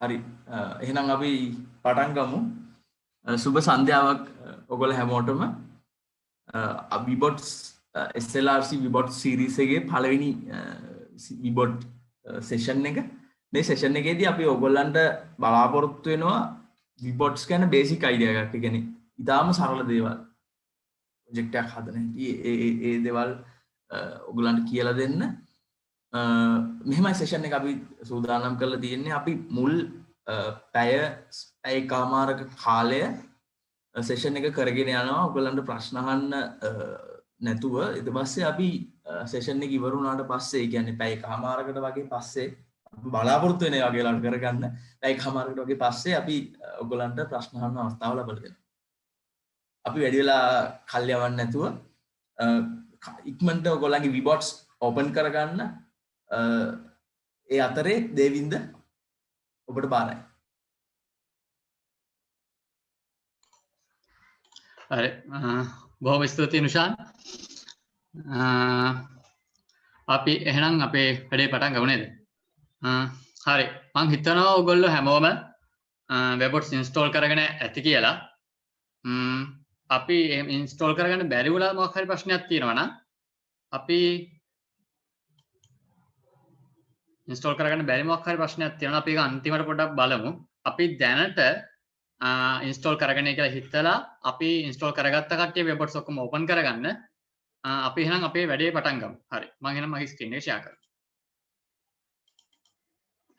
හරි එහෙනම් අපි පටන් ගමු. සුබ සන්ධ්‍යාවක් ඔයගොල්ලෝ හැමෝටම. විබොට්ස් SLRC විබොට් සීරීස් එකේ පළවෙනි විබොට් සෙෂන් එක. මේ සෙෂන් එකේදී අපි ඔයගොල්ලන්ට බලාපොරොත්තු වෙනවා විබොට්ස් ගැන බේසික් අයිඩියා එකක්. ඒ කියන්නේ ඉතාලම සරල දේවල්. ප්‍රොජෙක්ට් එකක් හදන හැටි ඒ දේවල් ඔයගොල්ලන්ට කියලා දෙන්න. මෙහෙමයි සෙෂන් එක අපි සූදානම් කරලා තියෙන්නේ. අපි මුල් පැය කමාරක කාලය සෙෂන් එක කරගෙන යනවා ඔයගොල්ලන්ට ප්‍රශ්න අහන්න නැතුව. ඊට පස්සේ අපි සෙෂන් එක ඉවර වුණාට පස්සේ කියන්නේ පැය කමාරකට වගේ පස්සේ අපි බලාපොරොත්තු වෙන වගේ ලාට කරගන්න පැය කමාරකට වගේ පස්සේ අපි ඔයගොල්ලන්ට ප්‍රශ්න අහන්න අවස්ථාව ලබා දෙනවා. අපි වැඩි වෙලා කල් යවන්න නැතුව ඉක්මනට ඔයගොල්ලන්ගේ විබොට්ස් ඕපන් කරගන්න. ඒ අතරේ දේවින්ද ඔබට බාරයි. හරි බොහොම ස්තුතියි නිෂාන්. අපි එහෙනම් අපේ වැඩේ පටන් ගමු නේද? හරි මං හිතනවා ඔයගොල්ලෝ හැමෝම වෙබොට්ස් ඉන්ස්ටෝල් කරගෙන ඇති කියලා. අපි ඉන්ස්ටෝල් කරගන්න බැරි වුණා මොකක් හරි ප්‍රශ්නයක් තියෙනවා නම් අපි ඉන්ස්ටෝල් කරගන්න බැරි මොකක් හරි ප්‍රශ්නයක් තියෙනවා. අපි ඒක අන්තිමට පොඩ්ඩක් බලමු. අපි දැනට ඉන්ස්ටෝල් කරගෙන කියලා හිතලා අපි ඉන්ස්ටෝල් කරගත්ත කට්ටිය වෙබොට්ස් ඔක්කොම ඕපන් කරගන්න. අපි එහෙනම් අපේ වැඩේ පටන් ගමු. හරි මම එහෙනම් මගේ ස්ක්‍රීන් එක ෂෙයා කරනවා.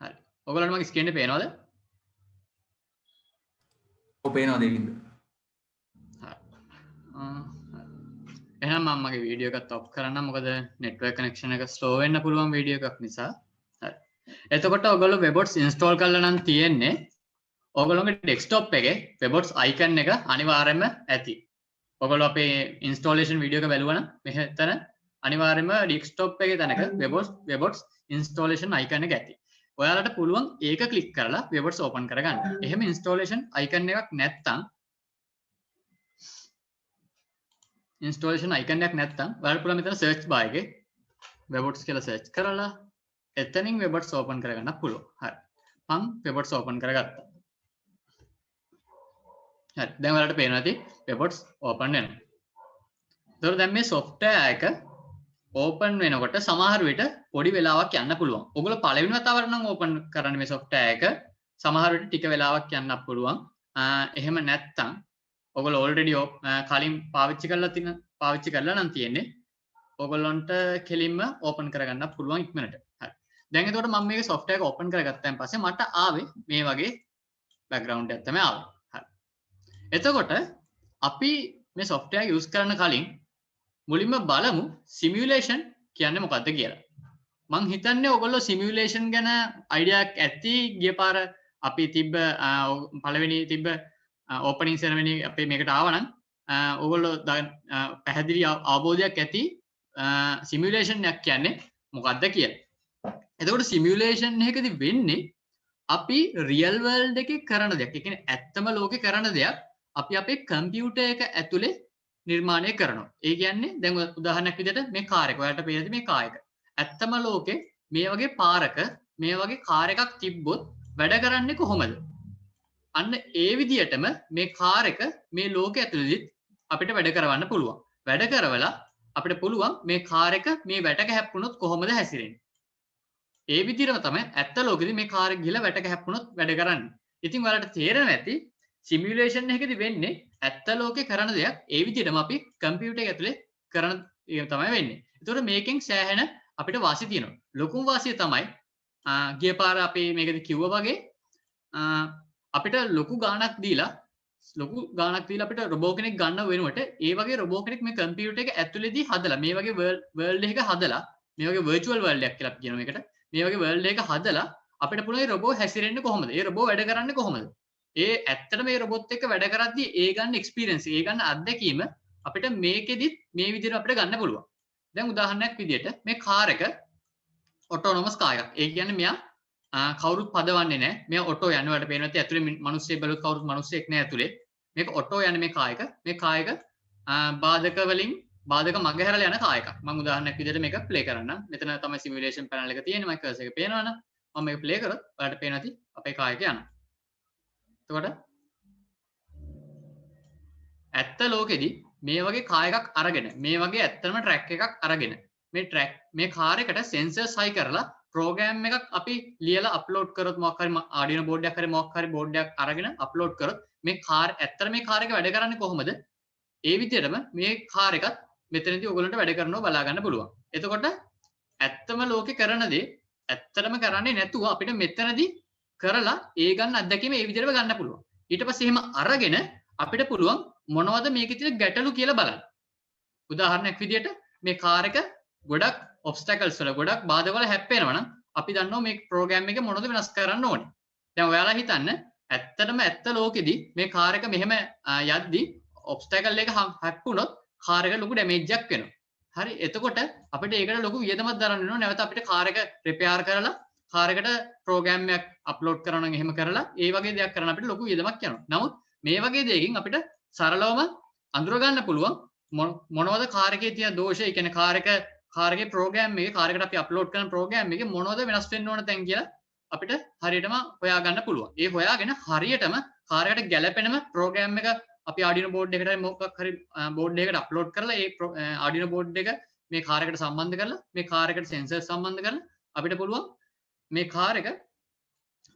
හරි ඔයගොල්ලන්ට මගේ ස්ක්‍රීන් එක පේනවද? ඔව් පේනවා දේවින්ද. එහෙනම් මම මගේ වීඩියෝ එකත් ඔෆ් කරන්නම්. මොකද නෙට්වර්ක් කනෙක්ෂන් එක ස්ලෝ වෙන්න පුළුවන් වීඩියෝ එකක් නිසා. හරි එතකොට ඔයගොල්ලෝ වෙබොට්ස් ඉන්ස්ටෝල් කරලා නම් තියෙන්නේ ඔයගොල්ලෝගේ ඩෙස්ක්ටොප් එකේ වෙබොට්ස් අයිකන් එක අනිවාර්යයෙන්ම ඇති. ඔයගොල්ලෝ අපේ ඉන්ස්ටෝලේෂන් වීඩියෝ එක බැලුවා නම් මෙතන අනිවාර්යයෙන්ම ඩෙස්ක්ටොප් එකේ තැනක වෙබොට්ස් ඉන්ස්ටෝලේෂන් අයිකන් එක ඇති. ඔයාලට පුළුවන් ඒක ක්ලික් කරලා වෙබොට්ස් ඕපන් කරගන්න. එහෙම ඉන්ස්ටෝලේෂන් අයිකන් එකක් නැත්නම් ඔයාලට පුළුවන් මෙතන සර්ච් බාර් එකේ වෙබොට්ස් කියලා සර්ච් කරලා එතනින් වෙබොට්ස් ඕපන් කරගන්න පුළුවන්. හරි මම වෙබොට්ස් ඕපන් කරගත්තා. හරි දැන් ඔයාලට පේනවා ඇති වෙබොට්ස් ඕපන් වෙනවා. ඒතකොට දැන් මේ software එක ඕපන් වෙනකොට සමහර විට පොඩි වෙලාවක් යන්න පුළුවන්. ඔයගොල්ලෝ පළවෙනි වතාවට නම් ඕපන් කරන්නේ මේ software එක සමහර විට ටික වෙලාවක් යන්න පුළුවන්. එහෙම නැත්තම් ඔයගොල්ලෝ already කලින් පාවිච්චි කරලා නම් තියෙන්නේ ඔයගොල්ලන්ට කෙලින්ම ඕපන් කරගන්න පුළුවන් ඉක්මනට. හරි දැන් එතකොට මම මේක software එක ඕපන් කරගත්තාන් පස්සේ මට ආවේ මේ වගේ background එකක් තමයි ආවේ. එතකොට අපි මේ software use කරන කලින් මුලින්ම බලමු simulation කියන්නේ මොකක්ද කියලා. මං හිතන්නේ ඔයගොල්ලෝ simulation ගැන idea එකක් ඇති. ගිය පාර අපි තිබ්බ පළවෙනි තිබ්බ opening ceremony අපේ මේකට ආවනම් ඔයගොල්ලෝ පැහැදිලි අවබෝධයක් ඇති simulation එකක් කියන්නේ මොකක්ද කියලා. එතකොට simulation එකකදී වෙන්නේ අපි real world එකේ කරන දෙයක්. ඒ කියන්නේ ඇත්තම ලෝකේ කරන දෙයක් අපි අපේ කම්පියුටර් එක ඇතුලේ නිර්මාණය කරනවා. ඒ කියන්නේ දැන් උදාහරණයක් විදිහට මේ කාර් එක. ඔයාලට පේනද මේ කාර් එක. ඇත්තම ලෝකේ මේ වගේ පාරක මේ වගේ කාර් එකක් තිබ්බොත් වැඩ කරන්නේ කොහොමද? අන්න ඒ විදිහටම මේ කාර් එක මේ ලෝකයේ ඇතුළේදීත් අපිට වැඩ කරවන්න පුළුවන්. වැඩ කරවලා අපිට පුළුවන් මේ කාර් එක මේ වැටක හැප්පුණොත් කොහොමද හැසිරෙන්නේ? ඒ විදිහටම තමයි ඇත්ත ලෝකෙදී මේ කාර් එක ගිහලා වැටක හැප්පුණොත් වැඩ කරන්නේ. ඉතින් ඔයාලට තේරෙනවා ඇති සිමියුලේෂන් එකකදී වෙන්නේ ඇත්ත ලෝකේ කරන දෙයක් ඒ විදිහටම අපි කම්පියුටර් එක ඇතුලේ කරන එක තමයි වෙන්නේ. ඒතකොට මේකෙන් සෑහෙන අපිට වාසිය තියෙනවා. ලොකුම වාසිය තමයි ගිය පාර අපි මේකදී කිව්වා වගේ අපිට ලොකු ගාණක් දීලා අපිට රොබෝ කෙනෙක් ගන්න වෙනුවට ඒ වගේ රොබෝ කෙනෙක් මේ කම්පියුටර් එක ඇතුලේදී හදලා මේ වගේ වර්ල්ඩ් එකක හදලා මේ වගේ වර්චුවල් වර්ල්ඩ් එකක් කියලා අපි කියනවා මේකට. මේ වගේ වර්ල්ඩ් එකක හදලා අපිට පුළුවන් මේ රොබෝ හැසිරෙන්නේ කොහොමද? ඒ රොබෝ වැඩ කරන්නේ කොහොමද? ඒ ඇත්තට මේ රොබොත් එක්ක වැඩ කරද්දී ඒ ගන්න එක්ස්පීරියන්ස් ඒ ගන්න අත්දැකීම අපිට මේකෙදිත් මේ විදිහට අපිට ගන්න පුළුවන්. දැන් උදාහරණයක් විදිහට මේ කාර් එක ඔටෝනොමස් කාර් එකක්. ඒ කියන්නේ මෙයා කවුරුත් පදවන්නේ නැහැ. මෙයා ඔටෝ යනවා. ඔයාලට පේනවා ඇත්තට ඇතුලේ මිනිස්සෙක් බැලුවොත් කවුරුත් මිනිස්සෙක් නැහැ ඇතුලේ. මේක ඔටෝ යන්නේ මේ කාර් එක. මේ කාර් එක බාධක මගහැරලා යන කාර් එකක්. මම උදාහරණයක් විදිහට මේක ප්ලේ කරන්නම්. මෙතන තමයි සිමුලේෂන් පැනල් එක තියෙන්නේ. මම කර්සර් එක පේනවනම් මම මේක ප්ලේ කරොත් ඔයාලට පේනවා ඇති අපේ කායක යනවා. එතකොට ඇත්ත ලෝකෙදී මේ වගේ කායකක් අරගෙන මේ වගේ ඇත්තම ට්‍රැක් එකක් අරගෙන මේ කාර් එකට සෙන්සර්ස් හයි කරලා ප්‍රෝග්‍රෑම් එකක් අපි ලියලා අප්ලෝඩ් කරොත් මොකක් හරි ආඩිනෝ බෝඩ් එකක් හරි මොකක් හරි බෝඩ් එකක් අරගෙන අප්ලෝඩ් කරොත් මේ කාර් ඇත්තට මේ කාර් එක වැඩ කරන්නේ කොහොමද? ඒ විදිහටම මේ කාර් එකත් මෙතනදී ඔයගොල්ලන්ට වැඩ කරනවා බලා ගන්න පුළුවන්. එතකොට ඇත්තම ලෝකේ කරන දේ ඇත්තටම කරන්නේ නැතුව අපිට මෙතනදී කරලා ඒ ගන්න අත්දැකීම ඒ විදිහටම ගන්න පුළුවන්. ඊට පස්සේ එහෙම අරගෙන අපිට පුළුවන් මොනවද මේකේ තියෙන ගැටලු කියලා බලන්න. උදාහරණයක් විදිහට මේ කාර් එක ගොඩක් ඔබ්ස්ටැකල්ස් වල ගොඩක් බාධා වල හැප්පෙනවා නම් අපි දන්නවා මේ ප්‍රෝග්‍රෑම් එක මොනවද වෙනස් කරන්න ඕනේ. දැන් ඔයාලා හිතන්න ඇත්තටම ඇත්ත ලෝකෙදී මේ කාර් එක මෙහෙම යද්දි ඔබ්ස්ටැකල් එක හැප්පුණොත් කාර් එක ලොකු ඩැමේජ් එකක් වෙනවා. හරි එතකොට අපිට ඒකට ලොකු වියදමක් දරන්න වෙනවා. නැවත අපිට කාර් එක රිපෙයාර් කරලා කාර් එකට ප්‍රෝග්‍රෑම් එකක් අප්ලෝඩ් කරනවා නම් එහෙම කරලා ඒ වගේ දෙයක් කරන්න අපිට ලොකු වියදමක් යනවා. නමුත් මේ වගේ දෙයකින් අපිට සරලවම අඳුර ගන්න පුළුවන් මොනවද කාර් එකේ තියෙන දෝෂ, ඒ කියන්නේ කාර් එකේ ප්‍රෝග්‍රෑම් එකේ කාර් එකට අපි අප්ලෝඩ් කරන ප්‍රෝග්‍රෑම් එකේ මොනවද වෙනස් වෙන්න ඕන තැන් කියලා අපිට හරියටම හොයා ගන්න පුළුවන්. ඒ හොයාගෙන හරියටම කාර් එකට ගැලපෙනම ප්‍රෝග්‍රෑම් එක අපි ආඩිනෝ බෝඩ් එකට මොකක් හරි බෝඩ් එකකට අප්ලෝඩ් කරලා ඒ ආඩිනෝ බෝඩ් එක මේ කාර් එකට සම්බන්ධ කරලා මේ කාර් එකට සෙන්සර් සම්බන්ධ කරලා අපිට පුළුවන් මේ කාර් එක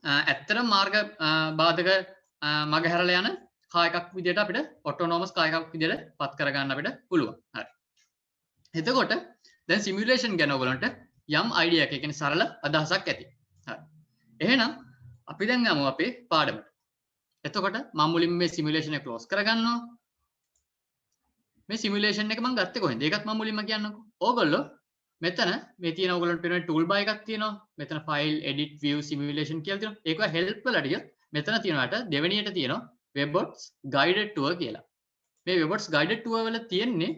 ඇත්තටම මාර්ග බාධක මග හැරලා යන කායකක් විදිහට අපිට ඔටෝනෝමස් කායකක් විදිහට පත් කරගන්න අපිට පුළුවන්. හරි. එතකොට දැන් සිමියුලේෂන් ගැන ඔයගලන්ට යම් අයිඩියා එකක්, ඒ කියන්නේ සරල අදහසක් ඇති. හරි. එහෙනම් අපි දැන් යමු අපේ පාඩමට. එතකොට මම මුලින්ම මේ සිමියුලේෂන් එක ක්ලෝස් කරගන්නවා. මේ සිමියුලේෂන් එක මම ගත්තේ කොහෙන්ද? ඒකත් මම මුලින්ම කියන්නම්කෝ. ඕගොල්ලෝ මෙතන මේ තියෙන ඔයගලන්ට පේන ටූල් බාර් එකක් තියෙනවා. මෙතන ෆයිල්, එඩිට්, view, සිමියුලේෂන් කියලා තියෙනවා. ඒක හෙල්ප් වලට ගියොත් මෙතන තියෙනවට දෙවෙනියට තියෙනවා webbots guided tour කියලා. මේ webbots guided tour වල තියෙන්නේ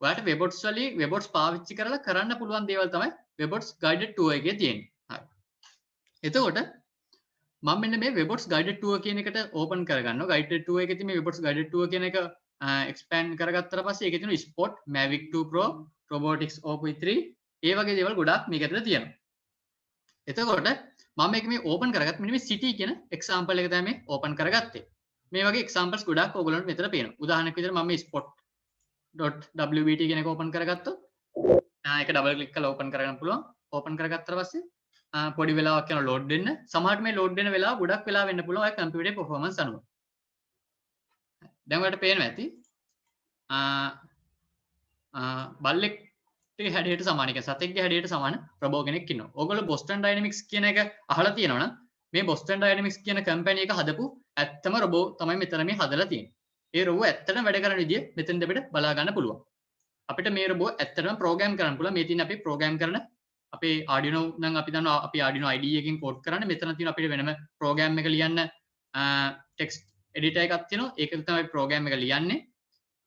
ඔයාලට webbots වලින් webbots පාවිච්චි කරලා කරන්න පුළුවන් දේවල් තමයි webbots guided tour එකේ තියෙන්නේ. හරි. එතකොට මම මෙන්න මේ webbots guided tour කියන එකට ඕපන් කරගන්නවා. guided tour එකේ තියෙන මේ webbots guided tour කියන එක expand කරගත්තට පස්සේ ඒකේ තියෙන spot, mavic 2 pro, robotics op3 ඒ වගේ දේවල් ගොඩක් මේක ඇතුලේ තියෙනවා. එතකොට මම මේක මේ ඕපන් කරගත්ත මෙන්න මේ city කියන example එක තමයි මේ ඕපන් කරගත්තේ. මේ වගේ examples ගොඩක් ඔයගොල්ලන්ට මෙතන පේනවා. උදාහරණයක් විදිහට මම මේ spot.wbt කියන එක ඕපන් කරගත්තොත් ඒක ඩබල් ක්ලික් කරලා ඕපන් කරගන්න පුළුවන්. ඕපන් කරගත්තාට පස්සේ පොඩි වෙලාවක් යන ලෝඩ් වෙන්න. සමහරට මේ ලෝඩ් වෙන වෙලාව ගොඩක් වෙලා වෙන්න පුළුවන් ඔය කම්පියුටරේ performance අනුව. දැන් ඔයාලට පේනවා ඇති බල්ලෙක් හැඩයට සමාන, එක සතෙක්ගේ හැඩයට සමාන රොබෝ කෙනෙක් ඉන්නවා. ඕගොල්ලෝ Boston Dynamics කියන එක අහලා තියෙනවනම් මේ Boston Dynamics කියන කම්පැනි එක හදපු ඇත්තම රොබෝ තමයි මෙතන මේ හදලා තියෙන්නේ. ඒ රොබෝ ඇත්තටම වැඩ කරන විදිය මෙතෙන්ද අපිට බලා ගන්න පුළුවන්. අපිට මේ රොබෝ ඇත්තටම ප්‍රෝග්‍රෑම් කරන්න පුළුවන්. මේ තියෙන අපි ප්‍රෝග්‍රෑම් කරන අපේ Arduino නම් අපි දන්නවා අපි Arduino IDE එකකින් කෝඩ් කරන්නේ. මෙතන තියෙන අපිට වෙනම ප්‍රෝග්‍රෑම් එක ලියන්න ටෙක්ස්ට් එඩිටර් එකක් තියෙනවා. ඒකෙන් තමයි ප්‍රෝග්‍රෑම් එක ලියන්නේ.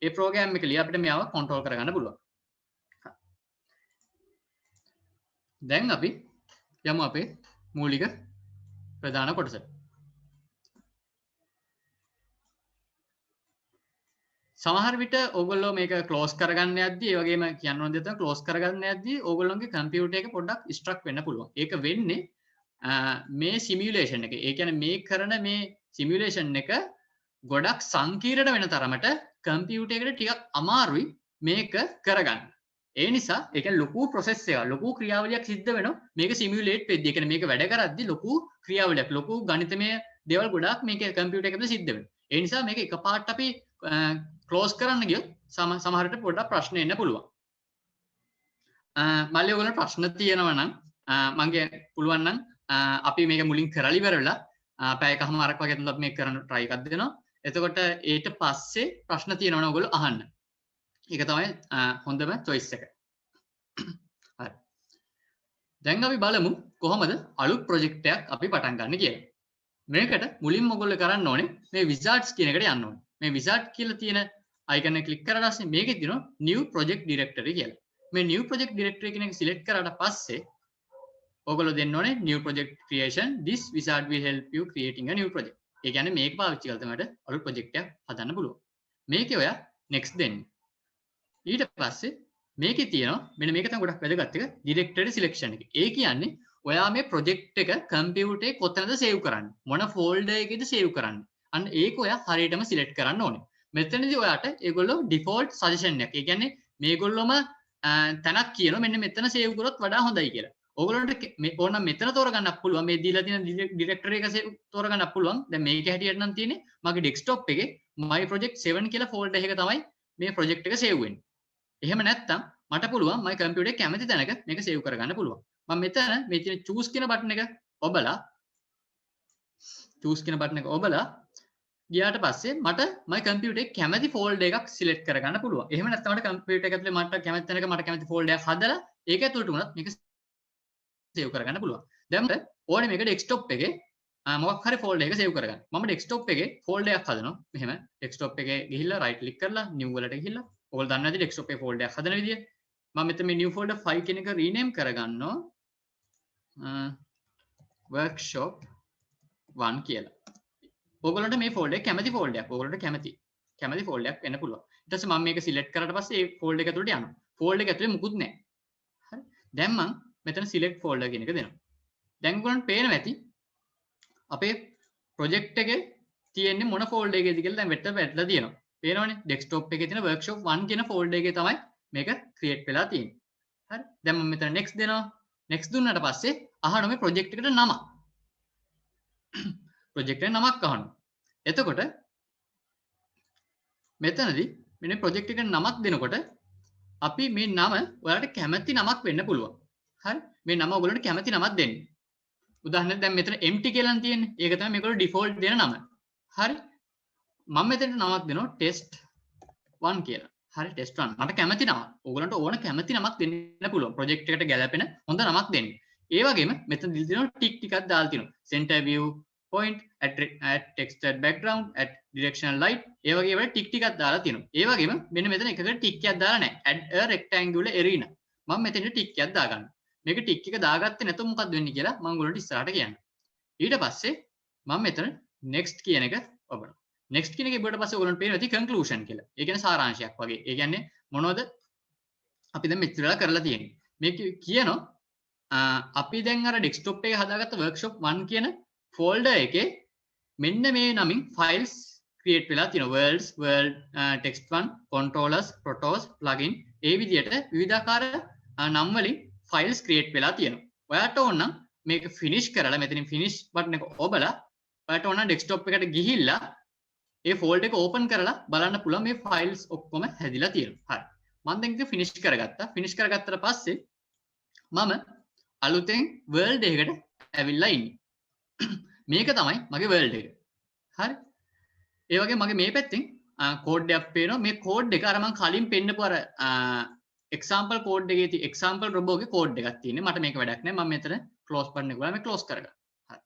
ඒ ප්‍රෝග්‍රෑම් එක ලියලා අපිට මේව කන්ට්‍රෝල් කරගන්න පුළුවන්. දැන් අපි යමු අපේ මූලික ප්‍රධාන කොටසට. සමහර විට ඕගොල්ලෝ මේක ක්ලෝස් කරගන්න යද්දී ඒ වගේම කියන්න ඕන දේ තමයි ක්ලෝස් කරගන්න යද්දී ඕගොල්ලෝගේ කම්පියුටර් එක පොඩ්ඩක් ස්ට්‍රක් වෙන්න පුළුවන්. ඒක වෙන්නේ මේ සිමියුලේෂන් එක. ඒ කියන්නේ මේ කරන මේ සිමියුලේෂන් එක ගොඩක් සංකීර්ණ වෙන තරමට කම්පියුටර් එකට ටිකක් අමාරුයි මේක කරගන්න. ඒ නිසා ඒ කියන්නේ ලොකු ප්‍රොසෙස් එකක්, ලොකු ක්‍රියාවලියක් සිද්ධ වෙනවා මේක සිමියුලේට් වෙද්දී. ඒ කියන්නේ මේක වැඩ කරද්දී ලොකු ක්‍රියාවලියක්, ලොකු ගණිතමය දේවල් ගොඩාක් මේක කම්පියුටර් එකේ සිද්ධ වෙනවා. ඒ නිසා මේක එකපාරට අපි ක්ලෝස් කරන්න ගියොත් සමහරට පොඩ්ඩක් ප්‍රශ්න එන්න පුළුවන්. මල්ලි ඔයගොල්ලන්ට ප්‍රශ්න තියෙනවා නම් මගේ පුළුවන් නම් අපි මේක මුලින් කරලා ඉවර වෙලා පැයකමාරක් වගේ තුනක් මේක කරන්න try එකක් දෙනවා. එතකොට ඊට පස්සේ ප්‍රශ්න තියෙනවා නම් ඔයගොල්ලෝ අහන්න. ඒක තමයි හොඳම choice එක. හරි. දැන් අපි බලමු කොහොමද අලුත් ප්‍රොජෙක්ට් එකක් අපි පටන් ගන්න කියලා. මේකට මුලින්ම ඔයගොල්ලෝ කරන්න ඕනේ මේ wizards කියන එකට යන්න ඕනේ. මේ wizard කියලා තියෙන icon එක ක්ලික් කරලා පස්සේ මේකේ තියෙනවා new project directory කියලා. මේ new project directory කියන එක select කරාට පස්සේ ඔයගොල්ලෝ දෙන්න ඕනේ new project creation. This wizard will help you creating a new project. ඒ කියන්නේ මේක පාවිච්චි කරලා තමයි අලුත් project එකක් හදන්න පුළුවන්. මේකේ ඔයා next දෙන්න. ඊට පස්සේ මේකේ තියෙනවා මෙන්න මේක තමයි ගොඩක් වැදගත් එක directory selection එක. ඒ කියන්නේ ඔයා මේ ප්‍රොජෙක්ට් එක කම්පියුටරේ කොතනද සේව් කරන්නේ? මොන ෆෝල්ඩර් එකේද සේව් කරන්නේ? අන්න ඒක ඔයා හරියටම සිලෙක්ට් කරන්න ඕනේ. මෙතනදී ඔයාට ඒගොල්ලෝ ඩිෆෝල්ට් සජෙෂන් එකක්. ඒ කියන්නේ මේගොල්ලොම තැනක් කියනවා මෙන්න මෙතන සේව් කරොත් වඩා හොඳයි කියලා. ඕගොල්ලන්ට ඕන මෙතන තෝරගන්නත් පුළුවන්. මේ දීලා තියෙන ඩිරෙක්ටරි එක තෝරගන්නත් පුළුවන්. දැන් මේක හැටියට නම් තියෙන්නේ මගේ ඩෙස්ක්ටොප් එකේ my project 7 කියලා ෆෝල්ඩර් එක තමයි මේ ප්‍රොජෙක්ට් එක සේව් වෙන්නේ. එහෙම නැත්නම් මට පුළුවන් my computer එක කැමති තැනක මේක සේව් කරගන්න පුළුවන්. මම මෙතන මේ තියෙන choose කියන බටන් එක ඔබලා choose කියන බටන් එක ඔබලා ගියාට පස්සේ මට my computer එකේ කැමති ෆෝල්ඩර් එකක් සිලෙක්ට් කරගන්න පුළුවන්. එහෙම නැත්නම් මට computer එක ඇතුලේ මට කැමති තැනක මට කැමති ෆෝල්ඩර් එකක් හදලා ඒක ඇතුළට උනත් මේක සේව් කරගන්න පුළුවන්. දැන් මට ඕනේ මේක ඩෙස්ක්ටොප් එකේ මොකක් හරි ෆෝල්ඩර් එක සේව් කරගන්න. මම ඩෙස්ක්ටොප් එකේ ෆෝල්ඩර් එකක් හදනවා. මෙහෙම ඩෙස්ක්ටොප් එකේ ගිහිල්ලා right click කරලා new වලට ගිහිල්ලා ඔයගොල්ලෝ දන්නවා ඇති ඩෙස්ක්ටොප් එකේ ෆෝල්ඩර් එකක් හදන විදිය. මම මෙතන මේ new folder 5 කියන එක rename කරගන්නවා. workshop 1 කියලා. ඔයගොල්ලන්ට මේ ෆෝල්ඩර් එක කැමති ෆෝල්ඩර් එකක්. ඔයගොල්ලන්ට කැමති ෆෝල්ඩර් එකක් වෙන්න පුළුවන්. ඊට පස්සේ මම මේක select කරාට පස්සේ මේ ෆෝල්ඩර් එක ඇතුළට යනවා. ෆෝල්ඩර් එක ඇතුලේ මුකුත් නැහැ. හරි. දැන් මම මෙතන select folder කියන එක දෙනවා. දැන් ඔයගොල්ලන්ට පේනවා ඇති අපේ project එකේ තියෙන්නේ මොන folder එකේද කියලා දැන් වෙට්ට වැටලා තියෙනවා. පේනවනේ desktop එකේ තියෙන workshop 1 කියන folder එකේ තමයි මේක create වෙලා තියෙන්නේ. හරි. දැන් මම මෙතන next දෙනවා. next දුන්නාට පස්සේ අහනවා මේ project එකට නම. project එකේ නමක් අහනවා. එතකොට මෙතනදී මෙන්න project එකට නමක් දෙනකොට අපි මේ නම ඔයාලට කැමති නමක් වෙන්න පුළුවන්. හරි. මේ නම ඔයගොල්ලන්ට කැමති නමක් දෙන්න. උදාහරණයක් දැන් මෙතන empty කියලා තියෙන්නේ. ඒක තමයි මේගොල්ලෝ default දෙන නම. හරි. මම මෙතන නමක් දෙනවා test 1 කියලා. හරි test 1. මට කැමති නමක්. ඔයගොල්ලන්ට ඕන කැමති නමක් දෙන්න පුළුවන්. project එකට ගැලපෙන හොඳ නමක් දෙන්න. ඒ වගේම මෙතන දීලා තියෙනවා tick ටිකක් දාලා තියෙනවා. center view point at textured background at directional light ඒ වගේ ඒවා tick ටිකක් දාලා තියෙනවා. ඒ වගේම මෙන්න මෙතන එකකට tick එකක් දාලා නැහැ. add a rectangular arena. මම මෙතන tick එකක් දාගන්නවා. මේක ටික් එක දාගත්තේ නැත්නම් මොකක්ද වෙන්නේ කියලා මම ඔයගොල්ලන්ට ඉස්සරහට කියන්නම්. ඊට පස්සේ මම මෙතන next කියන එක ඔබනවා. next කියන එක ඉබ්බට පස්සේ ඔයගොල්ලන්ට පේනවා ඇති conclusion කියලා. ඒ කියන්නේ සාරාංශයක් වගේ. ඒ කියන්නේ මොනවද අපි දැන් මෙච්චර වෙලා කරලා තියෙන්නේ. මේක කියනවා අපි දැන් අර desktop එකේ හදාගත්ත workshop 1 කියන folder එකේ මෙන්න මේ නමින් files create වෙලා තියෙනවා. worlds, world, text1, controllers, protos, plugin ඒ විදිහට විවිධාකාර නම් වලින් ෆයිල්ස් ක්‍රියේට් වෙලා තියෙනවා. ඔයාට ඕන නම් මේක ෆිනිෂ් කරලා මෙතනින් ෆිනිෂ් බටන් එක ඔබලා ඔයාට ඕන නම් ඩෙස්ක්ටොප් එකට ගිහිල්ලා ඒ ෆෝල්ඩර් එක ඕපන් කරලා බලන්න පුළුවන් මේ ෆයිල්ස් ඔක්කොම හැදිලා තියෙනවා. හරි. මම දැන් ඒක ෆිනිෂ් කරගත්තා. ෆිනිෂ් කරගත්තට පස්සේ මම අලුතෙන් වර්ල්ඩ් එකකට ඇවිල්ලා ඉන්නේ. මේක තමයි මගේ වර්ල්ඩ් එක. හරි. ඒ වගේ මගේ මේ පැත්තෙන් කෝඩ් එකක් පේනවා. මේ කෝඩ් එක අර මම කලින් පෙන්නපු අර example code එකේ තියෙන example robo එකේ code එකක් තියෙන්නේ. මට මේක වැඩක් නැහැ. මම මෙතන close button එක බලලා මේ close කරගන්නවා. හරි.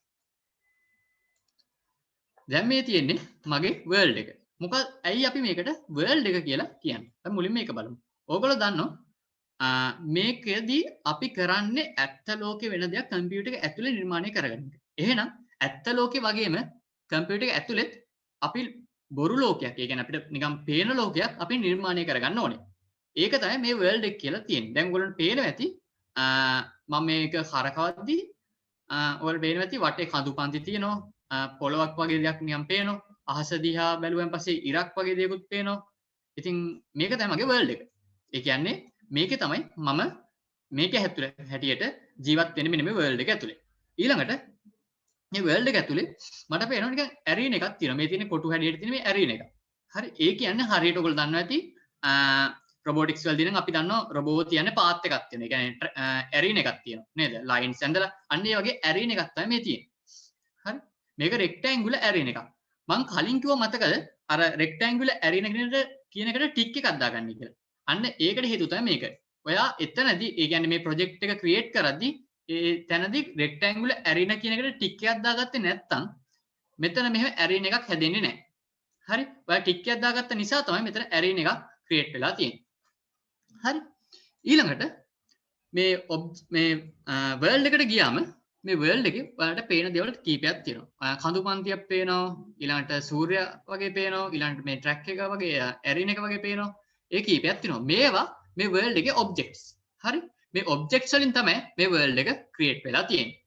දැන් මේ තියෙන්නේ මගේ world එක. මොකද ඇයි අපි මේකට world එක කියලා කියන්නේ? දැන් මුලින්ම මේක බලමු. ඕගොල්ලෝ දන්නවා මේකෙදී අපි කරන්නේ ඇත්ත ලෝකේ වෙන දෙයක් කම්පියුටර් එක ඇතුලේ නිර්මාණය කරගන්න එක. එහෙනම් ඇත්ත ලෝකේ වගේම කම්පියුටර් එක ඇතුලෙත් අපි බොරු ලෝකයක්, ඒ කියන්නේ අපිට නිකන් පේන ලෝකයක් අපි නිර්මාණය කරගන්න ඕනේ. ඒක තමයි මේ world එක කියලා තියෙන්නේ. දැන් ඔයගොල්ලන්ට පේනවා ඇති මම මේක කරකවද්දී ඔයාලට පේනවා ඇති වටේ කඳු පන්ති තියෙනවා, පොළොවක් වගේ දෙයක් නිකන් පේනවා, අහස දිහා බැලුවෙන් පස්සේ ඉරක් වගේ දෙයක්ත් පේනවා. ඉතින් මේක තමයි මගේ world එක. ඒ කියන්නේ මේකේ තමයි මම මේක හැටියට ජීවත් වෙන්නේ මෙන්න මේ world එක ඇතුලේ. ඊළඟට මේ world එක ඇතුලේ මට පේනවා නිකන් arena එකක් තියෙනවා. මේ තියෙන කොටු හැඩයට තියෙන මේ arena එක. හරි. ඒ කියන්නේ හරියට ඔයගොල්ලෝ දන්නවා ඇති robotics වලදී නම් අපි දන්නවා robot කියන්නේ path එකක් තියෙනවා. ඒ කියන්නේ arena එකක් තියෙනවා නේද? lines ඇඳලා අන්න ඒ වගේ arena එකක් තමයි මේ තියෙන්නේ. හරි. මේක rectangular arena එකක්. මම කලින් කිව්වා මතකද අර rectangular arena කියන එකට ටික් එකක් දාගන්න කියලා. අන්න ඒකට හේතුව තමයි මේක. ඔයා එතනදී ඒ කියන්නේ මේ project එක create කරද්දී ඒ තැනදී rectangular arena කියන එකට ටික් එකක් දාගත්තේ නැත්නම් මෙතන මෙහෙම arena එකක් හැදෙන්නේ නැහැ. හරි. ඔයා ටික් එකක් දාගත්ත නිසා තමයි මෙතන arena එකක් create වෙලා තියෙන්නේ. හරි. ඊළඟට මේ world එකට ගියාම මේ world එකේ ඔයාලට පේන දේවල් කීපයක් තියෙනවා. කඳු පන්තියක් පේනවා, ඊළඟට සූර්යයා වගේ පේනවා, ඊළඟට මේ track එක වගේ arena එක වගේ පේනවා. ඒ කීපයක් තියෙනවා. මේවා මේ world එකේ objects. හරි. මේ ඔබ්ජෙක්ට්ස් වලින් තමයි මේ වර්ල්ඩ් එක ක්‍රියේට් වෙලා තියෙන්නේ.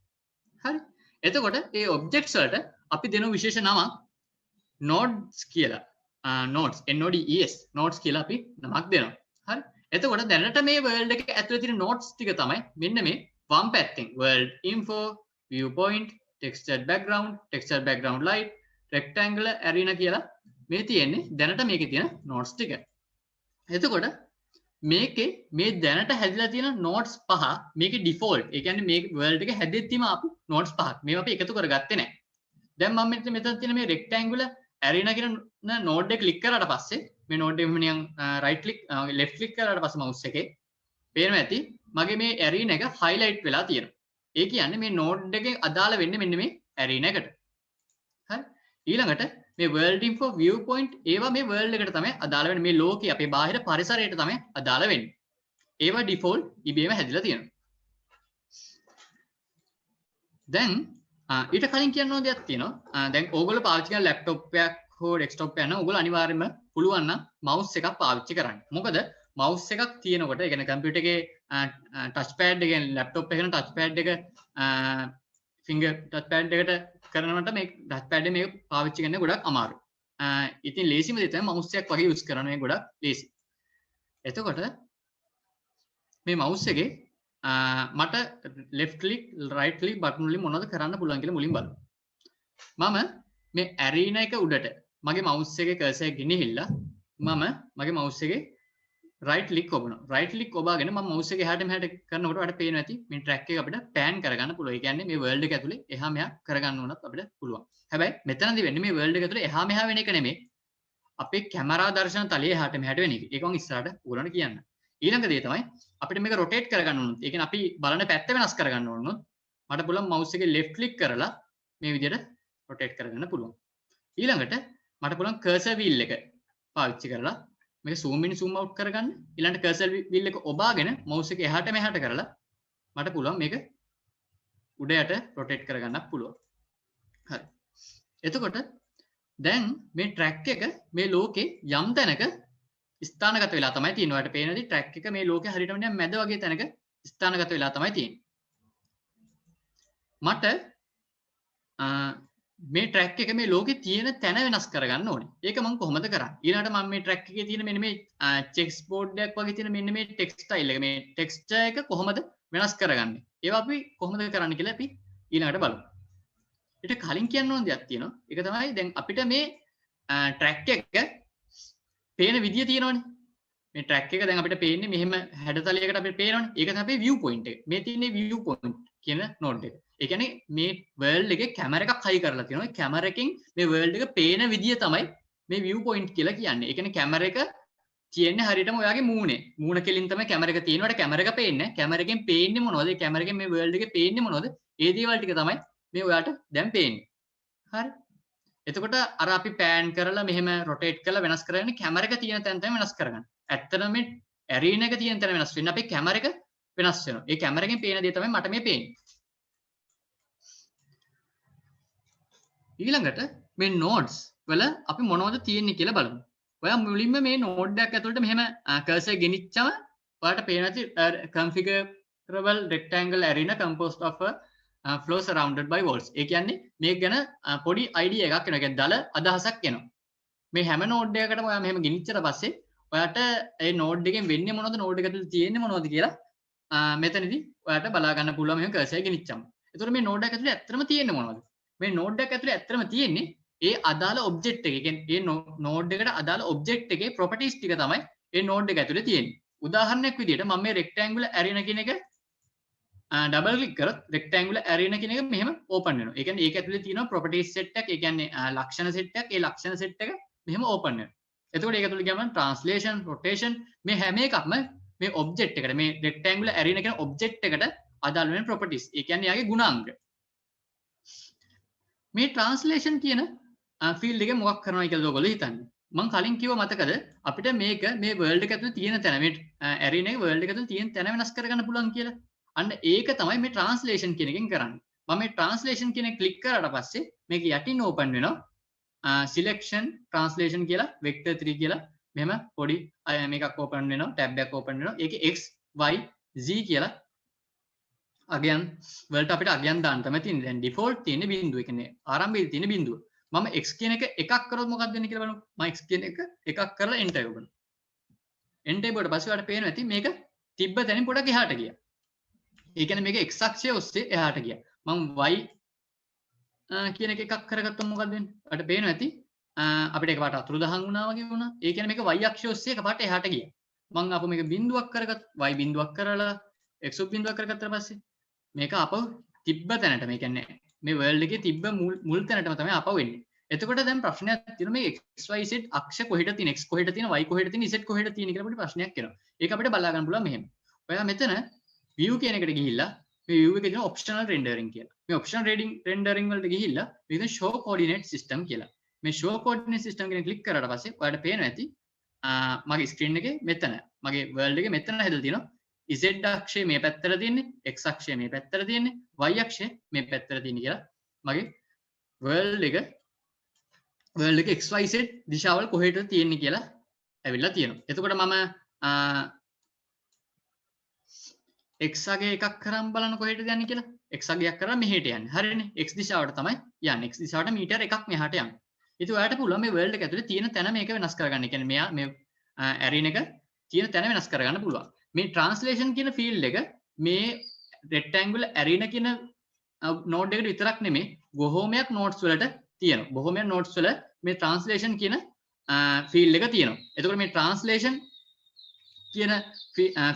හරි. එතකොට මේ ඔබ්ජෙක්ට්ස් වලට අපි දෙන විශේෂ නමක් nodes කියලා. nodes nodes nodes කියලා අපි නමක් දෙනවා. හරි. එතකොට දැනට මේ වර්ල්ඩ් එකේ ඇතුලේ තියෙන nodes ටික තමයි මෙන්න මේ වම් පැත්තෙන් world info viewpoint textured background light rectangular arena කියලා මේ තියෙන්නේ දැනට මේකේ තියෙන nodes ටික. එතකොට මේකේ මේ දැනට හැදිලා තියෙන nodes පහ මේකේ default ඒ කියන්නේ මේ world එක හැදෙද්දිම ආපු nodes පහක් මේවා අපි එකතු කරගත්තේ නැහැ. දැන් මම මෙතන තියෙන මේ rectangular arena කියන node එක ක්ලික් කරාට පස්සේ මේ node එක මෙන්න right click left click කරාට පස්සේ mouse එකේ පේනවා ඇති මගේ මේ arena එක highlight වෙලා තියෙනවා. ඒ කියන්නේ මේ node එකෙන් අදාළ වෙන්නේ මෙන්න මේ arena එකට. හරි. ඊළඟට මේ world info viewpoint ඒවා මේ world එකට තමයි අදාළ වෙන්නේ මේ ලෝකයේ අපේ බාහිර පරිසරයට තමයි අදාළ වෙන්නේ. ඒවා default ඉබේම හැදිලා තියෙනවා. දැන් ඊට කලින් කියන්න ඕන දෙයක් තියෙනවා. දැන් ඕගොල්ලෝ පාවිච්චි කරන laptop එකක් හෝ desktop එකක් නම් ඕගොල්ලෝ අනිවාර්යයෙන්ම පුළුවන් නම් mouse එකක් පාවිච්චි කරන්න. මොකද mouse එකක් තියෙනකොට ඒ කියන්නේ computer එකේ touch pad එක කියන්නේ laptop එකේ touch pad එක finger touch pad එකට කරනවට මේ touch pad එක මේක පාවිච්චි කරන්න ගොඩක් අමාරුයි. ඉතින් ලේසිම දේ තමයි mouse එකක් වගේ use කරන එක ගොඩක් ලේසි. එතකොට මේ mouse එකේ මට left click right click button වලින් මොනවද කරන්න පුළුවන් කියලා මුලින් බලමු. මම මේ arena එක උඩට මගේ mouse එකේ cursor එක ගෙනහිල්ලා මම මගේ mouse එකේ right click ඔබනවා. right click ඔබාගෙන මම mouse එක එහාට මෙහාට කරනකොට ඔයාලට පේනවා ඇති මේ track එක අපිට pan කරගන්න පුළුවන්. ඒ කියන්නේ මේ world එක ඇතුලේ එහා මෙහා කරගන්න උනත් අපිට පුළුවන්. හැබැයි මෙතනදී වෙන්නේ මේ world එක ඇතුලේ එහා මෙහා වෙන එක නෙමෙයි. අපේ කැමරා දර්ශන තලයේ එහාට මෙහාට වෙන එක. ඒක මම ඉස්සරහට උගලන්න කියන්න. ඊළඟ දේ තමයි අපිට මේක rotate කරගන්න ඕනොත්. ඒ කියන්නේ අපි බලන පැත්ත වෙනස් කරගන්න ඕනොත් මට පුළුවන් mouse එකේ left click කරලා මේ විදිහට rotate කරගන්න පුළුවන්. ඊළඟට මට පුළුවන් cursor wheel එක පාවිච්චි කරලා මේක zoom in zoom out කරගන්න. ඊළඟට cursor wheel එක ඔබාගෙන mouse එක එහාට මෙහාට කරලා මට පුළුවන් මේක උඩ යට rotate කරගන්නත් පුළුවන්. හරි. එතකොට දැන් මේ track එක මේ ලෝකේ යම් තැනක ස්ථානගත වෙලා තමයි තියෙන්නේ. ඔයාලට පේනදී track එක මේ ලෝකේ හරියටම නිකන් මැද වගේ තැනක ස්ථානගත වෙලා තමයි තියෙන්නේ. මට මේ track එක මේ ලෝකේ තියෙන තැන වෙනස් කරගන්න ඕනේ. ඒක මම කොහොමද කරන්නේ? ඊළඟට මම මේ track එකේ තියෙන මෙන්න මේ chessboard එකක් වගේ තියෙන මෙන්න මේ textile එක මේ texture එක කොහොමද වෙනස් කරගන්නේ? ඒවා අපි කොහොමද කරන්නේ කියලා අපි ඊළඟට බලමු. ඊට කලින් කියන්න ඕන දෙයක් තියෙනවා. ඒක තමයි දැන් අපිට මේ track එක පේන විදිය තියෙනවනේ. මේ track එක දැන් අපිට පේන්නේ මෙහෙම හැඩතලයකට අපිට පේනවනේ. ඒක තමයි අපේ view point එක. මේ තියෙන්නේ view point කියන node එක. ඒ කියන්නේ මේ world එකේ කැමරා එකක් හයි කරලා තියෙනවා. ඒ කැමරා එකෙන් මේ world එක පේන විදිය තමයි මේ view point කියලා කියන්නේ. ඒ කියන්නේ කැමරා එක තියෙන්නේ හරියටම ඔයාගේ මූණේ. මූණ කෙලින් තමයි කැමරා එක තියෙනවට කැමරා එක පේන්නේ. කැමරා එකෙන් පේන්නේ මොනවද? ඒ කැමරා එකෙන් මේ world එකේ පේන්නේ මොනවද? ඒ දේවල් ටික තමයි මේ ඔයාට දැන් පේන්නේ. හරි. එතකොට අර අපි pan කරලා මෙහෙම rotate කරලා වෙනස් කරගෙන කැමරා එක තියෙන තැන තමයි වෙනස් කරගන්න. ඇත්තටම මේ arena එක තියෙන තැන වෙනස් වෙන්නේ අපේ කැමරා එක වෙනස් වෙනවා. ඒ කැමරා එකෙන් පේන දේ තමයි මට මේ පේන්නේ. ඊළඟට මේ nodes වල අපි මොනවද තියෙන්නේ කියලා බලමු. ඔයා මුලින්ම මේ node එකක් ඇතුළට මෙහෙම cursor ගෙනිච්චම ඔයාලට පේන ඇති configurable rectangle arena composed of a floor surrounded by walls. ඒ කියන්නේ මේක ගැන පොඩි idea එකක් එනවා. ඒ කියන්නේ දල අදහසක් එනවා. මේ හැම node එකකටම ඔයා මෙහෙම ගෙනිච්චට පස්සේ ඔයාට ඒ node එකෙන් වෙන්නේ මොනවද node එක ඇතුළේ තියෙන්නේ මොනවද කියලා මෙතනදී ඔයාට බලා ගන්න පුළුවන් මෙහෙම cursor ගෙනිච්චම. එතකොට මේ node එක ඇතුළේ ඇත්තටම තියෙන්නේ මොනවද? මේ node එක ඇතුළේ ඇත්තටම තියෙන්නේ ඒ අදාළ object එක. ඒ කියන්නේ ඒ node එකට අදාළ object එකේ properties ටික තමයි ඒ node එක ඇතුළේ තියෙන්නේ. උදාහරණයක් විදිහට මම මේ rectangular arena කියන එක double click කරොත් rectangular arena කියන එක මෙහෙම open වෙනවා. ඒ කියන්නේ ඒක ඇතුළේ තියෙන properties set එකක්. ඒ කියන්නේ ලක්ෂණ set එකක්. ඒ ලක්ෂණ set එක මෙහෙම open වෙනවා. එතකොට ඒක ඇතුළේ ගියාම translation, rotation මේ හැම එකක්ම මේ object එකට මේ rectangular arena කියන object එකට අදාළ වෙන properties. ඒ කියන්නේ යාගේ ගුණාංග. මේ translation කියන field එකේ මොකක් කරනවද කියලා ඔයගොල්ලෝ හිතන්නේ. මම කලින් කිව්ව මතකද අපිට මේක මේ world එක ඇතුළේ තියෙන තැන මේ arena එකේ world එක ඇතුළේ තියෙන තැන වෙනස් කරගන්න පුළුවන් කියලා. අන්න ඒක තමයි මේ translation කියන එකෙන් කරන්නේ. මම මේ translation කියන එක click කරාට පස්සේ මේක යටින් open වෙනවා. selection translation කියලා vector 3 කියලා මෙහෙම පොඩි මේකක් open වෙනවා tab එකක් open වෙනවා. ඒකේ x y z කියලා අගයන් වලට අපිට අගයන් දාන්න තමයි තියෙන්නේ. දැන් ඩිෆෝල්ට් තියෙන්නේ බිඳුව. ඒ කියන්නේ ආරම්භයේ තියෙන බිඳුව. මම x කියන එක එකක් කරොත් මොකක්ද වෙන්නේ කියලා බලමු. මම x කියන එක එකක් කරලා enter කරනවා. enter කරුවට පස්සේ ඔයාලට පේනවා ඇති මේක තිබ්බ තැනින් පොඩක් එහාට ගියා. ඒ කියන්නේ මේක x අක්ෂය ඔස්සේ එහාට ගියා. මම y කියන එක එකක් කරගත්තොත් මොකක්ද වෙන්නේ? ඔයාලට පේනවා ඇති අපිට එකපාරට අතුරුදහන් වුණා වගේ වුණා. ඒ කියන්නේ මේක y අක්ෂය ඔස්සේ එකපාරට එහාට ගියා. මම අපෝ මේක බිඳුවක් කරගත්ත y බිඳුවක් කරලා x බිඳුවක් කරගත්තා පස්සේ මේක අපව තිබ්බ තැනට මේ කියන්නේ මේ වර්ල්ඩ් එකේ තිබ්බ මුල් තැනටම තමයි අපව වෙන්නේ. එතකොට දැන් ප්‍රශ්නයක් තියෙනවා මේ x y z අක්ෂ කොහෙද තියෙන x කොහෙද තියෙන y කොහෙද තියෙන z කොහෙද තියෙන කියලා අපිට ප්‍රශ්නයක් එනවා. ඒක අපිට බලා ගන්න පුළුවන් මෙහෙම. ඔයා මෙතන view කියන එකට ගිහිල්ලා මේ view එකේ තියෙන optional rendering කියලා. මේ optional rendering වලට ගිහිල්ලා මේක show coordinate system කියලා. මේ show coordinate system කියන ක්ලික් කරාට පස්සේ ඔයාලට පේනවා ඇති මගේ ස්ක්‍රීන් එකේ මෙතන මගේ වර්ල්ඩ් එකේ මෙතන හැදලා තියෙනවා z අක්ෂය මේ පැත්තට තියෙන්නේ x අක්ෂය මේ පැත්තට තියෙන්නේ y අක්ෂය මේ පැත්තට තියෙන්නේ කියලා මගේ වර්ල්ඩ් එක xyz දිශාවල කොහෙද තියෙන්නේ කියලා ඇවිල්ලා තියෙනවා. එතකොට මම x අගය එකක් කරන් බලන්න කොහෙද යන්නේ කියලා. x අගයක් කරා මෙහෙට යන්නේ. හරිනේ. x දිශාවට තමයි යන්නේ. x දිශාවට මීටර එකක් මෙහාට යන්න. ඉතින් ඔයාලට පුළුවන් මේ වර්ල්ඩ් එක ඇතුලේ තියෙන තැන මේක වෙනස් කරගන්න. ඒ කියන්නේ මෙයා මේ ඇරීන එක තියෙන තැන වෙනස් කරගන්න පුළුවන්. මේ translation කියන field එක මේ rectangle arena කියන node එකට විතරක් නෙමෙයි බොහෝමයක් nodes වලට තියෙනවා. බොහෝමයක් nodes වල මේ translation කියන field එක තියෙනවා. එතකොට මේ translation කියන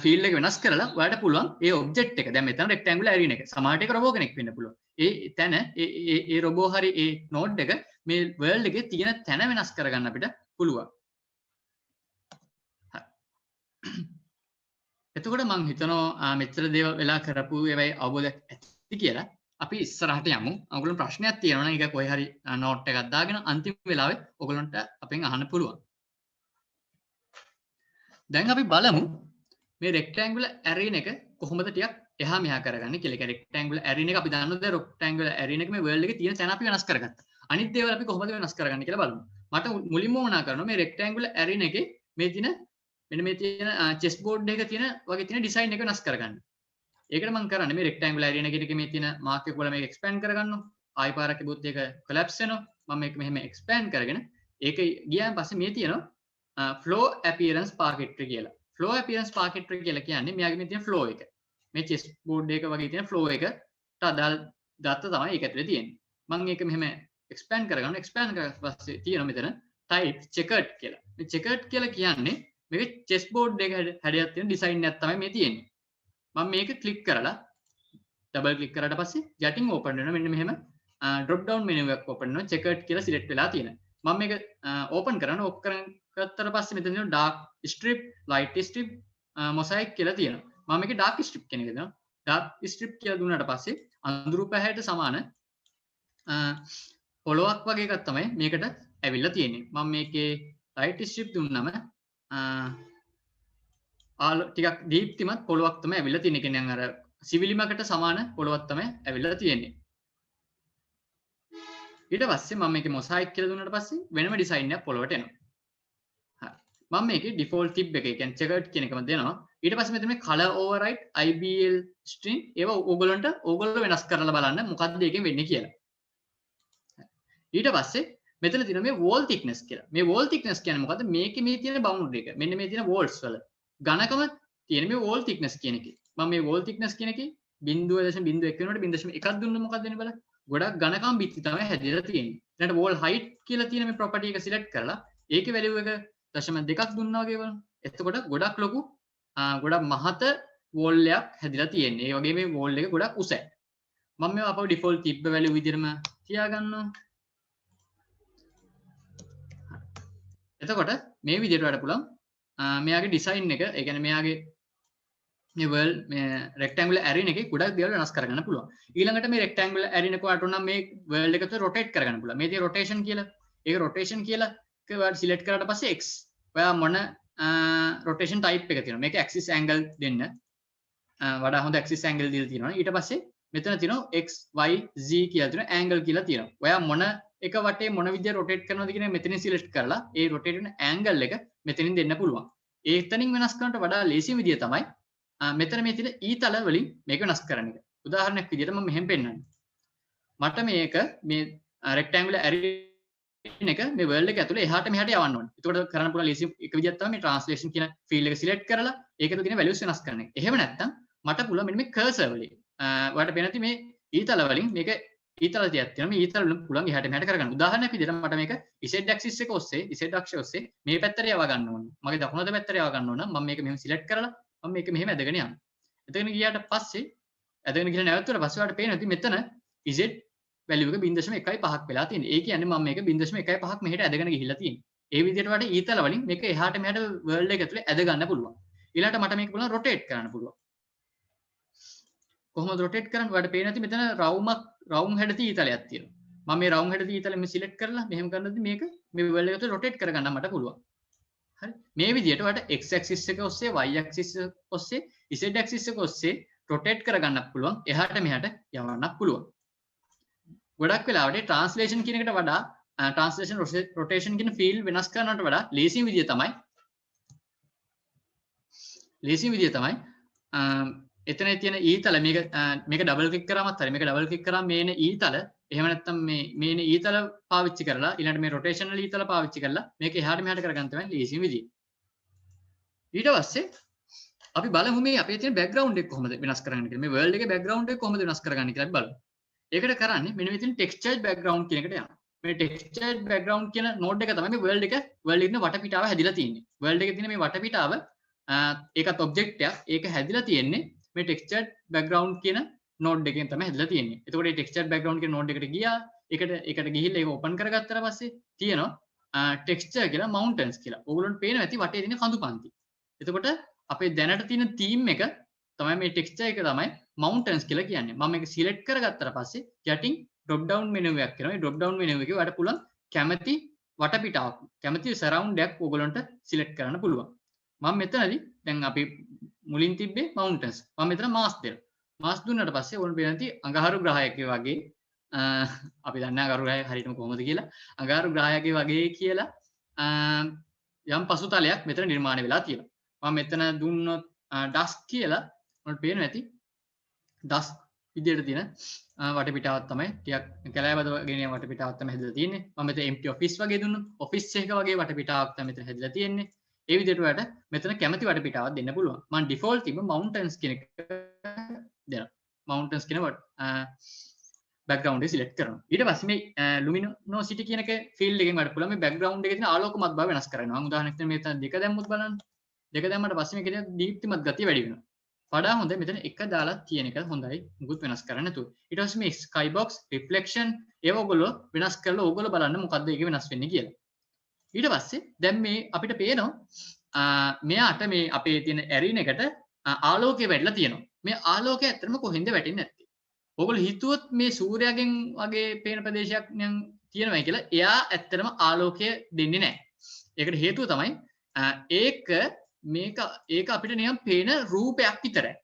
field එක වෙනස් කරලා ඔයාලට පුළුවන් ඒ object එක දැන් මෙතන rectangle arena එක සමහරට ඒක robot කෙනෙක් වෙන්න පුළුවන්. ඒ තැන ඒ robot හරි ඒ node එක මේ world එකේ තියෙන තැන වෙනස් කරගන්න අපිට පුළුවන්. එතකොට මං හිතනවා මෙච්චර දේවල් වෙලා කරපු ඒවයි අවබෝධයක් ඇති කියලා. අපි ඉස්සරහට යමු. ඔයගොල්ලෝ ප්‍රශ්නයක් තියෙනවා නම් ඒක කොහේ හරි නෝට් එකක් දාගෙන අන්තිම වෙලාවේ ඔයගොල්ලන්ට අපෙන් අහන්න පුළුවන්. දැන් අපි බලමු මේ rectangular array එක කොහොමද ටිකක් එහා මෙහා කරගන්නේ කියලා. ඒක rectangular array එක අපි දන්නවද rectangular array එක මේ world එකේ තියෙන තැන අපි වෙනස් කරගත්තා. අනිත් දේවල් අපි කොහොමද වෙනස් කරගන්නේ කියලා බලමු. මට මුලින්ම වුණා කරනවා මේ rectangular array එකේ මේ තියෙන මෙන්න මේ තියෙන chess board එක තියෙන වගේ තියෙන design එක වෙනස් කරගන්න. ඒකට මම කරන්නේ මේ rectangular array එකේ මේ තියෙන mark එක වල මේක expand කරගන්නවා. ආයි පාරක් තිබුත් ඒක collapse වෙනවා. මම මේක මෙහෙම expand කරගෙන ඒක ගියාන් පස්සේ මේ තියෙනවා flow appearance parquetry කියලා. flow appearance parquetry කියලා කියන්නේ මෙයාගේ මේ තියෙන flow එක. මේ chess board එක වගේ තියෙන flow එකට අදාළ data තමයි ඒක ඇතුලේ තියෙන්නේ. මම මේක මෙහෙම expand කරගන්නවා. expand කරලා පස්සේ තියෙනවා මෙතන type checkered කියලා. මේ checkered කියලා කියන්නේ මේක chess board එක හැඩයක් තියෙන design එකක් තමයි මේ තියෙන්නේ. මම මේක click කරලා double click කරාට පස්සේ යටින් open වෙනවා මෙන්න මෙහෙම drop down menu එකක් open වෙනවා checkered කියලා select වෙලා තියෙනවා. මම මේක open කරනවා. open කරත්තට පස්සේ මෙතන තියෙනවා dark strip, light strip, mosaic කියලා තියෙනවා. මම මේක dark strip කියන එක දෙනවා. dark strip කියලා දුන්නාට පස්සේ අඳුරු පැහැයට සමාන පොළොවක් වගේ එකක් තමයි මේකට ඇවිල්ලා තියෙන්නේ. මම මේකේ light strip දුන්නම ටිකක් දීප්තිමත් පොළොවක් තමයි ඇවිල්ලා තියෙන්නේ. කියන්නේ අර සිවිලිමකට සමාන පොළොවක් තමයි ඇවිල්ලා තියෙන්නේ. ඊට පස්සේ මම මේකේ mosaic කියලා දුන්නාට පස්සේ වෙනම ඩිසයින් එකක් පොළොවට එනවා. හරි. මම මේකේ default tip එක කියන්නේ checkered කියන එකම දෙනවා. ඊට පස්සේ මෙතන මේ color override IBL string ඒවා ඕගොල්ලෝ වෙනස් කරලා බලන්න මොකද්ද ඒකෙන් වෙන්නේ කියලා. ඊට පස්සේ මෙතන තියෙනවා මේ wall thickness කියලා. මේ wall thickness කියන්නේ මොකද්ද? මේකේ මේ තියෙන boundary එක. මෙන්න මේ තියෙන walls වල ඝනකම තියෙන මේ wall thickness කියන එකේ. මම මේ wall thickness කියන එකේ 0.01 වෙනකොට 0.1ක් දුන්නොත් මොකක්ද වෙන්නේ බලන්න. ගොඩක් ඝනකම් බිත්ති තමයි හැදිලා තියෙන්නේ. ඊළඟට wall height කියලා තියෙන මේ property එක select කරලා ඒකේ value එක 0.2ක් දුන්නා වගේ බලන්න. එතකොට ගොඩක් ලොකු ගොඩක් මහත wall එකක් හැදිලා තියෙන්නේ. ඒ වගේ මේ wall එක ගොඩක් උසයි. මම මේවා අපව default තිබ්බ value විදිහටම තියාගන්නවා. එතකොට මේ විදිහට වැඩ පුළුවන් මෙයාගේ ඩිසයින් එක ඒ කියන්නේ මෙයාගේ මේ world මේ rectangular array එකේ ගොඩක් දේවල් වෙනස් කරගන්න පුළුවන්. ඊළඟට මේ rectangular array එක වලට නම් මේ world එක තුළ rotate කරගන්න පුළුවන්. මේ තියෙන rotation කියලා. ඒක rotation කියලා එක ඔයාලා select කරාට පස්සේ x ඔයා මොන rotation type එක තියෙනවා. මේක axis angle දෙන්න. වඩා හොඳ axis angle දීලා තියෙනවා. ඊට පස්සේ මෙතන තියෙනවා x y z කියලා තියෙනවා angle කියලා තියෙනවා. ඔයා මොන එක වටේ මොන විදියට rotate කරනවද කියන එක මෙතනින් select කරලා ඒ rotate වෙන angle එක මෙතනින් දෙන්න පුළුවන්. ඒ එතනින් වෙනස් කරනට වඩා ලේසි විදිය තමයි මෙතන මේ තියෙන ඊතල වලින් මේක වෙනස් කරන්න එක. උදාහරණයක් විදිහට මම මෙහෙම පෙන්නන්නම්. මට මේක මේ rectangular array එක මේ world එක ඇතුලේ එහාට මෙහාට යවන්න ඕනේ. එතකොට කරන්න පුළුවන් ලේසි එක විදිහක් තමයි මේ translation කියන field එක select කරලා ඒකේ තියෙන values වෙනස් කරන එක. එහෙම නැත්නම් මට පුළුවන් මෙන්න මේ cursor වලින් ඔයාලට පේන නැති මේ ඊතල වලින් මේක ඊතල තියක් තියෙනවා. මේ ඊතල වලින් පුළුවන් එහාට මෙහාට කරගන්න. උදාහරණයක් විදිහට මට මේක z axis එක ඔස්සේ z අක්ෂය ඔස්සේ මේ පැත්තට යව ගන්න ඕනේ. මගේ දකුණත පැත්තට යව ගන්න ඕන නම් මම මේක මෙහෙම select කරලා මම මේක මෙහෙම ඇදගෙන යනවා. එතගෙන ගියාට පස්සේ ඇදගෙන ගිහලා නැවතුනට පස්සේ ඔයාලට පේන නැති මෙතන z value එක 0.15ක් වෙලා තියෙනවා. ඒ කියන්නේ මම මේක 0.15ක් මෙහෙට ඇදගෙන ගිහිල්ලා තියෙනවා. ඒ විදිහට වඩා ඊතල වලින් මේක එහාට මෙහාට world එක ඇතුලේ ඇද ගන්න පුළුවන්. ඊළඟට මට මේක පුළුවන් rotate කරන්න පුළුවන්. කොහොමද rotate කරන්නේ? ඔයාලට පේන නැති මෙතන round හැඩති ඊතලයක් තියෙනවා. මම මේ round හැඩති ඊතලෙ මේ select කරලා මෙහෙම කරනදී මේක මේ world එක ඇතුලේ rotate කරගන්න මට පුළුවන්. හරි. මේ විදිහට ඔයාලට x axis එක ඔස්සේ y axis එක ඔස්සේ z axis එක ඔස්සේ rotate කරගන්නත් පුළුවන්. එහාට මෙහාට යවන්නත් පුළුවන්. ගොඩක් වෙලාවට translation කියන එකට වඩා translation rotation කියන field වෙනස් කරනවට වඩා ලේසිම විදිය තමයි එතන තියෙන ඊතල මේක double click කරාමත් හරි මේක double click කරාම මේන ඊතල එහෙම නැත්නම් මේන ඊතල පාවිච්චි කරලා ඊළඟට මේ rotational ඊතල පාවිච්චි කරලා මේක එහාට මෙහාට කරගන්න තමයි ලේසිම විදිය. ඊට පස්සේ අපි බලමු මේ අපේ තියෙන background එක කොහොමද වෙනස් කරගන්නේ කියලා. මේ world එකේ background එක කොහොමද වෙනස් කරගන්නේ කියලා බලමු. ඒකට කරන්නේ මෙන්න මෙතන textured background කියන එකට යනවා. මේ textured background කියන node එක තමයි මේ world එකේ තියෙන වටපිටාව හැදිලා තියෙන්නේ. world එකේ තියෙන මේ වටපිටාව ඒකත් object එකක්. ඒක හැදිලා තියෙන්නේ මේ textured background කියන node එකෙන් තමයි හැදිලා තියෙන්නේ. එතකොට මේ textured background කියන node එකට ගියා. ඒකට ගිහිල්ලා ඒක open කරගත්තාට පස්සේ තියෙනවා texture කියලා mountains කියලා. ඕගොල්ලන්ට පේනවා ඇති වටේ තියෙන කඳු පන්ති. එතකොට අපේ දැනට තියෙන theme එක තමයි මේ texture එක තමයි mountains කියලා කියන්නේ. මම මේක select කරගත්තට පස්සේ යටින් drop down menu එකක් එනවා. මේ drop down menu එකේ ඔයාලට පුළුවන් කැමති වටපිටාවක්, කැමති surround එකක් ඕගොල්ලන්ට select කරන්න පුළුවන්. මම මෙතනදී දැන් අපි මුලින් තිබ්බේ mountains. මම මෙතන Mars දෙනවා. Mars දුන්නාට පස්සේ ඕන පේනති අඟහරු ග්‍රහයක වගේ අපි දන්නේ අඟහරු ග්‍රහය හරියටම කොහොමද කියලා. අඟහරු ග්‍රහයක වගේ කියලා යම් පසුතලයක් මෙතන නිර්මාණය වෙලා තියෙනවා. මම මෙතන දුන්නොත් dusk කියලා ඔයාලට පේනවා ඇති දස් විදියට තියෙන වටපිටාවක් තමයි ටිකක් කැලෑබද වගේ වටපිටාවක් තමයි හැදලා තියෙන්නේ. මම මෙතන empty office වගේ දුන්නොත් office එක වගේ වටපිටාවක් තමයි මෙතන හැදලා තියෙන්නේ. ඒ විදිහට ඔයාලට මෙතන කැමති වටපිටාවක් දෙන්න පුළුවන්. මම default තිබ්බ mountains කියන එක දෙනවා. mountains කියන background එක select කරනවා. ඊට පස්සේ මේ luminosity කියන එක field එකෙන් වඩ පුළුවන් මේ background එකේ තියෙන ආලෝකමත් බව වෙනස් කරනවා. මම උදාහරණයක් දෙන්න මෙතන දෙක දැම්මොත් බලන්න. දෙක දැම්මට පස්සේ මේකේ දීප්තිමත් ගතිය වැඩි වෙනවා. වඩා හොඳ මෙතන එක දාලා තියෙන එක හොඳයි. මුකුත් වෙනස් කරන්න නැතුව. ඊට පස්සේ මේ skybox reflection ඒව ඔයගොල්ලෝ වෙනස් කරලා ඔයගොල්ලෝ බලන්න මොකද්ද ඒකේ වෙනස් වෙන්නේ කියලා. ඊට පස්සේ දැන් මේ අපිට පේනවා මෙයාට මේ අපේ තියෙන ඇරීන එකට ආලෝකය වැටලා තියෙනවා. මේ ආලෝකය ඇත්තටම කොහෙන්ද වැටෙන්නේ නැත්තේ? ඔයගොල්ලෝ හිතුවොත් මේ සූර්යයාගෙන් වගේ පේන ප්‍රදේශයක් නම් තියෙනවා කියලා එයා ඇත්තටම ආලෝකය දෙන්නේ නැහැ. ඒකට හේතුව තමයි ඒක අපිට නිකන් පේන රූපයක් විතරයි.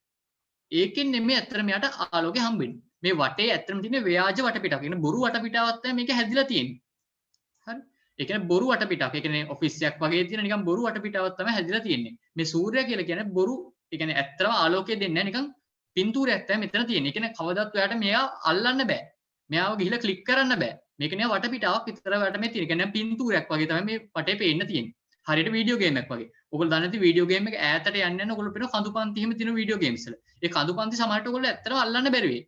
ඒකෙන් නෙමෙයි ඇත්තටම යාට ආලෝකය හම්බෙන්නේ. මේ වටේ ඇත්තටම තියෙන ව්‍යාජ වටපිටාවක්. කියන්නේ බොරු වටපිටාවක් තමයි මේක හැදිලා තියෙන්නේ. හරි. ඒ කියන්නේ බොරු වටපිටාවක්. ඒ කියන්නේ ඔෆිස් එකක් වගේ තියෙන නිකන් බොරු වටපිටාවක් තමයි හැදිලා තියෙන්නේ. මේ සූර්යයා කියලා කියන්නේ බොරු. ඒ කියන්නේ ඇත්තටම ආලෝකය දෙන්නේ නැහැ. නිකන් පින්තූරයක් තමයි මෙතන තියෙන්නේ. ඒ කියන්නේ කවදාවත් ඔයාට මෙයා අල්ලන්න බෑ. මෙයාව ගිහිල්ලා ක්ලික් කරන්න බෑ. මේක නේ වටපිටාවක් විතර වට මේ තියෙන. ඒ කියන්නේ පින්තූරයක් වගේ තමයි මේ වටේ පේන්න තියෙන්නේ. හරියට වීඩියෝ ගේම් එකක් වගේ. ඔයගොල්ලෝ දන්නේ නැති වීඩියෝ ගේම් එක ඈතට යන්න යන ඔයගොල්ලෝ පේන කඳුපන්ති එහෙම තියෙන වීඩියෝ ගේම්ස් වල. ඒ කඳුපන්ති සමහරට ඔයගොල්ලෝ ඇත්තටම අල්ලන්න බැරි වෙයි.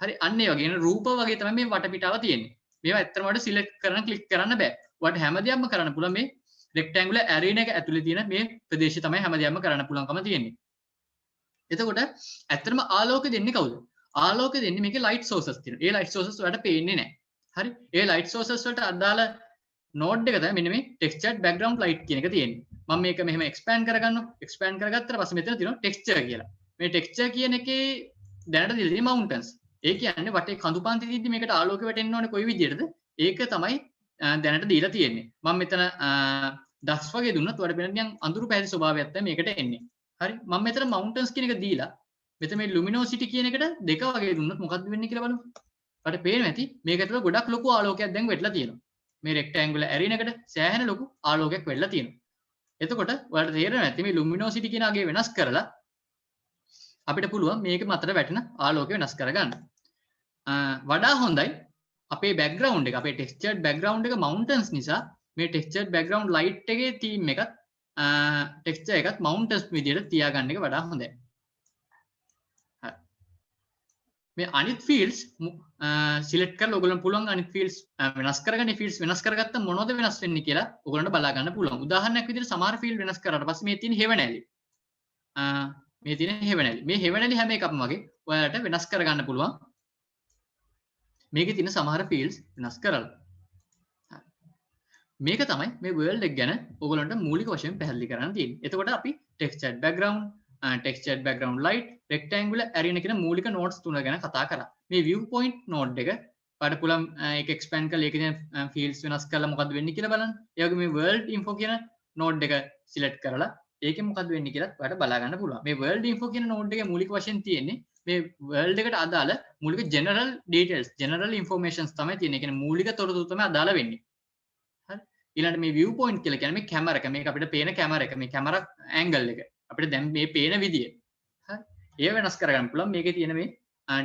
හරි අන්න ඒ වගේ නේ රූප වගේ තමයි මේ වටපිටාව තියෙන්නේ. මේවා ඇත්තටම වලට සිලෙක්ට් කරන්න ක්ලික් කරන්න බෑ. ඔයාලට හැමදේම කරන්න පුළුවන් මේ rectangular array එක ඇතුලේ තියෙන මේ ප්‍රදේශය තමයි හැමදේම කරන්න පුළුවන්කම තියෙන්නේ. එතකොට ඇත්තටම ආලෝකය දෙන්නේ කවුද? ආලෝකය දෙන්නේ මේකේ light sources තියෙනවා. ඒ light sources ඔයාලට පේන්නේ නැහැ. හරි. ඒ light sources වලට අදාළ node එක තමයි මෙන්න මේ textured background light කියන එක තියෙන්නේ. මම මේක මෙහෙම expand කරගන්නවා. expand කරගත්තට පස්සේ මෙතන තියෙනවා texture කියලා. මේ texture කියන එකේ දැනට දීලා තියෙන්නේ mountains. ඒ කියන්නේ වටේ කඳුපන්ති දිද්දි මේකට ආලෝකය වැටෙන්න ඕනේ කොයි විදිහටද? ඒක තමයි දැනට දීලා තියෙන්නේ. මම මෙතන dust වගේ දුන්නත් ඔයාලට වෙන නිකන් අඳුරු පැහැදිලි ස්වභාවයක් තමයි මේකට එන්නේ. හරි. මම මෙතන mountains කියන එක දීලා මෙතන මේ luminosity කියන එකට දෙක වගේ දුන්නොත් මොකක්ද වෙන්නේ කියලා බලමු. ඔයාලට පේනවා ඇති මේක ඇතුළේ ගොඩක් ලොකු ආලෝකයක් දැන් වැටලා තියෙනවා. මේ rectangular array එකකට සෑහෙන ලොකු ආලෝකයක් වෙලා තියෙනවා. එතකොට ඔයාලට තේරෙනවා ඇති මේ luminosity කියන අගේ වෙනස් කරලා අපිට පුළුවන් මේක මතට වැටෙන ආලෝකය වෙනස් කරගන්න. වඩා හොඳයි අපේ බෑග්ග්‍රවුන්ඩ් එක අපේ ටෙක්ස්චර්ඩ් බෑග්ග්‍රවුන්ඩ් එක මවුන්ටන්ස් නිසා මේ ටෙක්ස්චර්ඩ් බෑග්ග්‍රවුන්ඩ් ලයිට් එකේ තීම් එකත් ටෙක්ස්චර් එකත් මවුන්ටන්ස් විදිහට තියාගන්න එක වඩා හොඳයි. හරි. මේ අනිත් ෆීල්ඩ්ස් සිලෙක්ට් කරලා ඔයගොල්ලන්ට පුළුවන් අනිත් ෆීල්ඩ්ස් වෙනස් කරගන්න. ෆීල්ඩ්ස් වෙනස් කරගත්තම මොනවද වෙනස් වෙන්නේ කියලා ඔයගොල්ලන්ට බලා ගන්න පුළුවන්. උදාහරණයක් විදිහට සමහර ෆීල්ඩ් වෙනස් කරාට පස්සේ මේ තියෙන හෙවණැලි මේ තියෙන හෙවණැලි මේ හෙවණැලි හැම එකක්ම වගේ ඔයාලට වෙනස් කරගන්න පුළුවන්. මේකේ තියෙන සමහර ෆීල්ඩ්ස් වෙනස් කරලා. මේක තමයි මේ වර්ල්ඩ් එක ගැන ඔයගොල්ලන්ට මූලික වශයෙන් පැහැදිලි කරන්න තියෙන්නේ. එතකොට අපි ටෙක්ස්චර්ඩ් බෑග්ග්‍රවුන්ඩ්, ටෙක්ස්චර්ඩ් බෑග්ග්‍රවුන්ඩ් ලයිට්, රෙක්ටැන්ගුලර් ඇරීනා කියන මූලික නෝඩ්ස් තුන ගැන කතා කරා. මේ view point නෝඩ් එක පාඩ පුලම් ඒක එක්ස්පෑන්ඩ් කරලා ඒකේ තියෙන ෆීල්ඩ්ස් වෙනස් කරලා මොකද්ද වෙන්නේ කියලා බලන්න. ඒ වගේ මේ world info කියන නෝඩ් එක සිලෙක්ට් කරලා ඒකේ මොකද්ද වෙන්නේ කියලා ඔයාලට බලා ගන්න පුළුවන්. මේ world info කියන නෝඩ් එකේ මූලික වශයෙන් තියෙන්නේ මේ world එකට අදාළ මූලික general details, general informations තමයි තියෙන්නේ. ඒ කියන්නේ මූලික තොරතුරු තමයි අදාළ වෙන්නේ. හරි. ඊළඟට මේ view point කියලා කියන්නේ මේ කැමරා එක. මේක අපිට පේන කැමරා එක. මේ කැමරා angle එක. අපිට දැන් මේ පේන විදිය. හරි. ඒව වෙනස් කරගන්න පුළුවන්. මේකේ තියෙන මේ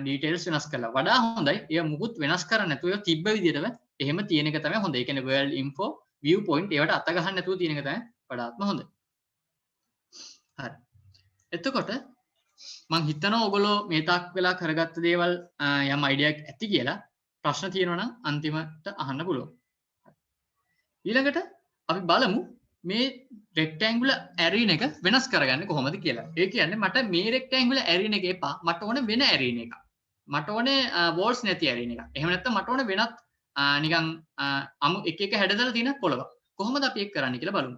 details වෙනස් කරලා. වඩා හොඳයි. ඒව මුකුත් වෙනස් කරන්නේ නැතුව ඒව තිබ්බ විදියටම එහෙම තියෙන එක තමයි හොඳ. ඒ කියන්නේ world info, view point ඒවට අත ගහන්න නැතුව තියෙන එක තමයි වඩාත්ම හොඳ. හරි. එතකොට මං හිතනවා ඔයගොල්ලෝ මේ තාක් වෙලා කරගත්ත දේවල් යම් අයිඩියාවක් ඇති කියලා. ප්‍රශ්න තියෙනවා නම් අන්තිමට අහන්න පුළුවන්. ඊළඟට අපි බලමු මේ රෙක්ටැන්ගුලර් ඇරීන එක වෙනස් කරගන්නේ කොහොමද කියලා. ඒ කියන්නේ මට මේ රෙක්ටැන්ගුලර් ඇරීන එක එපා. මට ඕන වෙන ඇරීන එකක්. මට ඕනේ වෝල්ස් නැති ඇරීන එකක්. එහෙම නැත්නම් මට ඕන වෙනත් නිකන් එක එක හැඩතල තියෙන පොළවක්. කොහොමද අපි ඒක කරන්නේ කියලා බලමු.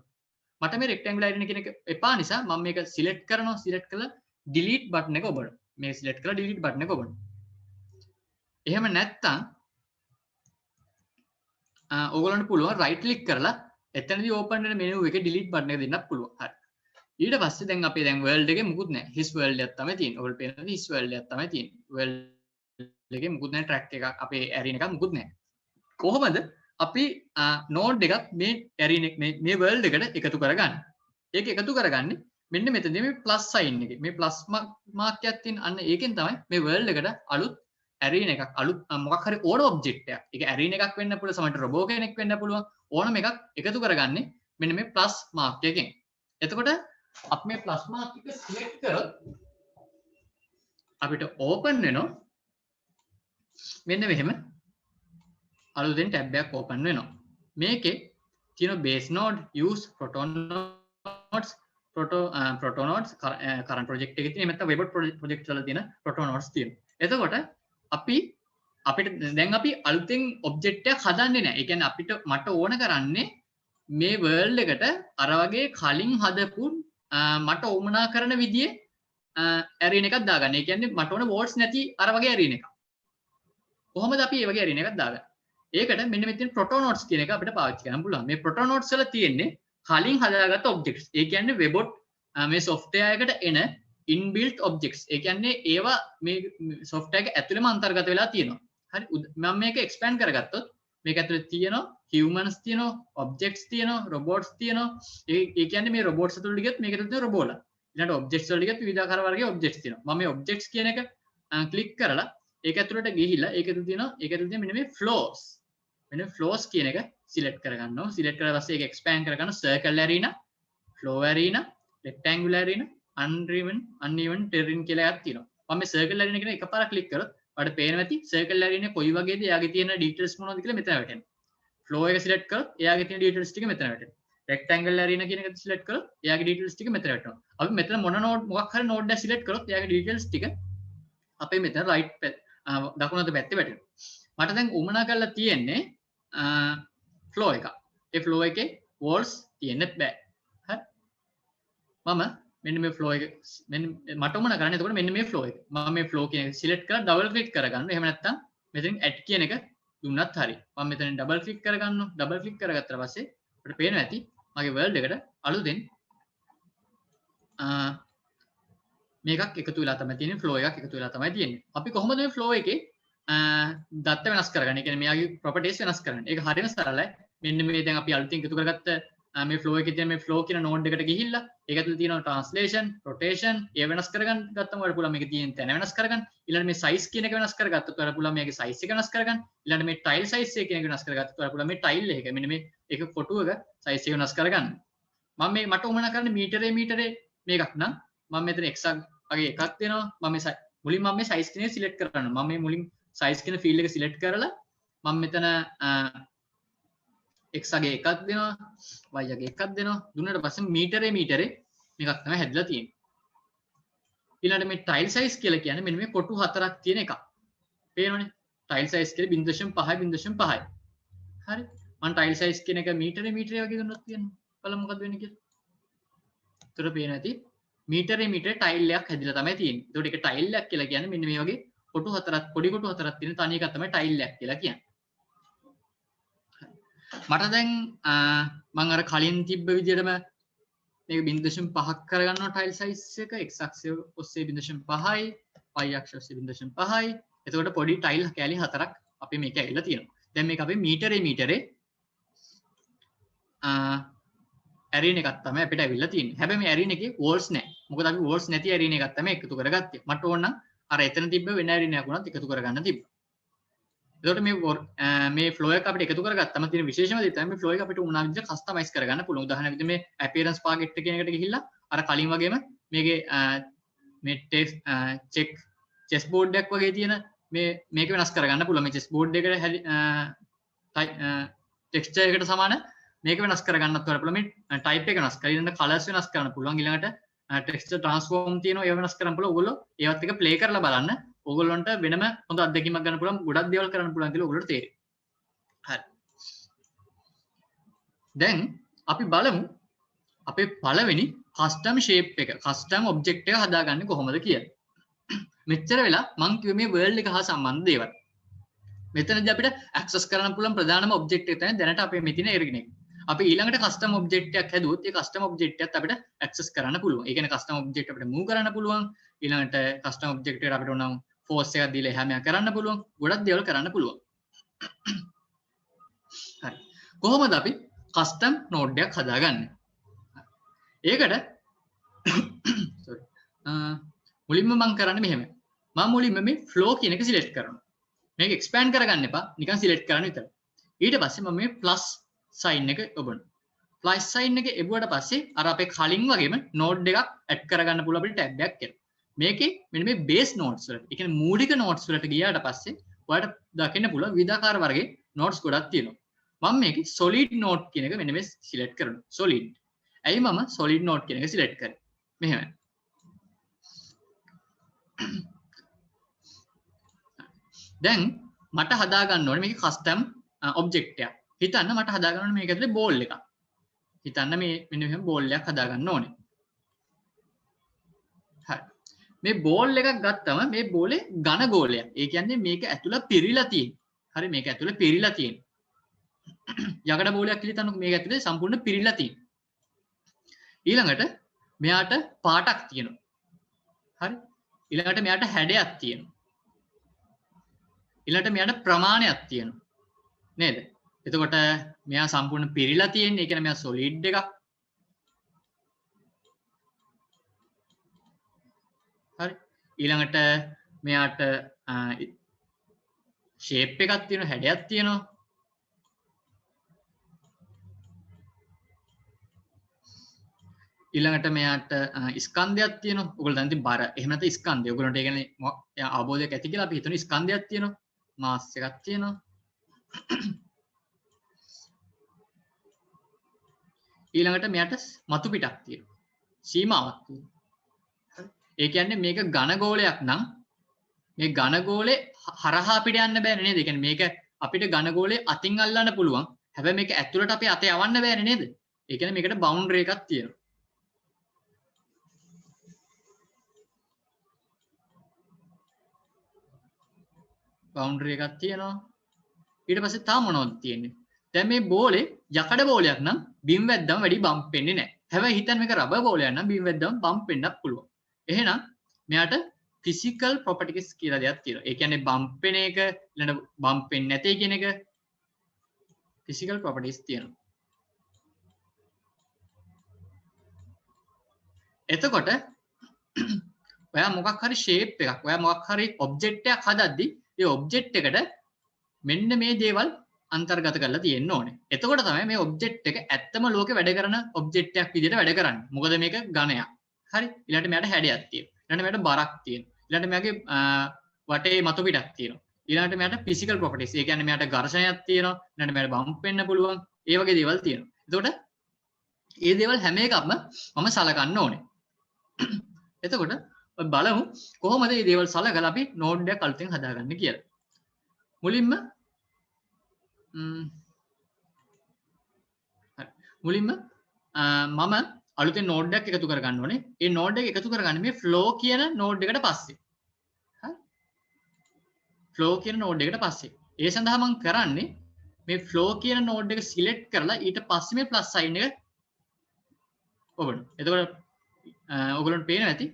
මට මේ රෙක්ටැන්ගුලර් ඇරීන කියන එක එපා නිසා මම මේක සිලෙක්ට් කරනවා. සිලෙක්ට් කළා delete button එක ඔබන. මේ සිලෙක්ට් කරලා delete button එක ඔබන. එහෙම නැත්නම් ඔයගොල්ලන්ට පුළුවන් right click කරලා එතනදී open වෙන menu එකේ delete button එක දෙන්නත් පුළුවන්. හරි. ඊට පස්සේ දැන් අපේ දැන් world එකේ මුකුත් නැහැ. his world එකක් තමයි තියෙන්නේ. ඔයගොල්ලෝ පේනද his world එකක් තමයි තියෙන්නේ. world එකේ මුකුත් නැහැ track එකක් අපේ arena එකක් මුකුත් නැහැ. කොහොමද අපි node එකක් මේ arena මේ world එකට එකතු කරගන්නේ? ඒක එකතු කරගන්නේ මෙන්න මෙතනදී මේ plus sign එකේ. මේ plus mark එකක් තියෙන අන්න ඒකෙන් තමයි මේ world එකට අලුත් arena එකක් අලුත් මොකක් හරි ඕන object එකක්. ඒක arena එකක් වෙන්න පුළුවන්, සමහරට robot කෙනෙක් වෙන්න පුළුවන්. ඕනම එකක් එකතු කරගන්නේ මෙන්න මේ plus mark එකෙන්. එතකොට අපි මේ plus mark එක select කරොත් අපිට open වෙනවා මෙන්න මෙහෙම අලුතෙන් tab එකක් open වෙනවා. මේකේ තියෙන base node, use, proton nodes, proto nodes, current project එකේ තියෙන නැත්නම් web project වල තියෙන proto nodes තියෙනවා. එතකොට අපිට දැන් අපි අලුතෙන් ඔබ්ජෙක්ට් එකක් හදන්නේ නැහැ. ඒ කියන්නේ අපිට මට ඕන කරන්නේ මේ world එකට අර වගේ කලින් හදපු මට උමනා කරන විදිහේ arena එකක් දාගන්න. ඒ කියන්නේ මට ඕන walls නැති අර වගේ arena එකක්. කොහොමද අපි මේ වගේ arena එකක් දාගන්නේ? ඒකට මෙන්න මෙතන proto nodes කියන එක අපිට පාවිච්චි කරන්න පුළුවන්. මේ proto nodes වල තියෙන්නේ කලින් හදාගත්ත objects. ඒ කියන්නේ webot මේ software එකට එන inbuilt objects. ඒ කියන්නේ ඒවා මේ software එක ඇතුළේම අන්තර්ගත වෙලා තියෙනවා. හරි. මම මේක expand කරගත්තොත් මේක ඇතුලේ තියෙනවා humans තියෙනවා, objects තියෙනවා, robots තියෙනවා. ඒ කියන්නේ මේ robots ඇතුළේ ගියත් මේක ඇතුලේ තියෙන robotලා. ඊළඟට objects වලට ගියත් විවිධාකාර වර්ගයේ objects තියෙනවා. මම මේ objects කියන එක click කරලා ඒක ඇතුළට ගිහිල්ලා ඒක ඇතුලේ තියෙන මෙන්න මේ flows. මෙන්න flows කියන එක select කරගන්නවා. select කරලා පස්සේ ඒක expand කරගන්න circle arena, flow arena, rectangular arena, uneven terrain කියලා එකක් තියෙනවා. මම මේ circle arena කියන එකපාරක් click කරොත් ඔයාලට පේනවා ඇති circle arena කොයි වගේද එයාගේ තියෙන details මොනවද කියලා මෙතන වැටෙනවා. flow එක select කරොත් එයාගේ තියෙන details ටික මෙතන වැටෙනවා. rectangle arena කියන එක select කරොත් එයාගේ details ටික මෙතන වැටෙනවා. අපි මෙතන මොකක් හරි node එකක් select කරොත් එයාගේ details ටික අපේ මෙතන right දකුණත පැත්තේ වැටෙනවා. මට දැන් උමනා කරලා තියෙන්නේ flow එක. ඒ flow එකේ walls තියෙන්නත් බෑ. හරි. මම මෙන්න මේ flow එක මට උමනා කරන්නේ එතකොට මෙන්න මේ flow එක. මම මේ flow කියන එක select කරලා double click කරගන්නවා. එහෙම නැත්නම් මෙතනින් add කියන එක දුන්නත් හරි. මම මෙතනින් double click කරගන්නවා. double click කරගත්තා පස්සේ අපිට පේනවා ඇති මගේ world එකට අලුතෙන් මේකක් එකතු වෙලා තමයි තියෙන්නේ. flow එකක් එකතු වෙලා තමයි තියෙන්නේ. අපි කොහොමද මේ flow එකේ දත්ත වෙනස් කරගන්නේ? ඒ කියන්නේ මෙයාගේ properties වෙනස් කරන්නේ. ඒක හරියම සරලයි. මෙන්න මේ දැන් අපි අලුතින් එකතු කරගත්ත මේ ෆ්ලෝ එකේ තියෙන මේ ෆ්ලෝ කියන නෝඩ් එකට ගිහිල්ලා ඒක ඇතුළේ තියෙනවා ට්‍රාන්ස්ලේෂන් රොටේෂන් ඒ වෙනස් කරගන්න ගත්තම ඔයාලට පුළුවන් මේකේ තියෙන තැන වෙනස් කරගන්න ඊළඟට මේ සයිස් කියන එක වෙනස් කරගත්තොත් ඔයාලට පුළුවන් මේකේ සයිස් එක වෙනස් කරගන්න ඊළඟට මේ ටයිල් සයිස් එක කියන එක වෙනස් කරගත්තොත් ඔයාලට පුළුවන් මේ ටයිල් එක මෙන්න මේ එක ෆොටෝ එක සයිස් එක වෙනස් කරගන්න මම මේ මට උමනා කරන්නේ මීටරේ මේකක් නම් මම මෙතන x වගේ එකක් දෙනවා මම මේ මුලින් මම මේ සයිස් කියන එක සිලෙක්ට් කරනවා මම මේ මුලින් සයිස් කියන ෆීල්ඩ් එක සිලෙක්ට් කරලා මම මෙතන x වගේ එකක් දෙනවා y වගේ එකක් දෙනවා දුන්නාට පස්සේ මීටරේ මේකක් තමයි හැදලා තියෙන්නේ ඊළඟට මේ ටයිල් සයිස් කියලා කියන්නේ මෙන්න මේ කොටු හතරක් තියෙන එකක් පේනවනේ ටයිල් සයිස් කියලා 0.5 හරි මම ටයිල් සයිස් කියන එක මීටරේ වගේ දුන්නොත් තියෙනවා බලමු මොකද වෙන්නේ කියලා. උතර පේන ඇති මීටරේ ටයිල් එකක් හැදිලා තමයි තියෙන්නේ. ඒකට ඒක ටයිල් එකක් කියලා කියන්නේ මෙන්න මේ වගේ කොටු හතරක් පොඩි කොටු හතරක් තියෙන තනි එකක් තමයි ටයිල් එකක් කියලා කියන්නේ. මට දැන් මම අර කලින් තිබ්බ විදිහටම මේක 0.5ක් කරගන්නවා ටයිල් සයිස් එක x අක්ෂය ඔස්සේ 0.5යි y අක්ෂය ඔස්සේ 0.5යි. එතකොට පොඩි ටයිල් කැලි හතරක් අපි මේක ඇවිල්ලා තියෙනවා. දැන් මේක අපි මීටරේ ඇරීන එකක් තමයි අපිට ඇවිල්ලා තියෙන්නේ. හැබැයි මේ ඇරීන එකේ වෝල්ස් නැහැ. මොකද අපි වෝල්ස් නැති ඇරීන එකක් තමයි එකතු කරගත්තේ. මට ඕන නම් අර එතන තිබ්බ වෙන ඇරීන එකක් උනත් එකතු කරගන්න තිබ්බා. එතකොට මේ ෆ්ලෝ එක අපිට එකතු කරගත්තම තියෙන විශේෂම දේ තමයි මේ ෆ්ලෝ එක අපිට උනා විදිහට කස්ටමයිස් කරගන්න පුළුවන්. උදාහරණයක් විදිහට මේ appearance target කියන එකට ගිහිල්ලා අර කලින් වගේම මේකේ මේ check chessboard එකක් වගේ තියෙන මේක වෙනස් කරගන්න පුළුවන්. මේ chessboard එකට texture එකට සමාන මේක වෙනස් කරගන්නත් පුළුවන්. මේ type එක වෙනස් කරලා ඊළඟට colors වෙනස් කරන්න පුළුවන්. ඊළඟට texture transform තියෙනවා ඒව වෙනස් කරන්න පුළුවන්. ඔයගොල්ලෝ ඒවත් එක play කරලා බලන්න. ඕගොල්ලන්ට වෙනම හොඳ අත්දැකීමක් ගන්න පුළුවන් ගොඩක් දේවල් කරන්න පුළුවන් කියලා ඔයගොල්ලන්ට තේරෙයි. හරි. දැන් අපි බලමු අපේ පළවෙනි custom shape එක custom object එක හදාගන්නේ කොහොමද කියලා. මෙච්චර වෙලා මම කිව්වේ මේ world එක හා සම්බන්ධ දේවල්. මෙතනදී අපිට access කරන්න පුළුවන් ප්‍රධානම object එක තමයි දැනට අපේ මේ තියෙන ergin එක. අපි ඊළඟට custom object එකක් හැදුවොත් ඒ custom object එකත් අපිට access කරන්න පුළුවන්. ඒ කියන්නේ custom object අපිට move කරන්න පුළුවන්. ඊළඟට custom object එකට අපිට ඕනම් force එකක් දීලා එහා මෙහා කරන්න පුළුවන්. ගොඩක් දේවල් කරන්න පුළුවන්. හරි. කොහොමද අපි custom node එකක් හදාගන්නේ? ඒකට sorry. මුලින්ම මම කරන්නේ මෙහෙම. මම මුලින්ම මේ flow කියන එක select කරනවා. මේක expand කරගන්න එපා. නිකන් select කරන්න විතරයි. ඊට පස්සේ මම මේ plus sign එක ඔබනවා. plus sign එක එබුවට පස්සේ අර අපේ කලින් වගේම node එකක් add කරගන්න පුළුවන් අපිට tab එකක් එනවා. මේකේ මෙන්න මේ base nodes වලට, ඒ කියන්නේ මූලික nodes වලට ගියාට පස්සේ ඔයාලට දකින්න පුළුවන් විවිධාකාර වර්ගයේ nodes ගොඩක් තියෙනවා. මම මේකේ solid node කියන එක මෙන්න මේ select කරනවා. solid. ඇයි මම solid node කියන එක select කරේ? මෙහෙම. දැන් මට හදා ගන්න ඕනේ මේකේ custom object එකක්. හිතන්න මට හදා ගන්න ඕනේ මේක ඇතුලේ ball එකක්. හිතන්න මේ මෙන්න මෙහෙම ball එකක් හදා ගන්න ඕනේ. හරි. මේ බෝල් එකක් ගත්තම මේ බෝලේ ඝන ගෝලයක්. ඒ කියන්නේ මේක ඇතුළ පිරීලා තියෙන. හරි මේක ඇතුළ පිරීලා තියෙන. යකඩ බෝලයක් කියලා හිතන්නකො මේක ඇතුළේ සම්පූර්ණ පිරීලා තියෙන. ඊළඟට මෙයාට පාටක් තියෙනවා. හරි. ඊළඟට මෙයාට හැඩයක් තියෙනවා. ඊළඟට මෙයාට ප්‍රමාණයක් තියෙනවා. නේද? එතකොට මෙයා සම්පූර්ණ පිරීලා තියෙන්නේ. ඒ කියන්නේ මෙයා solid එකක්. හරි ඊළඟට මෙයාට shape එකක් තියෙනවා හැඩයක් තියෙනවා ඊළඟට මෙයාට ස්කන්ධයක් තියෙනවා ඔයගොල්ලෝ දැන් ඉතින් බර එහෙම නැත්නම් ස්කන්ධය ඔයගොල්ලන්ට ඒ කියන්නේ අවබෝධයක් ඇති කියලා අපි හිතන ස්කන්ධයක් තියෙනවා මාස් එකක් තියෙනවා ඊළඟට මෙයාට මතු පිටක් තියෙනවා සීමාවක් තියෙනවා ඒ කියන්නේ මේක ඝන ගෝලයක් නම් මේ ඝන ගෝලේ හරහා අපිට යන්න බෑනේ නේද? ඒ කියන්නේ මේක අපිට ඝන ගෝලේ අතින් අල්ලන්න පුළුවන්. හැබැයි මේක ඇතුළට අපි අත යවන්න බෑනේ නේද? ඒ කියන්නේ මේකට බවුන්ඩරි එකක් තියෙනවා. බවුන්ඩරි එකක් තියෙනවා. ඊට පස්සේ තා මොනවද තියෙන්නේ? දැන් මේ බෝලේ යකඩ බෝලයක් නම් බිම් වැද්දම වැඩි බම්ප් වෙන්නේ නැහැ. හැබැයි හිතන්න මේක රබර් බෝලයක් නම් බිම් වැද්දම බම්ප් වෙන්නත් පුළුවන්. එහෙනම් මෙයාට physical properties කියලා දෙයක් තියෙනවා. ඒ කියන්නේ බම්ප් වෙන එක, ඊළඟ බම්ප් වෙන්නේ නැtei කියන එක physical properties තියෙනවා. එතකොට ඔයා මොකක් හරි ෂේප් එකක් ඔයා මොකක් හරි ඔබ්ජෙක්ට් එකක් හදද්දි ඒ ඔබ්ජෙක්ට් එකට මෙන්න මේ දේවල් අන්තර්ගත කරලා තියෙන්න ඕනේ. එතකොට තමයි මේ ඔබ්ජෙක්ට් එක ඇත්තම ලෝකේ වැඩ කරන ඔබ්ජෙක්ට් එකක් විදිහට වැඩ කරන්නේ. මොකද මේක ඝනයක්. හරි. ඊළඟට මෙයාට හැඩයක් තියෙනවා. ඊළඟට මෙයාට බරක් තියෙනවා. ඊළඟට මෙයාගේ වටේ මතු පිටක් තියෙනවා. ඊළඟට මෙයාට ෆිසිකල් ප්‍රොපර්ටිස්. ඒ කියන්නේ මෙයාට ඝර්ෂණයක් තියෙනවා. ඊළඟට මෙයාට බම්ප් වෙන්න පුළුවන්. ඒ වගේ දේවල් තියෙනවා. එතකොට මේ දේවල් හැම එකක්ම මම සලකන්න ඕනේ. එතකොට බලමු කොහොමද මේ දේවල් සලකලා අපි නෝඩ් එකක් අලුතෙන් හදාගන්නේ කියලා. මුලින්ම මම අලුතෙන් නෝඩ් එකක් එකතු කරගන්න ඕනේ. ඒ නෝඩ් එක එකතු කරගන්නේ මේ ෆ්ලෝ කියන නෝඩ් එකට පස්සේ. හරි. ෆ්ලෝ කියන නෝඩ් එකට පස්සේ. ඒ සඳහා මම කරන්නේ මේ ෆ්ලෝ කියන නෝඩ් එක සිලෙක්ට් කරලා ඊට පස්සේ මේ ප්ලස් සයින් එක ඔබන. එතකොට ඔයගොල්ලන්ට පේනවා ඇති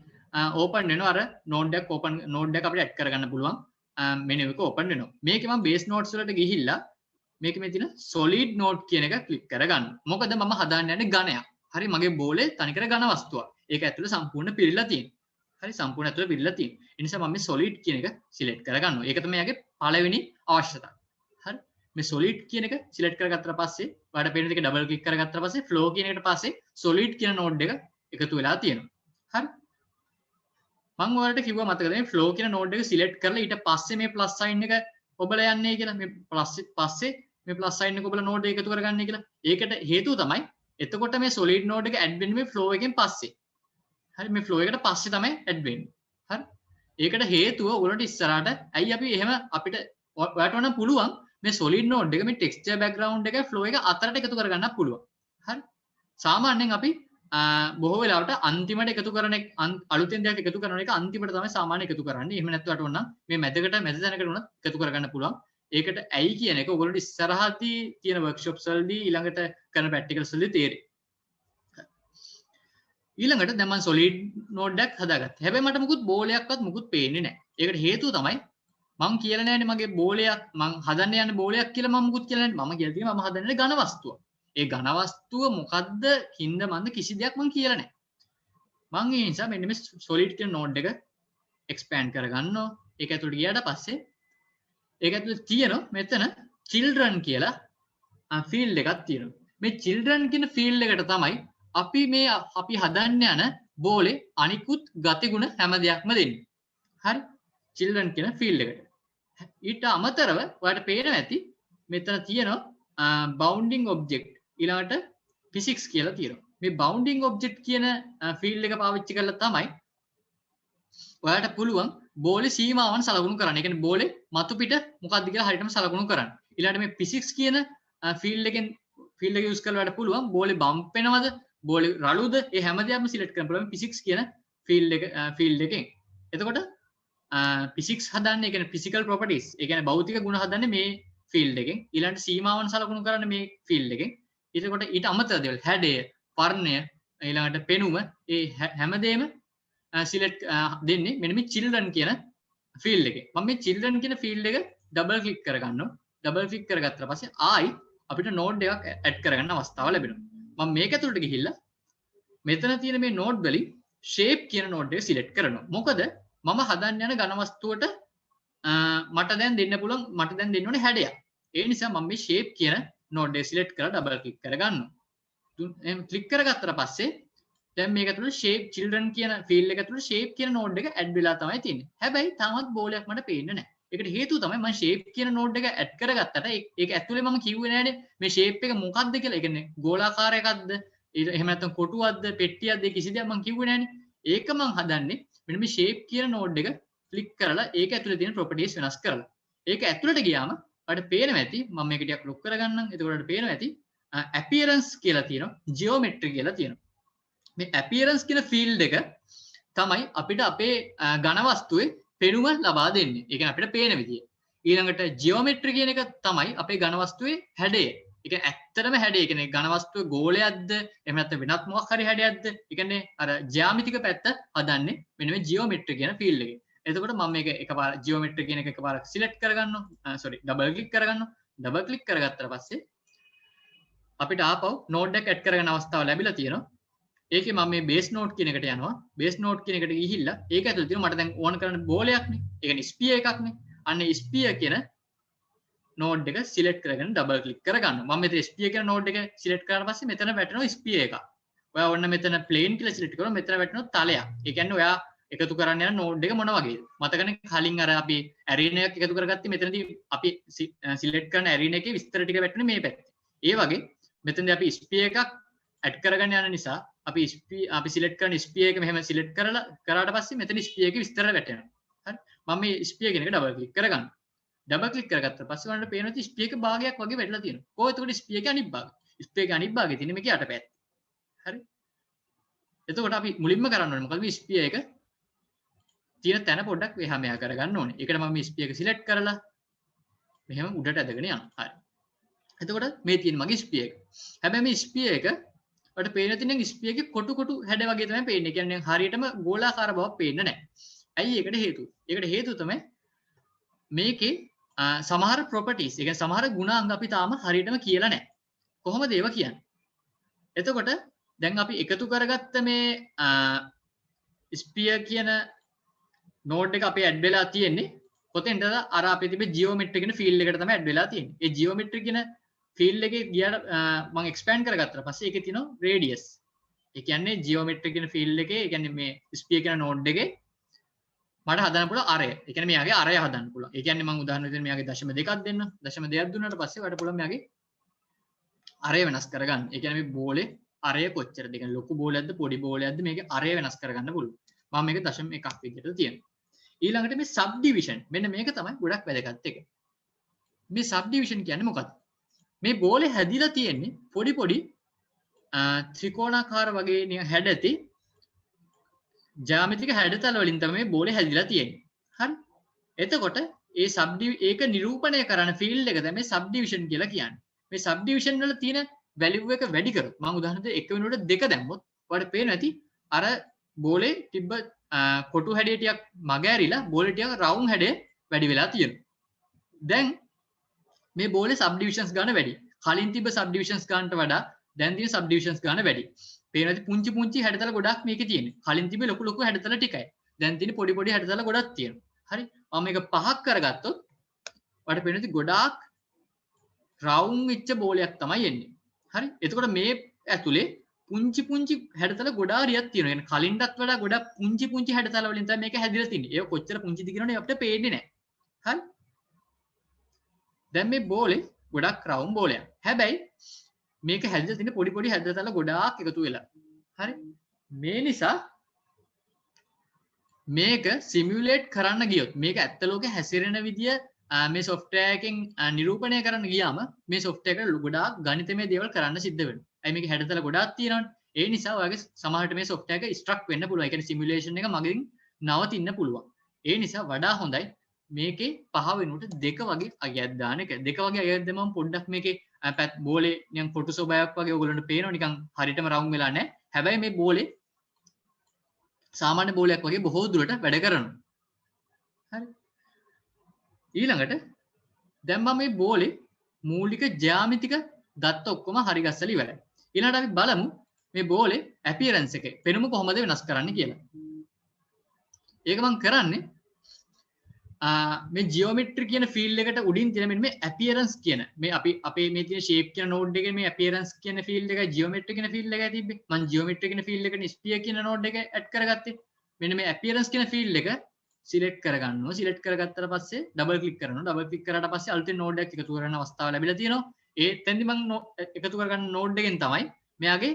ඕපන් වෙනවා අර නෝඩ් එක ඕපන් නෝඩ් එක අපිට ඇඩ් කරගන්න පුළුවන් මෙනු එක ඕපන් වෙනවා. මේකේ මම බේස් නෝඩ්ස් වලට ගිහිල්ලා මේක මේ තියෙන solid node කියන එක ක්ලික් කරගන්න. මොකද මම හදාන්න යන්නේ ඝනයක්. හරි මගේ බෝලේ තනිකර ඝන වස්තුවක්. ඒක ඇතුළේ සම්පූර්ණ පිරීලා තියෙනවා. හරි සම්පූර්ණ ඇතුළේ පිරීලා තියෙනවා. ඒ නිසා මම මේ solid කියන එක සිලෙක්ට් කරගන්නවා. ඒක තමයි යාගේ පළවෙනි අවශ්‍යතාවය. හරි මේ solid කියන එක සිලෙක්ට් කරගත්තා පස්සේ ඔයාලට පේන දෙක ඩබල් ක්ලික් කරගත්තා පස්සේ flow කියන එකට පස්සේ solid කියන node එක එකතු වෙලා තියෙනවා. හරි මම ඔයාලට කිව්වා මතකද මේ flow කියන node එක සිලෙක්ට් කරලා ඊට පස්සේ මේ plus sign එක ඔබලා යන්නේ කියලා. මේ plus පස්සේ මේ ප්ලස් සයින් එක ඔබලා නෝඩ් එක එකතු කරගන්නේ කියලා. ඒකට හේතුව තමයි එතකොට මේ solid node එක ඇඩ් වෙන්නේ මේ flow එකෙන් පස්සේ. හරි මේ flow එකට පස්සේ තමයි ඇඩ් වෙන්නේ. හරි. ඒකට හේතුව ඔයගොල්ලන්ට ඉස්සරහට ඇයි අපි එහෙම අපිට ඔයාලට වුණා පුළුවන් මේ solid node එක මේ texture background එක flow එක අතරට එකතු කරගන්නත් පුළුවන්. හරි. සාමාන්‍යයෙන් අපි බොහෝ වෙලාවට අන්තිමට එකතු කරන අලුතෙන් දෙයක් එකතු කරන එක අන්තිමට තමයි සාමාන්‍ය එකතු කරන්නේ. එහෙම නැත්නම් ඔයාලට වුණා මේ මැද තැනකට උනත් එකතු කරගන්න පුළුවන්. ඒකට ඇයි කියන එක ඔයගොල්ලෝ ඉස්සරහදී තියෙන වර්ක්ෂොප්ස් වලදී ඊළඟට කරන ප්‍රැක්ටිකල්ස් වලදී තේරෙයි. ඊළඟට දැන් මම solid node එකක් හදාගත්තා. හැබැයි මට මුකුත් බෝලයක්වත් මුකුත් පේන්නේ නැහැ. ඒකට හේතුව තමයි මම කියලා නැහැනේ මගේ බෝලයක් මම හදන්න යන බෝලයක් කියලා මම මුකුත් කියලා නැහැ. මම කියලා තියෙනවා මම හදන්නේ ඝන වස්තුවක්. ඒ ඝන වස්තුව මොකද්ද කින්ද මන්ද කිසි දෙයක් මම කියලා නැහැ. මම ඒ නිසා මෙන්න මේ solid කියන node එක expand කරගන්නවා. ඒක ඇතුළට ගියාට පස්සේ ඒක ඇතුළේ තියෙනවා මෙතන children කියලා ෆීල්ඩ් එකක් තියෙනවා. මේ children කියන ෆීල්ඩ් එකට තමයි අපි හදන්න යන බෝලේ අනිකුත් ගතිගුණ හැම දෙයක්ම දෙන්නේ. හරි? children කියන ෆීල්ඩ් එකට. ඊට අමතරව ඔයාලට පේනවා ඇති මෙතන තියෙනවා bounding object ඊළඟට physics කියලා තියෙනවා. මේ bounding object කියන ෆීල්ඩ් එක පාවිච්චි කරලා තමයි ඔයාලට පුළුවන් බෝලේ සීමාවන් සලකුණු කරන්න. ඒ කියන්නේ බෝලේ මතු පිට මොකක්ද කියලා හරියටම සලකුණු කරන්න. ඊළඟට මේ physics කියන ෆීල්ඩ් එක යූස් කරලා ඔයාලට පුළුවන් බෝලේ බම්ප් වෙනවද, බෝලේ රළුද, ඒ හැම දෙයක්ම සිලෙක්ට් කරන්න පුළුවන් physics කියන ෆීල්ඩ් එකෙන්. එතකොට physics හදන්නේ ඒ කියන්නේ physical properties. ඒ කියන්නේ භෞතික ගුණ හදන්නේ මේ ෆීල්ඩ් එකෙන්. ඊළඟට සීමාවන් සලකුණු කරන්නේ මේ ෆීල්ඩ් එකෙන්. එතකොට ඊට අමතර දේවල් හැඩය, වර්ණය, ඊළඟට පෙනුම ඒ හැමදේම සිලෙක්ට් දෙන්නේ මෙන්න මේ children කියන ෆීල්ඩ් එකේ. මම මේ children කියන ෆීල්ඩ් එක ඩබල් ක්ලික් කරගන්නවා. ඩබල් ක්ලික් කරගත්තා පස්සේ ආයි අපිට නෝඩ් එකක් ඇඩ් කරගන්න අවස්ථාව ලැබෙනවා. මම මේක ඇතුළට ගිහිල්ලා මෙතන තියෙන මේ නෝඩ් වලින් shape කියන නෝඩ් එක සිලෙක්ට් කරනවා. මොකද මම හදන්න යන ඝන වස්තුවට මට දැන් දෙන්න පුළුවන් මට දැන් දෙන්න ඕනේ හැඩයක්. ඒ නිසා මම මේ shape කියන නෝඩ් එක සිලෙක්ට් කරලා ඩබල් ක්ලික් කරගන්නවා. එහෙනම් ක්ලික් කරගත්තට පස්සේ දැන් මේක ඇතුළේ shape children කියන ෆීල්ඩ් එක ඇතුළේ shape කියන නෝඩ් එක ඇඩ් වෙලා තමයි තියෙන්නේ. හැබැයි තාමත් බෝලයක් මට පේන්නේ නැහැ. ඒකට හේතුව තමයි මම shape කියන නෝඩ් එක ඇඩ් කරගත්තට ඒක ඇතුළේ මම කිව්වේ නෑනේ මේ shape එක මොකක්ද කියලා. ඒ කියන්නේ ගෝලාකාර එකක්ද, එහෙම නැත්නම් කොටුවක්ද, පෙට්ටියක්ද කිසි දෙයක් මම කිව්වේ නෑනේ. ඒක මම හදන්නේ මෙන්න මේ shape කියන නෝඩ් එක ක්ලික් කරලා ඒක ඇතුළේ තියෙන properties වෙනස් කරලා. ඒක ඇතුළට ගියාම ඔයාලට පේනවා ඇති මම මේක ටිකක් ලොක් කරගන්නම්. එතකොට ඔයාලට පේනවා ඇති appearance කියලා තියෙනවා, geometry කියලා තියෙනවා. මේ appearance කියන ෆීල්ඩ් එක තමයි අපිට අපේ ඝන වස්තුවේ පෙනුම ලබා දෙන්නේ. ඒ කියන්නේ අපිට පේන විදිය. ඊළඟට geometry කියන එක තමයි අපේ ඝන වස්තුවේ හැඩය. ඒ කියන්නේ ඇත්තටම හැඩය. ඒ කියන්නේ ඝන වස්තුවේ ගෝලයක්ද එහෙම නැත්නම් වෙනත් මොකක් හරි හැඩයක්ද? ඒ කියන්නේ අර ජ්‍යාමිතික පැත්ත හදන්නේ මෙන්න මේ geometry කියන ෆීල්ඩ් එකේ. එතකොට මම මේක එකපාර geometry කියන එක එකපාරක් සිලෙක්ට් කරගන්නවා. ඩබල් ක්ලික් කරගන්නවා. ඩබල් ක්ලික් කරගත්තට පස්සේ අපිට ආපහු නෝඩ් එක ඇඩ් කරගන්න අවස්ථාව ලැබිලා තියෙනවා. ඒකේ මම මේ බේස් නෝට් කියන එකට යනවා. බේස් නෝට් කියන එකට ගිහිල්ලා ඒක ඇතුළේ තියෙනවා මට දැන් ඕන කරන්න බෝලයක්නේ. ඒ කියන්නේ ස්පියර් එකක්නේ. අන්න ස්පියර් කියන නෝඩ් එක සිලෙක්ට් කරගෙන ඩබල් ක්ලික් කරගන්න. මම මෙතන ස්පියර් කියන නෝඩ් එක සිලෙක්ට් කරාට පස්සේ මෙතන වැටෙනවා ස්පියර් එක. ඔයා ඔන්න මෙතන ප්ලේන් කියලා සිලෙක්ට් කරොත් මෙතන වැටෙනවා තලයක්. ඒ කියන්නේ ඔයා එකතු කරන්න යන නෝඩ් එක මොන වගේද? මතකනේ කලින් අර අපි ඇරීනා එකක් එකතු කරගත්තේ මෙතනදී අපි සිලෙක්ට් කරන ඇරීනා එකේ විස්තර ටික වැටෙන්නේ මේ පැත්තේ. ඒ වගේ මෙතනදී අපි ස්පියර් එකක් ඇඩ් කරගන්න යන නිසා අපි සිලෙක්ට් කරන ස්පියර් එක මෙහෙම සිලෙක්ට් කරාට පස්සේ මෙතන ස්පියර් එකේ විස්තර වැටෙනවා. හරි. මම මේ ස්පියර් කියන එක ඩබල් ක්ලික් කරගන්නවා. ඩබල් ක්ලික් කරගත්තා පස්සේ වලට පේනවා ස්පියර් එක භාගයක් වගේ වැටලා තියෙනවා. කොහොමද එතකොට ස්පියර් එක අනිත් භාගය? ස්පියර් එක අනිත් භාගයේ තියෙන්නේ මේකේ යටපැත්ත. හරි. එතකොට අපි මුලින්ම කරන්න ඕනේ මොකද මේ ස්පියර් එක තියෙන තැන පොඩ්ඩක් එහා මෙහා කරගන්න ඕනේ. ඒකට මම මේ ස්පියර් එක සිලෙක්ට් කරලා මෙහෙම උඩට ඇදගෙන යනවා. හරි. එතකොට මේ තියෙන මගේ ස්පියර් එක. හැබැයි මේ ස්පියර් එක ඔයාලට පේන තියෙන ස්පියර් එකේ කොටු කොටු හැඩ වගේ තමයි පේන්නේ. ඒ කියන්නේ හරියටම ගෝලාකාර බවක් පේන්නේ නැහැ. ඇයි ඒකට හේතුව? ඒකට හේතුව තමයි මේකේ සමහර ප්‍රොපර්ටිස්, ඒ කියන්නේ සමහර ගුණාංග අපි තාම හරියටම කියලා නැහැ. කොහොමද ඒවා කියන්නේ? එතකොට දැන් අපි එකතු කරගත්ත මේ ස්පියර් කියන නෝඩ් එක අපේ ඇඩ් වෙලා තියෙන්නේ කොතෙන්ද? අර අපේ තිබෙ ජියෝමෙට්‍රි කියන ෆීල්ඩ් එකට තමයි ඇඩ් වෙලා තියෙන්නේ. ඒ ජියෝමෙට්‍රි කියන ෆීල්ඩ් එකේ ගියාට මම එක්ස්පෑන්ඩ් කරගත්තා පස්සේ ඒකේ තියෙනවා රේඩියස්. ඒ කියන්නේ ජියෝමෙට්‍රි කියන ෆීල්ඩ් එකේ, ඒ කියන්නේ මේ ස්පියර් කියන නෝඩ් එකේ මට හදන්න පුළුවන් අරය. ඒ කියන්නේ මෙයාගේ අරය හදන්න පුළුවන්. ඒ කියන්නේ මම උදාහරණ විදිහට මෙයාගේ 0.2ක් දෙන්න. 0.2ක් දුන්නාට පස්සේ ඔයාලට පුළුවන් මෙයාගේ අරය වෙනස් කරගන්න. ඒ කියන්නේ මේ බෝලේ අරය කොච්චරද? ඒ කියන්නේ ලොකු බෝලයක්ද පොඩි බෝලයක්ද මේකේ අරය වෙනස් කරගන්න පුළුවන්. මම මේක 0.1ක් විදිහට තියෙනවා. ඊළඟට මේ සබ් ඩිවිෂන්. මෙන්න මේක තමයි ගොඩක් වැදගත් එක. මේ සබ් ඩිවිෂන් කියන්නේ මොකක්ද? මේ බෝලේ හැදිලා තියෙන්නේ පොඩි පොඩි ත්‍රිකෝණාකාර වගේ නිකන් හැඩති ජ්‍යාමිතික හැඩතල වලින් තමයි මේ බෝලේ හැදිලා තියෙන්නේ. හරි. එතකොට ඒක නිරූපණය කරන ෆීල්ඩ් එක තමයි සබ් ඩිවිෂන් කියලා කියන්නේ. මේ සබ් ඩිවිෂන් වල තියෙන වැලියු එක වැඩි කරොත් මම උදාහරණයක් 1 වෙනුවට 2 දැම්මොත් ඔයාලට පේනවා ඇති අර බෝලේ තිබ්බ කොටු හැඩය ටිකක් මග ඇරිලා බෝලේ ටිකක් රවුන්ඩ් හැඩය වැඩි වෙලා තියෙනවා. දැන් මේ බෝලේ සබ් ඩිවිෂන්ස් ගන්න වැඩි. කලින් තිබ්බ සබ් ඩිවිෂන්ස් ගන්නට වඩා දැන් තියෙන සබ් ඩිවිෂන්ස් ගන්න වැඩි. පේනවාද පුංචි පුංචි හැඩතල ගොඩක් මේකේ තියෙන්නේ. කලින් තිබ්බේ ලොකු ලොකු හැඩතල ටිකයි. දැන් තියෙන්නේ පොඩි පොඩි හැඩතල ගොඩක් තියෙනවා. හරි. මම මේක පහක් කරගත්තොත් ඔයාලට පේනවාද ගොඩාක් රවුන්ඩ් වෙච්ච බෝලයක් තමයි එන්නේ. හරි. එතකොට මේ ඇතුලේ පුංචි පුංචි හැඩතල ගොඩාරියක් තියෙනවා. يعني කලින්ටත් වඩා ගොඩක් පුංචි පුංචි හැඩතල වලින් තමයි මේක හැදිලා තින්නේ. ඒක කොච්චර පුංචිද කියනවනේ අපිට පේන්නේ නැහැ. හරි. දැන් මේ බෝලේ ගොඩක් රවුන්ඩ් බෝලයක්. හැබැයි මේක හැදිලා තියෙන පොඩි පොඩි හැඩතල ගොඩාක් එකතු වෙලා. හරි. මේ නිසා මේක සිමියුලේට් කරන්න ගියොත් මේක ඇත්ත ලෝකේ හැසිරෙන විදිය මේ software එකෙන් නිරූපණය කරන්න ගියාම මේ software එකට ගොඩාක් ගණිතමය දේවල් කරන්න සිද්ධ වෙනවා. අයි මේක හැඩතල ගොඩාක් තියෙනවනේ. ඒ නිසා ඔයාගේ සමහරට මේ software එක ස්ට්‍රක් වෙන්න පුළුවන්. ඒ කියන්නේ සිමියුලේෂන් එක මගින් නවතින්න පුළුවන්. ඒ නිසා වඩා හොඳයි මේකේ 5 වෙනුවට 2 වගේ අගයක් දාන එක. 2 වගේ අගයක් දැම්මම පොඩ්ඩක් මේකේ බෝලේ නිකන් කොටු ස්වභාවයක් වගේ ඔයගොල්ලන්ට පේනවා නිකන් හරියටම රවුන්ඩ් වෙලා නැහැ. හැබැයි මේ බෝලේ සාමාන්‍ය බෝලයක් වගේ බොහෝ දුරට වැඩ කරනවා. හරි. ඊළඟට දැන් මම මේ බෝලේ මූලික ජ්‍යාමිතික දත්ත ඔක්කොම හරි ගස්සලා ඉවරයි. ඊළඟට අපි බලමු මේ බෝලේ අපියරන්ස් එක පෙනුම කොහොමද වෙනස් කරන්නේ කියලා. ඒක මම කරන්නේ මේ ජියෝමෙට්‍රි කියන ෆීල්ඩ් එකට උඩින් තියෙන මෙන්න මේ අපියරන්ස් කියන මේ අපේ මේ තියෙන ෂේප් කියන නෝඩ් එකේ මේ අපියරන්ස් කියන ෆීල්ඩ් එකයි ජියෝමෙට්‍රි කියන ෆීල්ඩ් එකයි තිබ්බේ. මම ජියෝමෙට්‍රි කියන ෆීල්ඩ් එකට ස්පියර් කියන නෝඩ් එක ඇඩ් කරගත්තේ. මෙන්න මේ අපියරන්ස් කියන ෆීල්ඩ් එක සිලෙක්ට් කරගන්නවා. සිලෙක්ට් කරගත්තට පස්සේ ඩබල් ක්ලික් කරනවා. ඩබල් ක්ලික් කරාට පස්සේ අලුතෙන් නෝඩ් එකක් එකතු කරන්න අවස්ථාව ලැබිලා තියෙනවා. ඒ තැනදි මම එකතු කරගන්න නෝඩ් එකෙන් තමයි මෙයාගේ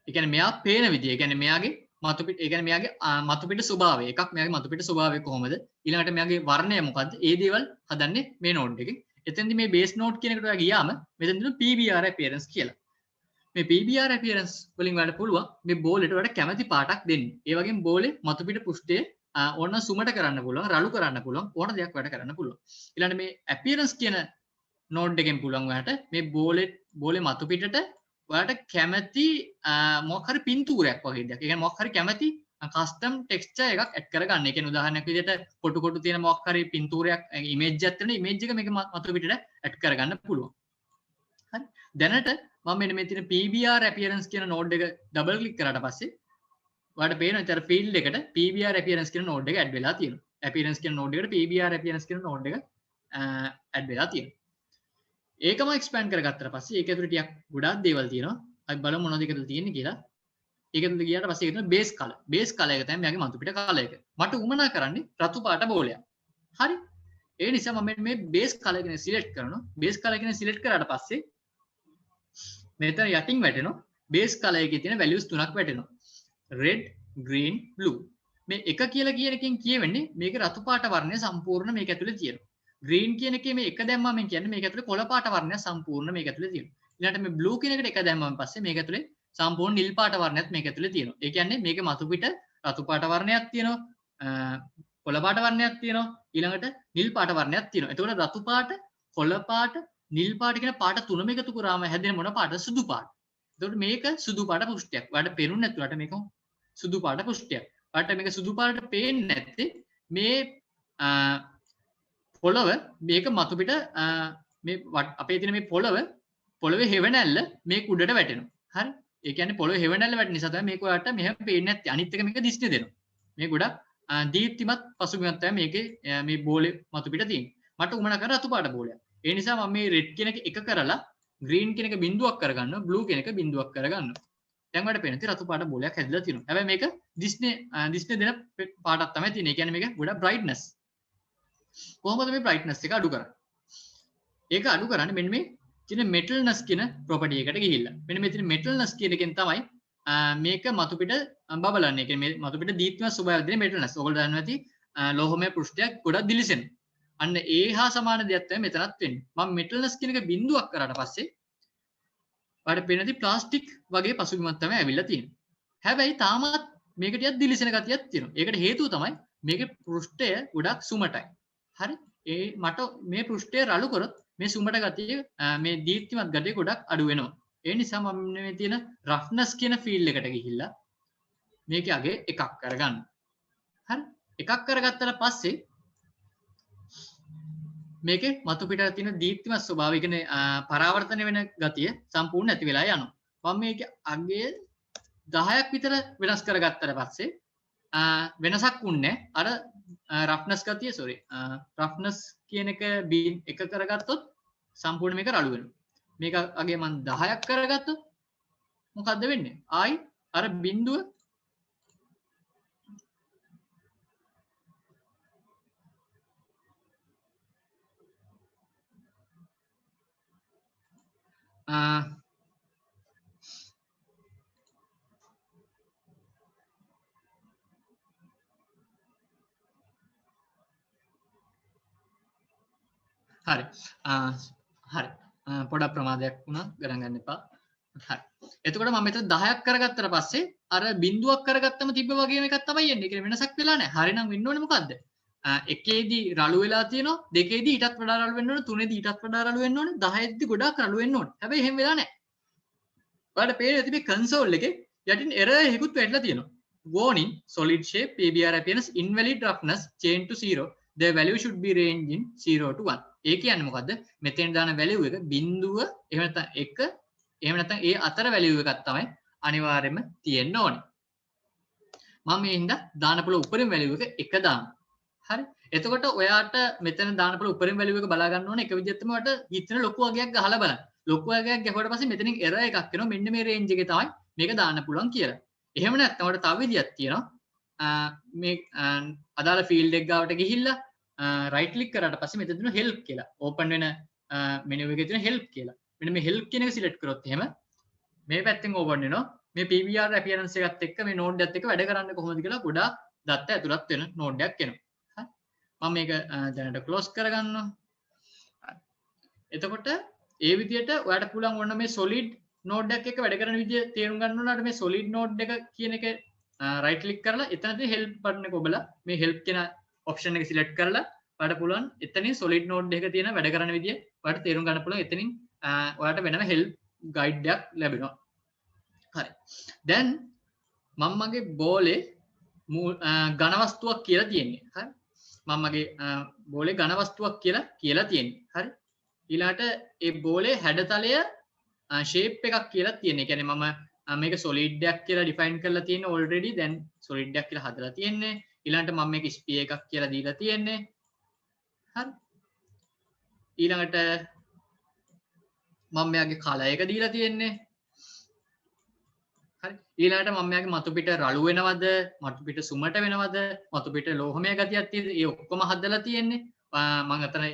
ඒ කියන්නේ මෙයා පේන විදිය. ඒ කියන්නේ මෙයාගේ මතුපිට ඒ කියන්නේ මෙයාගේ මතුපිට ස්වභාවය එකක් මෙයාගේ මතුපිට ස්වභාවය කොහොමද ඊළඟට මෙයාගේ වර්ණය මොකද්ද ඒ දේවල් හදන්නේ මේ නෝඩ් එකේ. එතෙන්දි මේ බේස් නෝඩ් කියන එකට ඔයා ගියාම මෙතන තියෙන PBR appearance කියලා. මේ PBR appearance වලින් ඔයාලට පුළුවන් මේ බෝලෙට ඔයාලට කැමති පාටක් දෙන්න. ඒ වගේම බෝලේ මතුපිට පෘෂ්ඨය ඕන සුමට කරන්න පුළුවන්, රළු කරන්න පුළුවන්, ඕන දෙයක් වැඩ කරන්න පුළුවන්. ඊළඟට මේ appearance කියන නෝඩ් එකෙන් පුළුවන් ඔයාලට මේ බෝලේ මතුපිටට ඔයාලට කැමති මොකක් හරි පින්තූරයක් වගේ දෙයක්. ඒ කියන්නේ මොකක් හරි කැමති කස්ටම් ටෙක්ස්චර් එකක් ඇඩ් කරගන්න. ඒ කියන්නේ උදාහරණයක් විදිහට කොටු කොටු තියෙන මොකක් හරි පින්තූරයක් ඉමේජ් එකක් තියෙන ඉමේජ් එක මේක මතු පිටට ඇඩ් කරගන්න පුළුවන්. හරි දැනට මම මෙන්න මේ තියෙන PBR appearance කියන node එක double click කරාට පස්සේ ඔයාලට පේනවා ඉතින් අර field එකට PBR appearance කියන node එක add වෙලා තියෙනවා. appearance කියන node එකට PBR appearance කියන node එක add වෙලා තියෙනවා. ඒකම expand කරගත්තට පස්සේ ඒක ඇතුලේ ටිකක් ගොඩාක් දේවල් තියෙනවා. අපි බලමු මොනවද ඒක ඇතුලේ තියෙන්නේ කියලා. ඒක ඇතුලේ ගියාට පස්සේ ඒක තියෙන base color. base color එක තමයි මෙයාගේ මතු පිට color එක. මට උමනා කරන්නේ රතු පාට බෝලයක්. හරි. ඒ නිසා මම මේ base color කෙන select කරනවා. base color කෙන select කරාට පස්සේ මෙතන යටින් වැටෙනවා base color එකේ තියෙන values තුනක් වැටෙනවා. red, green, blue. මේ එක කියලා කියන එකෙන් කියවෙන්නේ මේකේ රතු පාට වර්ණය සම්පූර්ණ මේක ඇතුලේ තියෙනවා. green කියන එකේ මේ එක දැම්මම මම කියන්නේ මේක ඇතුලේ කොළ පාට වර්ණය සම්පූර්ණ මේක ඇතුලේ තියෙනවා. ඊළඟට මේ blue කියන එකට එක දැම්මම පස්සේ මේක ඇතුලේ සම්පූර්ණ නිල් පාට වර්ණයත් මේක ඇතුලේ තියෙනවා. ඒ කියන්නේ මේකේ මතු පිට රතු පාට වර්ණයක් තියෙනවා. කොළ පාට වර්ණයක් තියෙනවා. ඊළඟට නිල් පාට වර්ණයක් තියෙනවා. එතකොට රතු පාට, කොළ පාට, නිල් පාට කියන පාට තුනම එකතු කරාම හැදෙන මොන පාට? සුදු පාට. එතකොට මේක සුදු පාට පුෂ්ඨයක්. ඔයාලට පේන්නේ නැතුවට මේක සුදු පාට පුෂ්ඨයක්. ඔයාලට මේක සුදු පාටට පේන්නේ නැත්තේ මේ පොළව මේක මතු පිට මේ අපේ තියෙන මේ පොළවේ හෙවණැල්ල මේ කුඩට වැටෙනවා. හරි? ඒ කියන්නේ පොළවේ හෙවණැල්ල වැටෙන නිසා තමයි මේක ඔයාලට මෙහෙම පේන්නේ නැත්තේ. අනිත් එක මේක දිස්නේ දෙනවා. මේ ගොඩක් දීප්තිමත් පසුබිමක් තමයි මේකේ මේ බෝලේ මතු පිට තියෙන්නේ. මට උමනා කර රතු පාට බෝලයක්. ඒ නිසා මම මේ රෙඩ් කියන එක කරලා ග්‍රීන් කියන එක බිඳුවක් කරගන්නවා, බ්ලූ කියන එක බිඳුවක් කරගන්නවා. දැන් ඔයාලට පේනවා ඉතින් රතු පාට බෝලයක් හැදලා තියෙනවා. හැබැයි මේක දිස්නේ දෙන පාටක් තමයි තියෙන්නේ. ඒ කියන්නේ මේක ගොඩක් brightness. කොහොමද මේ brightness එක අඩු කරන්නේ? ඒක අඩු කරන්නේ මෙන්න මේ තියෙන metalness කියන property එකට ගිහිල්ලා. මෙන්න මේ තියෙන metalness කියන එකෙන් තමයි මේක මතු පිට බබලන්නේ. ඒ කියන්නේ මේ මතු පිට දීප්තිමත් ස්වභාවය දෙන metalness. ඔයගොල්ලෝ දන්නවා ඇති ලෝහමය පෘෂ්ඨයක් ගොඩක් දිලිසෙනවා. අන්න ඒ හා සමාන දෙයක් තමයි මෙතනත් වෙන්නේ. මම metalness කියන එක බිඳුවක් කරාට පස්සේ ඔයාලට පේනදී ප්ලාස්ටික් වගේ පසුබිමක් තමයි ඇවිල්ලා තියෙන්නේ. හැබැයි තාමත් මේක ටිකක් දිලිසෙන ගතියක් තියෙනවා. ඒකට හේතුව තමයි මේකේ පෘෂ්ඨය ගොඩක් සුමටයි. හරි? මට මේ පෘෂ්ඨය රළු කරොත් මේ සුමට ගතිය මේ දීප්තිමත් ගතිය ගොඩක් අඩු වෙනවා. ඒ නිසා මම මේ තියෙන roughness කියන field එකට ගිහිල්ලා මේකේ අගේ එකක් කරගන්න. හරි? එකක් කරගත්තට පස්සේ මේකේ මතු පිට තියෙන දීප්තිමත් ස්වභාවය කියන්නේ පරාවර්තන වෙන ගතිය සම්පූර්ණ නැති වෙලා යනවා. මම මේකේ අගේ 10ක් විතර වෙනස් කරගත්තට පස්සේ වෙනසක් වුණේ අර roughness ගතිය roughness කියන එක එක කරගත්තොත් සම්පූර්ණ මේක රළු වෙනවා. මේක අගේ මම 10ක් කරගත්තොත් මොකද්ද වෙන්නේ? ආයි අර බිඳුව හරි හරි පොඩක් ප්‍රමාදයක් වුණා ගණන් ගන්න එපා. හරි. එතකොට මම මෙතන 10ක් කරගත්තට පස්සේ අර බිඳුවක් කරගත්තම තිබ්බ වගේම එකක් තමයි එන්නේ. ඒක වෙනසක් වෙලා නැහැ. හරිනම් වෙන්න ඕනේ මොකද්ද? එකේදී රළු වෙලා තියෙනවා, දෙකේදී ඊටත් වඩා රළු වෙන්න ඕනේ, තුනේදී ඊටත් වඩා රළු වෙන්න ඕනේ, 10ේදී ගොඩාක් රළු වෙන්න ඕනේ. හැබැයි එහෙම වෙලා නැහැ. ඔයාලට පේනවා ඉතින් මේ කන්සෝල් එකේ යටින් error එකකුත් වැටලා තියෙනවා. warning solid shape PBR appearance invalid roughness change to 0. The value should be range in 0 to 1. ඒ කියන්නේ මොකද්ද? මෙතෙන් දාන value එක බිඳුව එහෙම නැත්නම් 1 එහෙම නැත්නම් ඒ අතර value එකක් තමයි අනිවාර්යයෙන්ම තියෙන්න ඕනේ. මම මේ හින්දා දාන පුළු උඩරින් value එක 1 දානවා. හරි? එතකොට ඔයාට මෙතන දාන පුළු උඩරින් value එක බලා ගන්න ඕනේ එක විදිහට තමයි ඔයාට හිතන ලොකු වගයක් ගහලා බලන්න. ලොකු වගයක් ගැහුවට පස්සේ මෙතනින් error එකක් එනවා. මෙන්න මේ range එකේ තමයි මේක දාන්න පුළුවන් කියලා. එහෙම නැත්නම් ඔයාට තව විදියක් තියෙනවා. මේ අදාළ field එක ගාවට ගිහිල්ලා right click කරාට පස්සේ මෙතන තියෙන help කියලා open වෙන menu එකේ තියෙන help කියලා. මෙන්න මේ help කියන එක select කරොත් එහෙම මේ පැත්තෙන් open වෙනවා. මේ PBR appearance එකත් එක්ක මේ node එකත් එක්ක වැඩ කරන්නේ කොහොමද කියලා ගොඩාක් දත්ත ඇතුළත් වෙන node එකක් එනවා. හරි. මම මේක දැනට close කරගන්නවා. එතකොට ඒ විදිහට ඔයාලට පුළුවන් වුණා මේ solid node එකක් එක්ක වැඩ කරන විදිය තේරුම් ගන්න ඕනට මේ solid node එක කියන එක right click කරලා එතන තියෙන help button එක ඔබලා මේ help කියන option එක select කරලා ඔයාලට පුළුවන් එතනින් solid node එක තියෙන වැඩ කරන විදිය ඔයාලට තේරුම් ගන්න පුළුවන්. එතනින් ඔයාලට වෙනම help guide එකක් ලැබෙනවා. හරි. දැන් මම මගේ බෝලේ ඝන වස්තුවක් කියලා තියෙන්නේ. හරි. මම මගේ බෝලේ ඝන වස්තුවක් කියලා තියෙන්නේ. හරි. ඊළාට ඒ බෝලේ හැඩතලය shape එකක් කියලා තියෙන. ඒ කියන්නේ මම මේක solid එකක් කියලා define කරලා තියෙන්නේ already. දැන් solid එකක් කියලා හදලා තියෙන්නේ. ඊළඟට මම මේක sphere එකක් කියලා දීලා තියෙන්නේ. හරි. ඊළඟට මම මෙයාගේ color එක දීලා තියෙන්නේ. හරි. ඊළඟට මම මෙයාගේ මතු පිට රළු වෙනවද, මතු පිට සුමට වෙනවද, මතු පිට ලෝහමය ගතියක් තියෙද, ඒ ඔක්කොම හදලා තියෙන්නේ. මම අතන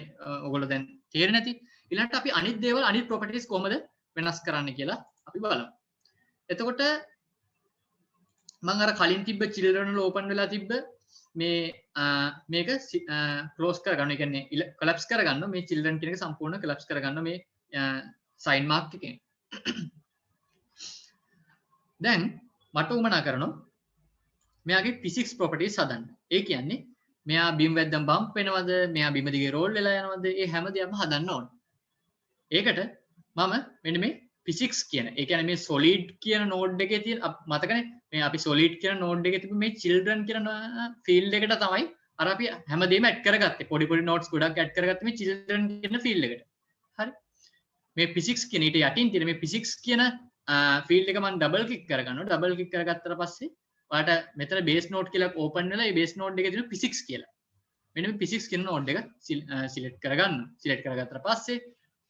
ඔයගොල්ලෝ දැන් තේරෙන්නේ නැති. ඊළඟට අපි අනිත් දේවල් අනිත් properties කොහොමද වෙනස් කරන්න කියලා අපි බලමු. එතකොට මම අර කලින් තිබ්බ children වල open වෙලා තිබ්බ මේක close කරගන්න. ඒ කියන්නේ collapse කරගන්න. මේ children කියන එක සම්පූර්ණ collapse කරගන්න මේ sign mark එකෙන්. දැන් මට උමනා කරනවා මෙයාගේ physics properties හදන්න. ඒ කියන්නේ මෙයා බිම් වැද්දම් බම්ප් වෙනවද, මෙයා බිම දිගේ roll වෙලා යනවද, ඒ හැම දෙයක්ම හදන්න ඕන. ඒකට මම මෙන්න මේ physics කියන, ඒ කියන්නේ මේ solid කියන node එකේ තියෙන මතකනේ මේ අපි solid කියන node එකේ තිබු මේ children කියන field එකට තමයි අර අපි හැමදේම add කරගත්තේ. පොඩි පොඩි nodes ගොඩක් add කරගත්තේ මේ children කියන field එකට. හරි. මේ physics කියන ඊට යටින් තියෙන මේ physics කියන field එක මම double click කරගන්නවා. double click කරගත්තට පස්සේ ඔයාලට මෙතන base node කියලා open වෙලා මේ base node එකේ තියෙන physics කියලා. මෙන්න මේ physics කියන node එක select කරගන්න. select කරගත්තට පස්සේ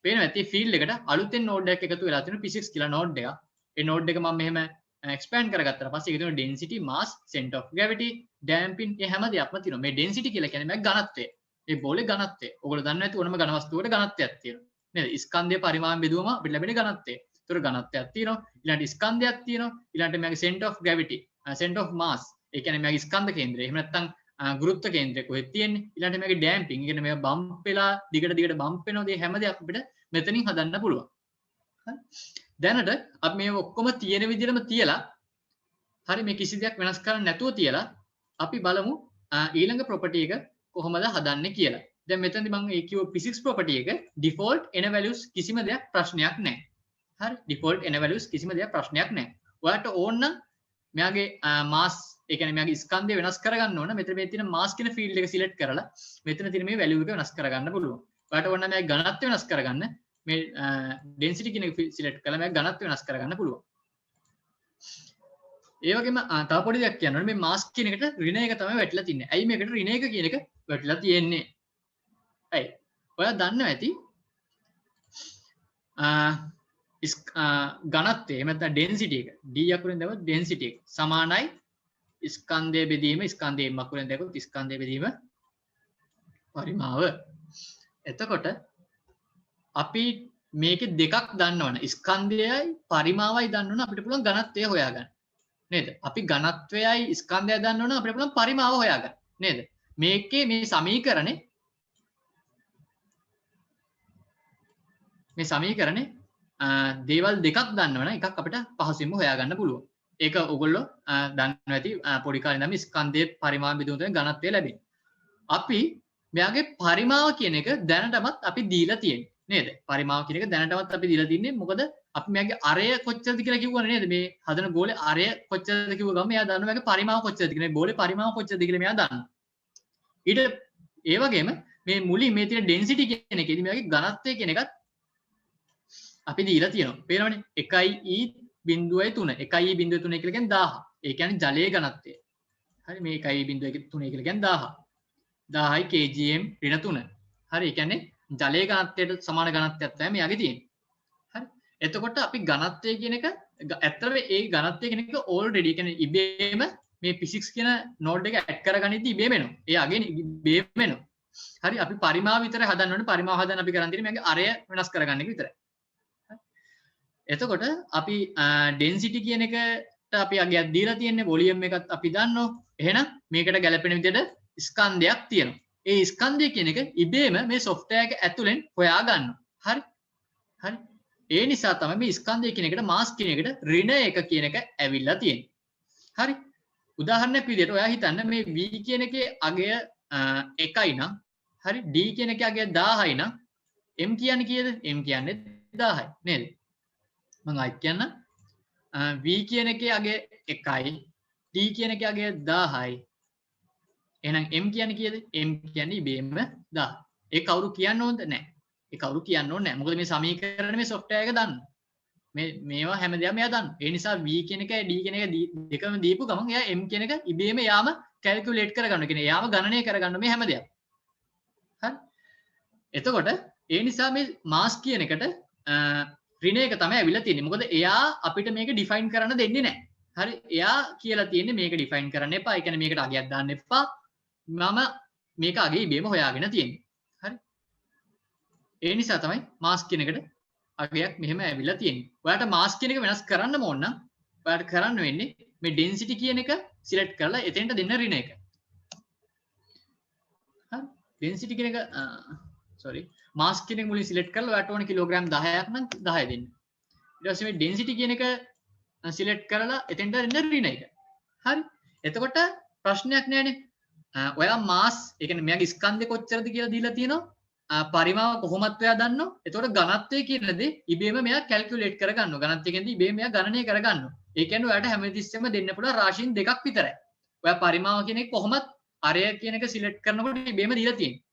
පේනවා ඇති field එකට අලුතෙන් node එකක් එකතු වෙලා තියෙන physics කියලා node එක. ඒ node එක මම මෙහෙම expand කරගත්තට පස්සේ ඒක තියෙන density, mass, center of gravity, damping මේ හැම දෙයක්ම තියෙනවා. මේ density කියලා කියන්නේ මේ ඝනත්වය. මේ බෝලේ ඝනත්වය. ඔයගොල්ලෝ දන්නවා ඇති ඕනම ඝන වස්තුවකට ඝනත්වයක් තියෙනවා. නේද? ස්කන්ධයේ පරිමාණ බෙදුවම අපිට ලැබෙන ඝනත්වය. ඒතර ඝනත්වයක් තියෙනවා. ඊළඟට ස්කන්ධයක් තියෙනවා. ඊළඟට මේගේ center of gravity, center of mass. ඒ කියන්නේ මේගේ ස්කන්ධ කේන්ද්‍රය. එහෙම නැත්නම් ගුරුත්ව කේන්ද්‍රය කොහෙද තියෙන්නේ? ඊළඟට මේගේ damping. ඒ කියන්නේ මේක බම්ප් වෙලා දිගට බම්ප් වෙනවා. මේ හැම දෙයක්ම අපිට මෙතනින් හදන්න පුළුවන්. හරි. දැනට අපි මේ ඔක්කොම තියෙන විදිහටම තියලා හරි මේ කිසි දෙයක් වෙනස් කරන්න නැතුව තියලා අපි බලමු ඊළඟ property එක කොහොමද හදන්නේ කියලා. දැන් මෙතනදී මම ඒ කිව්ව physics property එක default n values කිසිම දෙයක් ප්‍රශ්නයක් නැහැ. හරි. default n values කිසිම දෙයක් ප්‍රශ්නයක් නැහැ. ඔයාලට ඕන නම් මෙයාගේ mass ඒ කියන්නේ මෙයාගේ ස්කන්ධය වෙනස් කරගන්න ඕන. මෙතන මේ තියෙන mass කියන field එක select කරලා මෙතන තියෙන මේ value එක වෙනස් කරගන්න පුළුවන්. ඔයාලට ඕන නම් මේ ඝනත්වය වෙනස් කරගන්න මේ density කියන එක select කරලා මේ ඝනත්වය වෙනස් කරගන්න පුළුවන්. ඒ වගේම තව පොඩි දෙයක් කියනවා මේ mass කියන එකට ඍණ එක තමයි වැටිලා තින්නේ. ඇයි මේකට ඍණ එක කියන එක වැටිලා තියෙන්නේ? ඇයි? ඔයා දන්නවා ඇති ඝනත්වය එහෙම නැත්නම් density එක d අකුරෙන් දැම්මොත් density එක සමානයි ස්කන්ධය බෙදීම ස්කන්ධය m අකුරෙන් දැක්කොත් ස්කන්ධය බෙදීම පරිමාව. එතකොට අපි මේකේ දෙකක් දන්නවනේ ස්කන්ධයයි පරිමාවයි දන්නවනේ අපිට පුළුවන් ඝනත්වය හොයාගන්න. නේද? අපි ඝනත්වයයි ස්කන්ධයයි දන්නවනේ අපිට පුළුවන් පරිමාව හොයාගන්න. නේද? මේකේ මේ සමීකරණේ දේවල් දෙකක් දන්නවනේ එකක් අපිට පහසුවෙන්ම හොයාගන්න පුළුවන්. ඒක ඔයගොල්ලෝ දන්නවා ඇති පොඩි කාලේ ඉඳන්ම ස්කන්ධයේ පරිමාව බෙදුම තමයි ඝනත්වය ලැබෙන්නේ. අපි මෙයාගේ පරිමාව කියන එක දැනටමත් අපි දීලා තියෙන්නේ. නේද? පරිමාව කියන එක දැනටමත් අපි දීලා තින්නේ. මොකද අපි මෙයාගේ අරය කොච්චරද කියලා කිව්වනේ නේද? මේ හදන ගෝලේ අරය කොච්චරද කිව්ව ගමන් එයා දන්නවා මෙයාගේ පරිමාව කොච්චරද කියලා. මේ ගෝලේ පරිමාව කොච්චරද කියලා මෙයා දන්නවා. ඊට ඒ වගේම මේ මුලින් මේ තියෙන density කියන එකේදී මෙයාගේ ඝනත්වය කියන එකත් අපි දීලා තියෙනවා. පේනවනේ 1e.3 1e.3 කියලා කියන්නේ 1000. ඒ කියන්නේ ජලයේ ඝනත්වය. හරි මේ 1e.3 කියලා කියන්නේ 1000. 1000යි kgm ඍණ 3. හරි ඒ කියන්නේ ජලයේ ඝනත්වයට සමාන ඝනත්වයක් තමයි මෙයාගේ තියෙන්නේ. හරි. එතකොට අපි ඝනත්වය කියන එක ඇත්තටම ඒ ඝනත්වය කියන එක already කියන්නේ ඉබේම මේ physics කියන node එක add කරගනිද්දී ඉබේම එනවා. ඒ අගින් ඉබේම එනවා. හරි අපි පරිමාව විතරයි හදන්න ඕනේ. පරිමාව හදන්න අපි කරන් තියෙන්නේ මේකේ අරය වෙනස් කරගන්න එක විතරයි. එතකොට අපි density කියන එකට අපි අගයක් දීලා තියෙන්නේ volume එකත් අපි දන්නවා. එහෙනම් මේකට ගැලපෙන විදිහට ස්කන්ධයක් තියෙනවා. ඒ ස්කන්ධය කියන එක ඉබේම මේ software එක ඇතුලෙන් හොයා ගන්නවා. හරි? හරි. ඒ නිසා තමයි මේ ස්කන්ධය කියන එකට mass කියන එකට ඍණ එක කියන එක ඇවිල්ලා තියෙන්නේ. හරි? උදාහරණයක් විදිහට ඔයා හිතන්න මේ v කියන එකේ අගය 1යි නම් හරි d කියන එකේ අගය 1000යි නම් m කියන්නේ කීයද? m කියන්නේ 1000යි නේද? මම ආයෙත් කියන්න v කියන එකේ අගය 1යි d කියන එකේ අගය 1000යි. එහෙනම් m කියන්නේ කීයද? m කියන්නේ ඉබේම 1000. ඒ කවුරු කියන්න ඕනද? නැහැ. ඒ කවුරු කියන්න ඕනේ නැහැ. මොකද මේ සමීකරණ මේ software එක දන්නවා. මේවා හැමදේම එයා දන්නවා. ඒ නිසා v කියන එක d කියන එක දෙකම දීපු ගමන් එයා m කියන එක ඉබේම යාම කැල්කියුලේට් කරගන්න. කියන්නේ යාම ගණනය කරගන්න මේ හැමදේම. හරි. එතකොට ඒ නිසා මේ මාස් කියන එකට ඍණ එක තමයි ඇවිල්ලා තියෙන්නේ. මොකද එයා අපිට මේක ඩිෆයින් කරන්න දෙන්නේ නැහැ. හරි. එයා කියලා තියෙන්නේ මේක ඩිෆයින් කරන්න එපා. ඒ කියන්නේ මේකට අගයක් දාන්න එපා. මම මේක අගේ ඉබේම හොයාගෙන තියෙන්නේ. හරි. ඒ නිසා තමයි මාස් කියන එකට අගයක් මෙහෙම ඇවිල්ලා තියෙන්නේ. ඔයාලට මාස් කියන එක වෙනස් කරන්න ඕන නම් ඔයාලට කරන්න වෙන්නේ මේ ඩෙන්සිටි කියන එක සිලෙක්ට් කරලා එතෙන්ට දෙන්න ඍණ එක. හරි. ඩෙන්සිටි කියන එක මාස් කියන එක මුලින් සිලෙක්ට් කරලා ඔයාලට ඕන කිලෝග්‍රෑම් 10ක් නම් 10 දෙන්න. ඊට පස්සේ මේ ඩෙන්සිටි කියන එක සිලෙක්ට් කරලා එතෙන්ට දෙන්න ඍණ එක. හරි. එතකොට ප්‍රශ්නයක් නෑනේ. ඔයා මාස් ඒ කියන්නේ මෙයාගේ ස්කන්ධය කොච්චරද කියලා දීලා තියෙනවා. පරිමාව කොහොමත් ඔයා දන්නෝ. එතකොට ඝනත්වය කියන දේ ඉබේම මෙයා කැල්කියුලේට් කරගන්නවා. ඝනත්වය කියන්නේ ඉබේම මෙයා ගණනය කරගන්නවා. ඒ කියන්නේ ඔයාලට හැමතිස්සෙම දෙන්න පුළුවන් රාශීන් දෙකක් විතරයි. ඔයා පරිමාව කියන එක කොහොමත් අරය කියන එක සිලෙක්ට් කරනකොට ඉබේම දීලා තියෙනවා.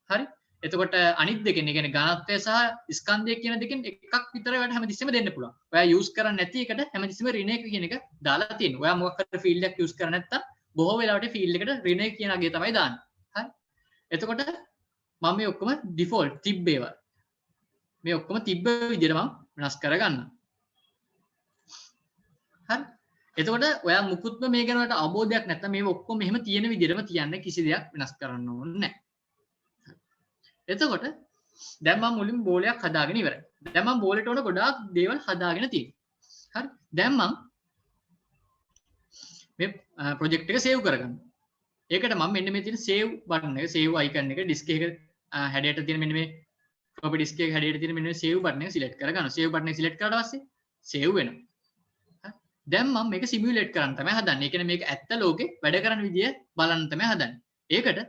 හරි. එතකොට අනිත් දෙකෙන් ඒ කියන්නේ ඝනත්වය සහ ස්කන්ධය කියන දෙකෙන් එකක් විතර ඔයාලට හැමතිස්සෙම දෙන්න පුළුවන්. ඔයා යූස් කරන්නේ නැති එකට හැමතිස්සෙම ඍණ එක කියන එක දාලා තියෙනවා. ඔයා මොකක් හරි ෆීල්ඩ් එකක් යූස් කරන්නේ නැත්තම් බොහෝ වෙලාවට ෆීල්ඩ් එකට ඍණ එක කියන අගය තමයි දාන්නේ. හරි. එතකොට මම මේ ඔක්කොම ඩිෆෝල්ට් තිබ්බ ඒවා. මේ ඔක්කොම තිබ්බ විදිහට මම වෙනස් කරගන්නවා. හරි. එතකොට ඔයා මුකුත්ම මේ ගැන වලට අවබෝධයක් නැත්නම් මේ ඔක්කොම මෙහෙම තියෙන විදිහටම තියන්න කිසි දෙයක් වෙනස් කරන්න ඕනේ නැහැ. එතකොට දැන් මම මුලින් බෝලයක් හදාගෙන ඉවරයි. දැන් මම බෝලෙට ඕන ගොඩාක් දේවල් හදාගෙන තියෙනවා. හරි. දැන් මම මේ ප්‍රොජෙක්ට් එක සේව් කරගන්නවා. ඒකට මම මෙන්න මේ තියෙන සේව් බටන් එක සේව් අයිකන් එක ඩිස්ක් එක හැඩයට තියෙන මෙන්න මේ ෆ්ලොපි ඩිස්ක් එක හැඩයට තියෙන මෙන්න මේ සේව් බටන් එක සිලෙක්ට් කරගන්නවා. සේව් බටන් එක සිලෙක්ට් කරලා පස්සේ සේව් වෙනවා. හරි. දැන් මම මේක සිමියුලේට් කරන්න තමයි හදන්නේ. ඒ කියන්නේ මේක ඇත්ත ලෝකේ වැඩ කරන විදිය බලන්න තමයි හදන්නේ. ඒකට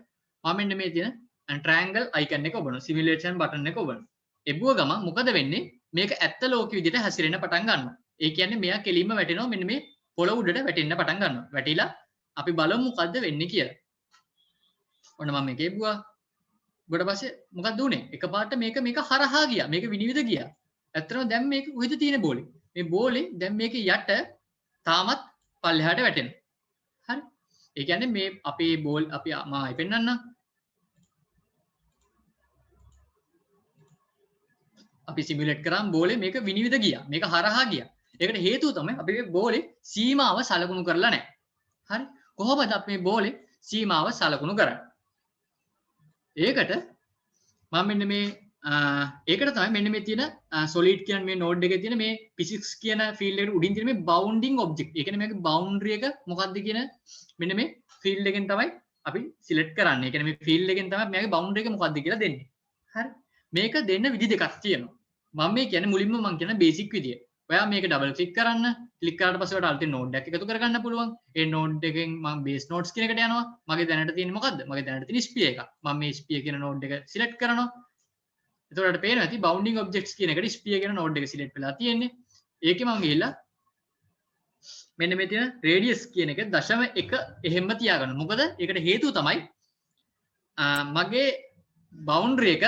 මම මෙන්න මේ තියෙන ට්‍රයැන්ගල් අයිකන් එක ඔබනවා. සිමියුලේෂන් බටන් එක ඔබනවා. එබුව ගමන් මොකද වෙන්නේ? මේක ඇත්ත ලෝක විදිහට හැසිරෙන්න පටන් ගන්නවා. ඒ කියන්නේ මෙයා කෙලින්ම වැටෙනවා මෙන්න මේ පොළොව උඩට වැටෙන්න පටන් ගන්නවා. වැටිලා අපි බලමු මොකද්ද වෙන්නේ කියලා. ඔන්න මම මේක එබුවා. ඊට පස්සේ මොකක්ද උනේ? එකපාරට මේක හරහා ගියා. මේක විනිවිද ගියා. ඇත්තටම දැන් මේක කොහෙද තියෙන බෝලේ? මේ බෝලේ දැන් මේක යට තාමත් පල්ලෙහාට වැටෙනවා. හරි. ඒ කියන්නේ මේ අපේ බෝල් අපි මායි පෙන්නන්න. අපි සිමියුලේට් කරාම බෝලේ මේක විනිවිද ගියා. මේක හරහා ගියා. ඒකට හේතුව තමයි අපි මේ බෝලේ සීමාව සලකුණු කරලා නැහැ. හරි. කොහොමද අපි මේ බෝලේ සීමාව සලකුණු කරන්නේ? ඒකට මම මෙන්න මේ ඒකට තමයි මෙන්න මේ තියෙන solid කියන මේ node එකේ තියෙන මේ physics කියන field එකට උඩින් තියෙන මේ bounding object. ඒ කියන්නේ මේකේ boundary එක මොකක්ද කියන මෙන්න මේ field එකෙන් තමයි අපි select කරන්නේ. ඒ කියන්නේ මේ field එකෙන් තමයි මේකේ boundary එක මොකක්ද කියලා දෙන්නේ. හරි. මේක දෙන්න විදි දෙකක් තියෙනවා. මම මේ කියන්නේ මුලින්ම මම කියන basic විදිය. ඔයා මේක double click කරන්න. click කරාට පස්සේ ඔයාලට අලුතෙන් node එකක් එකතු කරගන්න පුළුවන්. ඒ node එකෙන් මම base nodes කියන එකට යනවා. මගේ දැනට තියෙන්නේ මොකද්ද? මගේ දැනට තියෙන්නේ sphere එකක්. මම මේ sphere කියන node එක select කරනවා. එතකොට ඔයාලට පේනවා ඇති bounding objects කියන එකට sphere කියන node එක select වෙලා තියෙන්නේ. ඒකේ මම ගිහිල්ලා මෙන්න මේ තියෙන radius කියන එක 0.1 එහෙම්ම තියාගන්න. මොකද ඒකට හේතුව තමයි මගේ boundary එක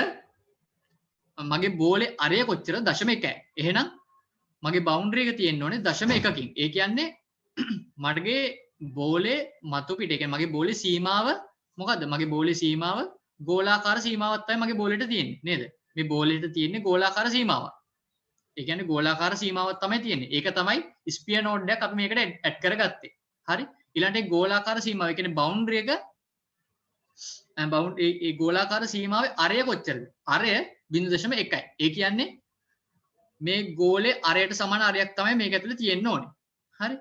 මගේ බෝලේ අරය කොච්චර 0.1යි. එහෙනම් මගේ බවුන්ඩරි එක තියෙන්න ඕනේ 0.1කින්. ඒ කියන්නේ මගේ බෝලේ මතු පිට ඒ කියන්නේ මගේ බෝලේ සීමාව මොකද්ද? මගේ බෝලේ සීමාව ගෝලාකාර සීමාවක් තමයි මගේ බෝලෙට තියෙන්නේ නේද? මේ බෝලෙට තියෙන්නේ ගෝලාකාර සීමාවක්. ඒ කියන්නේ ගෝලාකාර සීමාවක් තමයි තියෙන්නේ. ඒක තමයි ස්පියර් නෝඩ් එකක් අපි මේකට ඇඩ් කරගත්තේ. හරි? ඊළඟට ඒ ගෝලාකාර සීමාව ඒ කියන්නේ බවුන්ඩරි එක ඒ ගෝලාකාර සීමාවේ අරය කොච්චරද? අරය 0.1යි. ඒ කියන්නේ මේ ගෝලේ අරයට සමාන අරයක් තමයි මේක ඇතුලේ තියෙන්න ඕනේ. හරි.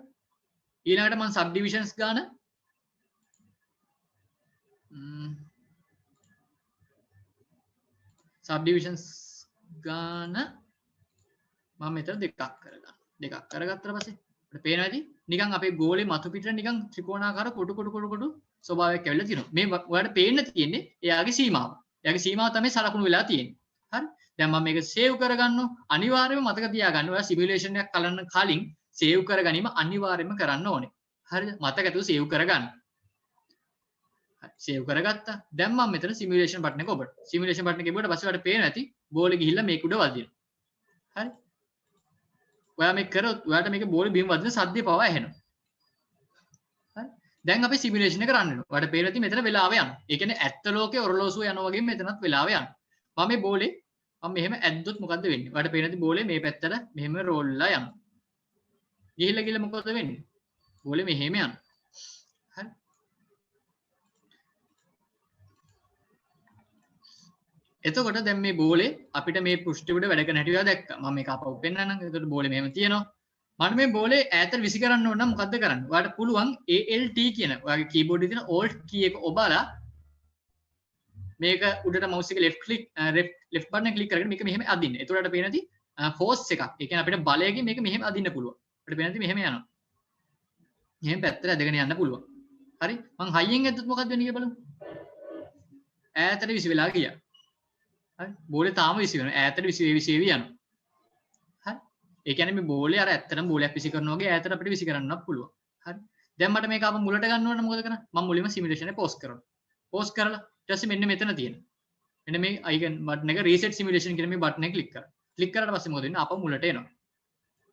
ඊළඟට මම සබ්ඩිවිෂන්ස් ගන්න සබ්ඩිවිෂන්ස් ගන්න මම මෙතන දෙකක් කරගන්න. දෙකක් කරගත්තට පස්සේ අපිට පේනවා ඇති නිකන් අපේ ගෝලේ මතු පිටට නිකන් ත්‍රිකෝණාකාර කොටු ස්වභාවයක් ඇවිල්ලා තියෙනවා. මේ ඔයාලට පේන්න තියෙන්නේ එයාගේ සීමාව. එයාගේ සීමාව තමයි සලකුණු වෙලා තියෙන්නේ. හරි. දැන් මම මේක සේව් කරගන්නවා. අනිවාර්යයෙන්ම මතක තියාගන්න ඔයා සිමියුලේෂන් එකක් කරන්න කලින් සේව් කරගැනීම අනිවාර්යයෙන්ම කරන්න ඕනේ. හරිද? මතක ඇතුව සේව් කරගන්න. හරි. සේව් කරගත්තා. දැන් මම මෙතන සිමියුලේෂන් බටන් එක ඔබට. සිමියුලේෂන් බටන් එක ඉබුවට පස්සේ ඔයාලට පේනවා ඇති බෝලේ ගිහිල්ලා මේක උඩ වදිනවා. හරි. ඔයා මේක කරොත් ඔයාට මේක බෝලේ බිම වදින සද්දේ පවා ඇහෙනවා. හරි. දැන් අපි සිමුලේෂන් එක රන් වෙනවා. ඔයාට පේනවා ඉතින් මෙතන වෙලාව යනවා. ඒ කියන්නේ ඇත්ත ලෝකේ ඔරලෝසුව යනවා වගේ මෙතනත් වෙලාව යනවා. මම මේ බෝලේ මම මෙහෙම ඇද්දොත් මොකද්ද වෙන්නේ? ඔයාට පේනවා ඉතින් බෝලේ මේ පැත්තට මෙහෙම රෝල්ලා යනවා. ගිහිල්ලා ගිහිල්ලා මොකද වෙන්නේ? බෝලේ මෙහෙම යනවා. හරි. එතකොට දැන් මේ බෝලේ අපිට මේ පෘෂ්ඨ උඩ වැඩ කරන හැටි ඔයා දැක්කා. මම මේක අපව පෙන්නන්නම්. එතකොට බෝලේ මෙහෙම තියෙනවා. මම මේ බෝලේ ඈතට විසි කරන්න ඕන නම් මොකද්ද කරන්නේ? ඔයාලට පුළුවන් ALT කියන ඔයාගේ කීබෝඩ් එකේ තියෙන Alt key එක ඔබලා මේක උඩට mouse එක left button එක click කරගෙන මේක මෙහෙම අදින්න. එතකොට අපිට පේන ඇති force එකක්. ඒ කියන්නේ අපිට බලයෙන් මේක මෙහෙම අදින්න පුළුවන්. අපිට පේන ඇති මෙහෙම යනවා. මෙහෙම පැත්තට ඇදගෙන යන්න පුළුවන්. හරි? මං හයියෙන් ඇද්දොත් මොකක්ද වෙන්නේ කියලා බලමු. ඈතට විසි වෙලා ගියා. හරි? බෝලේ තාම විසි වෙනවා. ඈතට විසි යනවා. හරි? ඒ කියන්නේ මේ බෝලේ අර ඇත්තටම බෝලයක් විසි කරනවා වගේ ඈතට අපිට විසි කරන්නත් පුළුවන්. හරි? දැන් මට මේක ආපහු මුලට ගන්න ඕන නම් මොකද කරන්නේ? මම මුලින්ම සිමුලේෂන් එක පෝස් කරනවා. පෝස් කරලා ඊට පස්සේ මෙන්න මෙතන තියෙන. මෙන්න මේ අයිකන් බටන් එක රීසෙට් සිමුලේෂන් කියන මේ බටන් එක ක්ලික් කරා. ක්ලික් කරාට පස්සේ මොකද වෙන්නේ? ආපහු මුලට එනවා.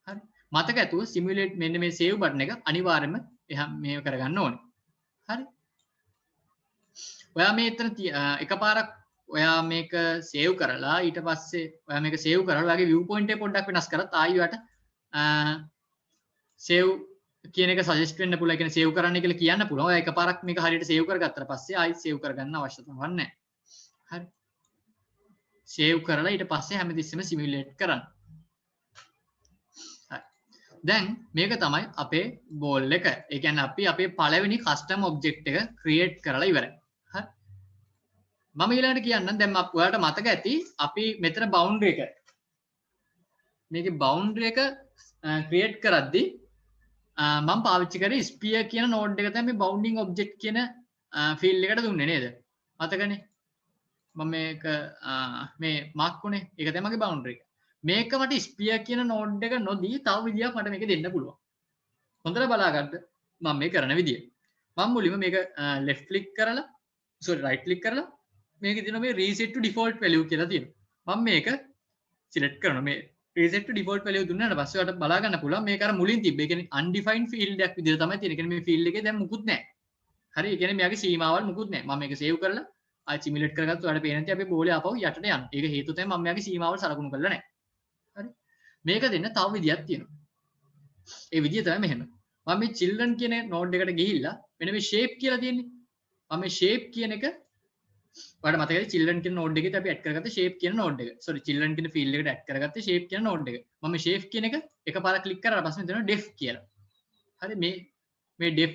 හරි? මතක ඇතුව සිමුලේට් මෙන්න මේ සේව් බටන් එක අනිවාර්යයෙන්ම එහා මේව කරගන්න ඕනේ. හරි? ඔයා මේ එතන එකපාරක් ඔයා මේක සේව් කරලා ඊට පස්සේ ඔයා මේක සේව් කරලා ඔයාගේ view point එක පොඩ්ඩක් වෙනස් කරත් ආයි ඔයාට සේව් කියන එක සජෙස්ට් වෙන්න පුළුවන්. ඒ කියන්නේ සේව් කරන්න කියලා කියන්න පුළුවන්. ඔයා එකපාරක් මේක හරියට සේව් කරගත්තට පස්සේ ආයි සේව් කරගන්න අවශ්‍යතාවක් නැහැ. හරි. සේව් කරලා ඊට පස්සේ හැමතිස්සෙම සිමුලේට් කරන්න. හරි. දැන් මේක තමයි අපේ බෝල් එක. ඒ කියන්නේ අපි අපේ පළවෙනි කස්ටම් ඔබ්ජෙක්ට් එක ක්‍රියේට් කරලා ඉවරයි. හරි. මම ඊළඟට කියන්නම් දැන් ඔයාලට මතක ඇති අපි මෙතන බවුන්ඩරි එක මේකේ බවුන්ඩරි එක ක්‍රියේට් කරද්දී මම පාවිච්චි කරේ ස්පියර් කියන නෝඩ් එක තමයි මේ බවුන්ඩින් ඔබ්ජෙක්ට් කියන ෆීල්ඩ් එකට දුන්නේ නේද? මතකනේ? මම මේක මේ මාක් උනේ ඒක තමයි මගේ බවුන්ඩරි එක. මේක මට ස්පියර් කියන නෝඩ් එක නොදී තව විදියක් මට මේක දෙන්න පුළුවන්. හොඳට බලාගන්න මම මේ කරන විදිය. මම මුලින්ම මේක left click කරලා sorry right click කරලා මේකේ තියෙන මේ reset to default value කියලා තියෙනවා. මම මේක select කරනවා. මේ reset to default value දුන්නාට පස්සේ ඔයාලට බලා ගන්න පුළුවන් මේක අර මුලින් තිබ්බ. ඒ කියන්නේ undefined field එකක් විදිහට තමයි තියෙන්නේ. ඒ කියන්නේ මේ field එකේ දැන් මුකුත් නැහැ. හරි. ඒ කියන්නේ මෙයාගේ සීමාවල් මුකුත් නැහැ. මම මේක save කරලා ආයි simulate කරගත්ත ඔයාලට පේන නැති අපේ බෝලේ ආපහු යටට යනවා. ඒක හේතුව තමයි මම මෙයාගේ සීමාවල් සලකුණු කරලා නැහැ. හරි. මේක දෙන්න තව විදියක් තියෙනවා. ඒ විදිය තමයි මෙහෙම. මම මේ children කියන node එකට ගිහිල්ලා මෙන්න මේ shape කියලා තියෙන්නේ. මම මේ shape කියන එක ඔයාලට මතකයි children කියන node එකේදී අපි add කරගත්ත shape කියන node එක. sorry children කියන field එකට add කරගත්තේ shape කියන node එක. මම මේ shape කියන එක එකපාරක් click කරලා පස්සේ මෙතන def කියලා. හරි මේ def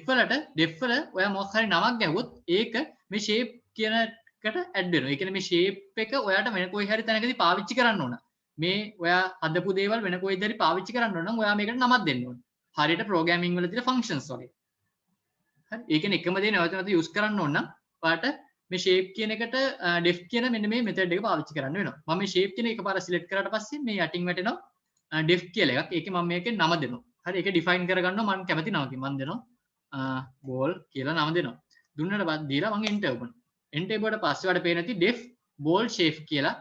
වල ඔයා මොකක් හරි නමක් ගැහුවොත් ඒක මේ shape කියන එකට add වෙනවා. ඒ කියන්නේ මේ shape එක ඔයාට වෙන කොයි හරි තැනකදී පාවිච්චි කරන්න ඕන. මේ ඔයා හදපු දේවල් වෙන කොයිද හරි පාවිච්චි කරන්න ඕන නම් ඔයා මේකට නමක් දෙන්න ඕන. හරියට programming වල තියෙන functions වගේ. හරි. ඒ කියන්නේ එකම දේ නැවත නැවත use කරන්න ඕන නම් ඔයාට මේ shape කියන එකට def කියන මෙන්න මේ method එක පාවිච්චි කරන්න වෙනවා. මම මේ shape කියන එකපාර select කරාට පස්සේ මේ යටින් වැටෙනවා def කියලා එකක්. ඒකේ මම මේකේ නම දෙනවා. හරි. ඒක define කරගන්නවා මම කැමති නමකින්. මම දෙනවා ball කියලා නම දෙනවා. දුන්නට පස්සේ දීලා මම enter කරනවා. enter කරුවාට පස්සේ ඔයාලට පේන ඇති def ball shape කියලා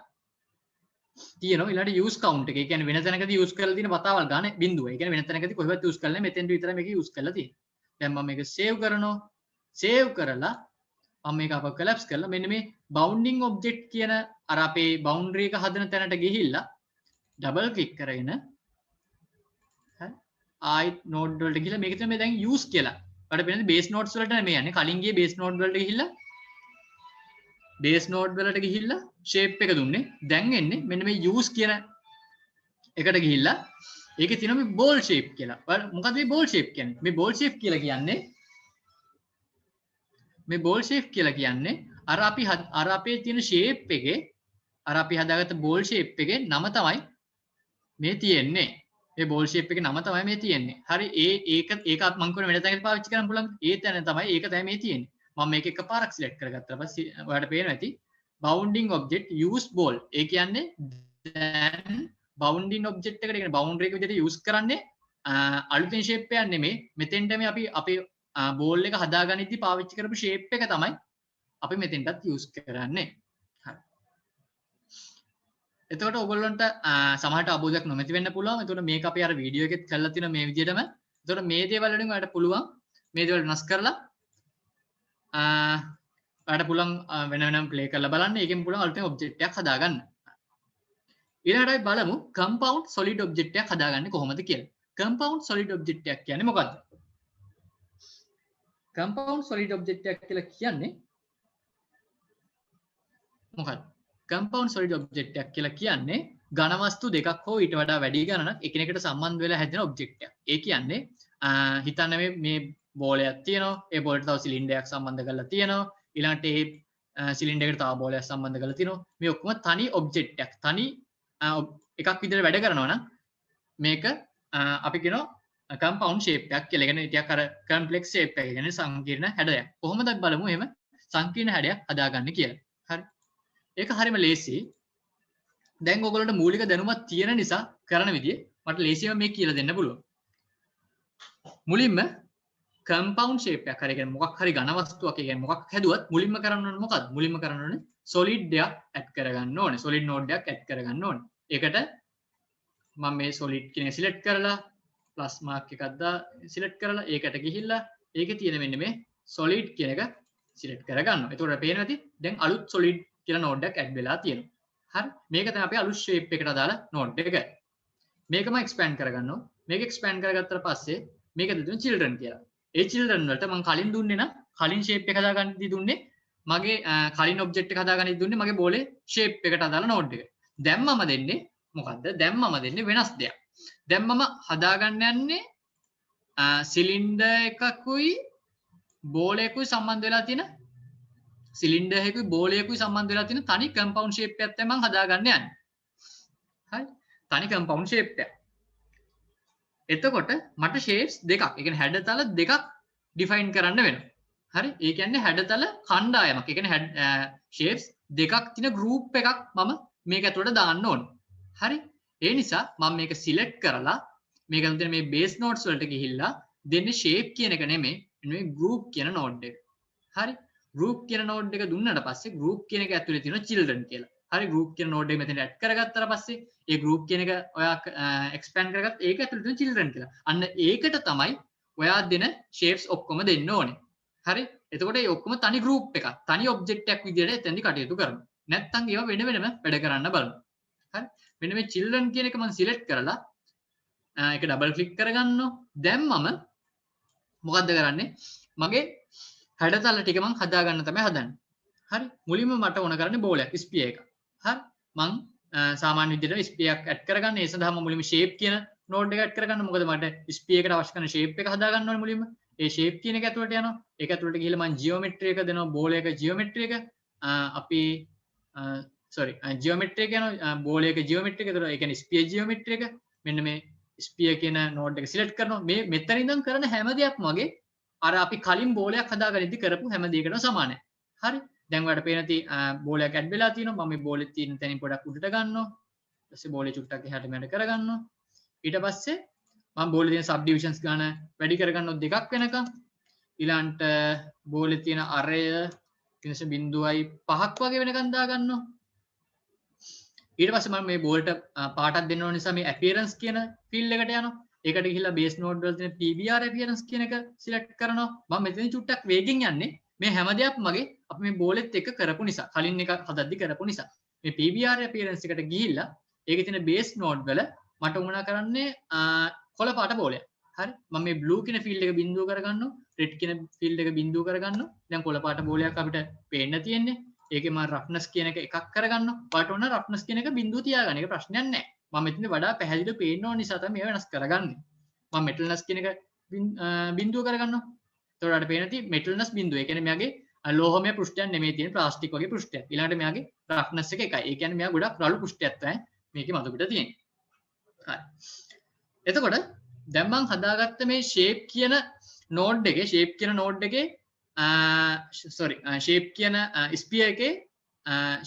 තියෙනවා. ඊළඟට use count එක. ඒ කියන්නේ වෙන තැනකදී use කරලා තියෙන වතාවල් ගන්න බිඳුව. ඒ කියන්නේ වෙන තැනකදී කොහෙවත් use කරලා නැහැ. මෙතෙන්ට විතරයි මේක use කරලා තියෙන්නේ. දැන් මම මේක save කරනවා. save කරලා මම මේක අප collapse කරලා මෙන්න මේ bounding object කියන අර අපේ boundary එක හදන තැනට ගිහිල්ලා double click කරගෙන හරි ආයි node වලට ගිහිල්ලා මේක තමයි දැන් use කියලා. ඔයාලට පේනද base nodes වලට නෙමෙයි යන්නේ. කලින් ගියේ base node වලට ගිහිල්ලා base node වලට ගිහිල්ලා shape එක දුන්නේ. දැන් එන්නේ මෙන්න මේ use කියන එකට ගිහිල්ලා ඒකේ තියෙනවා මේ ball shape කියලා. ඔයාලා මොකද මේ ball shape කියන්නේ? මේ ball shape කියලා කියන්නේ මේ ball shape කියලා කියන්නේ අර අපේ තියෙන shape එකේ අර අපි හදාගත්ත ball shape එකේ නම තමයි මේ තියෙන්නේ. මේ ball shape එකේ නම තමයි මේ තියෙන්නේ. හරි ඒක මම කියන වෙන තැනකට පාවිච්චි කරන්න පුළුවන්. ඒ තැන තමයි ඒක තමයි මේ තියෙන්නේ. මම මේක එකපාරක් select කරගත්තා පස්සේ ඔයාලට පේනවා ඇති bounding object use ball. ඒ කියන්නේ දැන් bounding object එකට කියන්නේ boundary එක විදිහට use කරන්නේ අලුතෙන් shape එකක් නෙමෙයි. මෙතෙන්ට මේ අපි අපේ බෝල් එක හදාගනිද්දි පාවිච්චි කරපු shape එක තමයි අපි මෙතෙන්ටත් use කරන්නේ. හරි. එතකොට ඔයගොල්ලන්ට සමහරට අවබෝධයක් නොමැති වෙන්න පුළුවන්. එතකොට මේක අපි අර වීඩියෝ එකෙත් කරලා තියෙන මේ විදිහටම. එතකොට මේ දේවල් වලින් ඔයාලට පුළුවන් මේ දේවල් වෙනස් කරලා ඔයාලට පුළුවන් වෙන වෙනම ප්ලේ කරලා බලන්න. ඒකෙන් පුළුවන් අලුතෙන් ඔබ්ජෙක්ට් එකක් හදාගන්න. ඊළඟට අපි බලමු compound solid object එකක් හදාගන්නේ කොහොමද කියලා. compound solid object එකක් කියන්නේ මොකද්ද? compound solid object එකක් කියලා කියන්නේ මොකක්ද? compound solid object එකක් කියලා කියන්නේ ඝන වස්තු දෙකක් හෝ ඊට වඩා වැඩි ගණනක් එකිනෙකට සම්බන්ධ වෙලා හැදෙන object එකක්. ඒ කියන්නේ හිතන්න මේ බෝලයක් තියෙනවා. ඒ බෝලට තව සිලින්ඩරයක් සම්බන්ධ කරලා තියෙනවා. ඊළඟට ඒ සිලින්ඩර් එකට තව බෝලයක් සම්බන්ධ කරලා තියෙනවා. මේ ඔක්කොම තනි object එකක්. තනි එකක් විදිහට වැඩ කරනවා නම් මේක අපි කියනවා compound shape එකක් කියලා. කියන්නේ ටිකක් අර complex shape එකක්. කියන්නේ සංකීර්ණ හැඩයක්. කොහොමද අපි බලමු එහෙම සංකීර්ණ හැඩයක් හදාගන්නේ කියලා. හරි. ඒක හරිම ලේසි. දැන් ඔයගොල්ලන්ට මූලික දැනුමක් තියෙන නිසා කරන විදිය මට ලේසියම මේක කියලා දෙන්න පුළුවන්. මුලින්ම compound shape එකක් හරි කියන්නේ මොකක් හරි ඝන වස්තුවක් කියන්නේ මොකක් හැදුවත් මුලින්ම කරන්න ඕනේ මොකක්ද? මුලින්ම කරන්න ඕනේ solid දෙයක් add කරගන්න ඕනේ. solid node එකක් add කරගන්න ඕනේ. ඒකට මම මේ solid කියන select කරලා plus mark එකක් දා select කරලා ඒකට ගිහිල්ලා ඒකේ තියෙන මෙන්න මේ solid කියන එක select කරගන්නවා. එතකොට පේනවා ඇති දැන් අලුත් solid කියලා node එකක් add වෙලා තියෙනවා. හරි. මේක තමයි අපි අලුත් shape එකට අදාළ node එක. මේකම expand කරගන්නවා. මේක expand කරගත්තට පස්සේ මේක දෙතුන children කියලා. ඒ children වලට මම කලින් දුන්නේ නම් කලින් shape එක හදාගන්නදී දුන්නේ මගේ කලින් object එක හදාගන්නදී දුන්නේ මගේ බෝලේ shape එකට අදාළ node එක. දැන් මම දෙන්නේ මොකද්ද? දැන් මම දෙන්නේ වෙනස් දෙයක්. දැන් මම හදාගන්න යන්නේ සිලින්ඩර් එකකුයි බෝලයකුයි සම්බන්ධ වෙලා තියෙන සිලින්ඩර් එකකුයි බෝලයකුයි සම්බන්ධ වෙලා තියෙන තනි compound shape එකක් තමයි මම හදාගන්න යන්නේ. හරි. තනි compound shape එකක්. එතකොට මට shapes දෙකක්, ඒ කියන්නේ හැඩතල දෙකක් define කරන්න වෙනවා. හරි. ඒ කියන්නේ හැඩතල කණ්ඩායමක්. ඒ කියන්නේ shapes දෙකක් තියෙන group එකක් මම මේක ඇතුළට දාන්න ඕනේ. හරි. ඒ නිසා මම මේක select කරලා මේක ඇතුළේ මේ base nodes වලට ගිහිල්ලා දෙන්නේ shape කියන එක නෙමෙයි මේ group කියන node එක. හරි. group කියන node එක දුන්නාට පස්සේ group කියන එක ඇතුලේ තියෙන children කියලා. හරි. group කියන node එක මෙතන add කරගත්තාට පස්සේ ඒ group කියන එක ඔයා expand කරගත්ත ඒක ඇතුලේ තියෙන children කියලා. අන්න ඒකට තමයි ඔයා දෙන shapes ඔක්කොම දෙන්න ඕනේ. හරි. එතකොට මේ ඔක්කොම තනි group එකක්. තනි object එකක් විදිහට එතෙන්දි කටයුතු කරනවා. නැත්තම් ඒවා වෙන වෙනම වැඩ කරන්න බලන්න. හරි. මෙන්න මේ children කියන එක මම select කරලා ඒක double click කරගන්නවා. දැන් මම මොකද්ද කරන්නේ? මගේ හැඩතල ටික මම හදාගන්න තමයි හදන්නේ. හරි. මුලින්ම මට ඕන කරන්නේ බෝලයක් ස්පියර් එක. හරි. මම සාමාන්‍ය විදිහට ස්පියර් එකක් ඇඩ් කරගන්න. ඒ සඳහා මම මුලින්ම shape කියන node එක ඇඩ් කරගන්න. මොකද මට ස්පියර් එකට අවශ්‍ය කරන shape එක හදාගන්න ඕනේ මුලින්ම. ඒ shape කියන එක ඇතුළට යනවා. ඒක ඇතුළට ගිහලා මම geometry එක දෙනවා. බෝලයක geometry එක අපි geometry එක යනවා. බෝලයක geometry එක. ඒතකොට ඒ කියන්නේ ස්පියර් geometry එක. මෙන්න මේ ස්පියර් කියන node එක select කරනවා. මේ මෙතන ඉඳන් කරන හැම දෙයක්ම වගේ අර අපි කලින් බෝලයක් හදාගනිද්දි කරපු හැම දෙයකටම සමානයි. හරි. දැන් ඔයාලට පේන තී බෝලයක් ඇඩ් වෙලා තියෙනවා. මම මේ බෝලේ තියෙන තැනින් පොඩක් උඩට ගන්නවා. ඊට පස්සේ බෝලේ චුට්ටක් එහාට මෙහාට කරගන්නවා. ඊට පස්සේ මම බෝලේ තියෙන subdivisions ගන්න වැඩි කරගන්නවා දෙකක් වෙනකම්. ඊළඟට බෝලේ තියෙන array ඊටසේ 0.5ක් වගේ වෙනකම් දාගන්නවා. ඊට පස්සේ මම මේ බෝල්ට පාටක් දෙන්න ඕන නිසා මේ appearance කියන field එකට යනවා. ඒකට ගිහිල්ලා base node වල තියෙන PBR appearance කියන එක select කරනවා. මම මෙතන චුට්ටක් වේගෙන් යන්නේ. මේ හැම දෙයක්ම මගේ අපි මේ බෝලෙත් එක්ක කරපු නිසා, කලින් එක හදද්දි කරපු නිසා. මේ PBR appearance එකට ගිහිල්ලා ඒකේ තියෙන base node වල මට උමනා කරන්නේ කොළ පාට බෝලයක්. හරි. මම මේ blue කියන field එක බිඳුව කරගන්නවා. red කියන field එක බිඳුව කරගන්නවා. දැන් කොළ පාට බෝලයක් අපිට පේන්න තියෙන්නේ. ඒකේ මම roughness කියන එක එකක් කරගන්නවා. ඔයාලට ඕන roughness කියන එක බිඳුව තියාගන්න. ඒක ප්‍රශ්නයක් නැහැ. මම මෙතන වඩා පැහැදිලිව පේන්න ඕන නිසා තමයි මේව වෙනස් කරගන්නේ. මම metalness කියන එක බිඳුව කරගන්නවා. එතකොට ඔයාලට පේන තියෙන්නේ metalness බිඳුව. ඒ කියන්නේ මෙයාගේ ලෝහමය පෘෂ්ඨයක් නෙමෙයි තියෙන්නේ ප්ලාස්ටික් වගේ පෘෂ්ඨයක්. ඊළඟට මෙයාගේ roughness එක එකයි. ඒ කියන්නේ මෙයා ගොඩක් රළු පෘෂ්ඨයක් තමයි මේකේ මතු පිට තියෙන්නේ. හරි. එතකොට දැන් මම හදාගත්ත මේ shape කියන node එකේ shape කියන sphere එකේ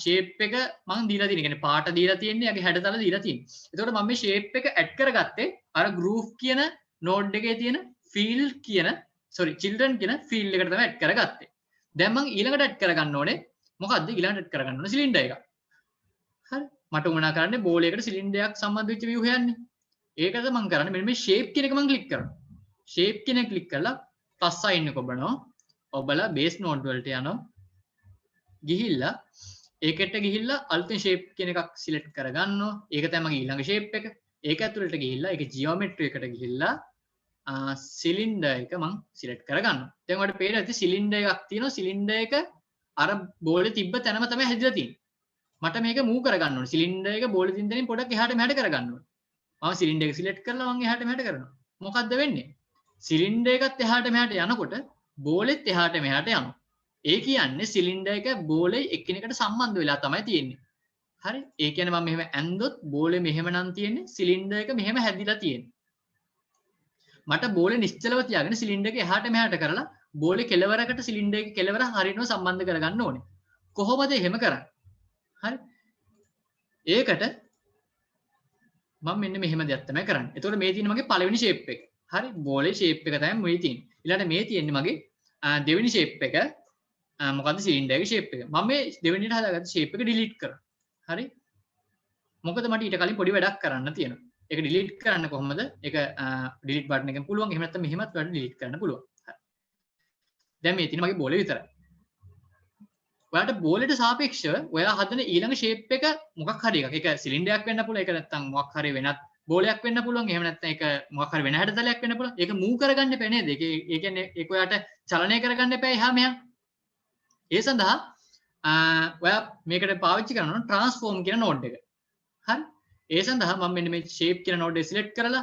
shape එක මම දීලා තියෙන. කියන්නේ පාට දීලා තියෙන්නේ, යගේ හැඩතල දීලා තියෙන්නේ. එතකොට මම මේ shape එක add කරගත්තේ අර groove කියන node එකේ තියෙන children කියන field එකට තමයි add කරගත්තේ. දැන් මම ඊළඟට add කරගන්න ඕනේ මොකද්ද? ඊළඟට add කරගන්න ඕනේ cylinder එක. හරි. මට උනා කරන්නේ බෝලයකට සිලින්ඩර් එකක් සම්බන්ධ වෙච්ච view හොයන්නේ. ඒකද මම කරන්නේ මෙන්න මේ shape කියන එක මම ක්ලික් කරනවා. shape කියන එක ක්ලික් කරලා plus sign එක ඔබනවා. ඔබලා base node වලට යනවා. ගිහිල්ලා ඒකට ගිහිල්ලා අලුතෙන් shape කියන එකක් select කරගන්නවා. ඒක තමයි මගේ ඊළඟ shape එක. ඒක ඇතුළට ගිහිල්ලා ඒක geometry එකට ගිහිල්ලා සිලින්ඩර් එක මම select කරගන්නවා. දැන් ඔයාලට පේනවා ඇති සිලින්ඩර් එකක් තියෙනවා. සිලින්ඩර් එක අර බෝලේ තිබ්බ තැනම තමයි හැදිලා තියෙන්නේ. මට මේක move කරගන්න ඕනේ. සිලින්ඩර් එක බෝලේ තියෙන තැනින් පොඩක් එහාට මෙහාට කරගන්න ඕනේ. මම සිලින්ඩර් එක select කරලා මම එහාට මෙහාට කරනවා. මොකද්ද වෙන්නේ? සිලින්ඩර් එකත් එහාට මෙහාට යනකොට බෝලෙත් එහාට මෙහාට යනවා. ඒ කියන්නේ සිලින්ඩර් එක බෝලේ එකිනෙකට සම්බන්ධ වෙලා තමයි තියෙන්නේ. හරි? ඒ කියන්නේ මම මෙහෙම ඇන්දොත් බෝලේ මෙහෙම නම් තියෙන්නේ, සිලින්ඩර් එක මෙහෙම හැදිලා තියෙන්නේ. මට බෝලේ නිශ්චලව තියාගෙන සිලින්ඩර් එක එහාට මෙහාට කරලා බෝලේ කෙලවරකට සිලින්ඩර් එක කෙලවර හරියටම සම්බන්ධ කරගන්න ඕනේ. කොහොමද එහෙම කරන්නේ? හරි? ඒකට මම මෙන්න මෙහෙම දෙයක් තමයි කරන්නේ. එතකොට මේ තියෙන මගේ පළවෙනි shape එක. හරි? බෝලේ shape එක තමයි මේ තියෙන්නේ. ඊළඟට මේ තියෙන්නේ මගේ දෙවෙනි shape එක. මොකද්ද සිලින්ඩර් එකේ shape එක. මම මේ දෙවෙනිට හදාගත්ත shape එක delete කරනවා. හරි? මොකද මට ඊට කලින් පොඩි වැඩක් කරන්න තියෙනවා. ඒක delete කරන්න කොහොමද? ඒක delete button එකෙන් පුළුවන්. එහෙම නැත්නම් මෙහෙමත් වැඩ delete කරන්න පුළුවන්. හරි. දැන් මේ තියෙන මගේ බෝලේ විතරයි. ඔයාලට බෝලෙට සාපේක්ෂව ඔයා හදන ඊළඟ shape එක මොකක් හරි එකක්. ඒක සිලින්ඩරයක් වෙන්න පුළුවන්. ඒක නැත්නම් මොකක් හරි වෙනත් බෝලයක් වෙන්න පුළුවන්. එහෙම නැත්නම් ඒක මොකක් හරි වෙන හැඩතලයක් වෙන්න පුළුවන්. ඒක move කරගන්න එපා නේද? ඒ කියන්නේ ඒක ඔයාට චලනය කරගන්න එපා එහා මෙහා. ඒ සඳහා ඔයා මේකට පාවිච්චි කරනවා transform කියන node එක. හරි? ඒ සඳහා මම මෙන්න මේ shape කියන node එක select කරලා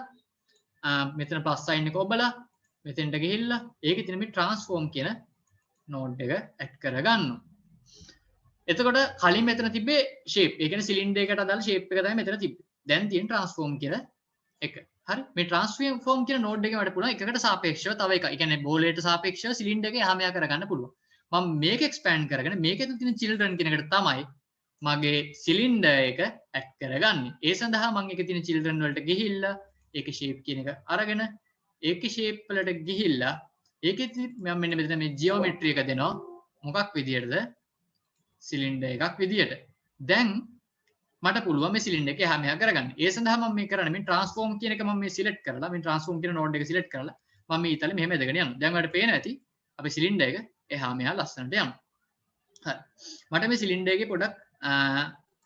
මෙතන plus sign එක ඔබලා මෙතෙන්ට ගිහිල්ලා ඒකේ තියෙන මේ transform කියන node එක add කරගන්නවා. එතකොට කලින් මෙතන තිබ්බේ shape. ඒ කියන්නේ සිලින්ඩර් එකට අදාළ shape එක තමයි මෙතන තිබ්බේ. දැන් තියෙන transform කියලා එක. හරි? මේ transform කියන node එකේ මට පුළුවන් එකකට සාපේක්ෂව තව එකක්. ඒ කියන්නේ බෝලයට සාපේක්ෂව සිලින්ඩර් එක එහා මෙහා කරගන්න පුළුවන්. මම මේක expand කරගෙන මේකේ තියෙන children කියන එකට තමයි මගේ සිලින්ඩර් එක add කරගන්නේ. ඒ සඳහා මම ඒකේ තියෙන children වලට ගිහිල්ලා ඒකේ shape කියන එක අරගෙන ඒකේ shape වලට ගිහිල්ලා ඒකේ මම මෙන්න මෙතන මේ geometry එක දෙනවා. මොකක් විදියටද? සිලින්ඩර් එකක් විදියට. දැන් මට පුළුවන් මේ සිලින්ඩර් එක එහා මෙහා කරගන්න. ඒ සඳහා මම මේ කරන්නේ මේ transform කියන එක මම මේ select කරලා මේ transform කියන node එක select කරලා මම මේ ඊතලෙ මෙහෙම ඇදගෙන යනවා. දැන් ඔයාලට පේනවා ඇති අපේ සිලින්ඩර් එක එහා මෙහා ලස්සනට යනවා. හරි. මට මේ සිලින්ඩර් එකේ පොඩක්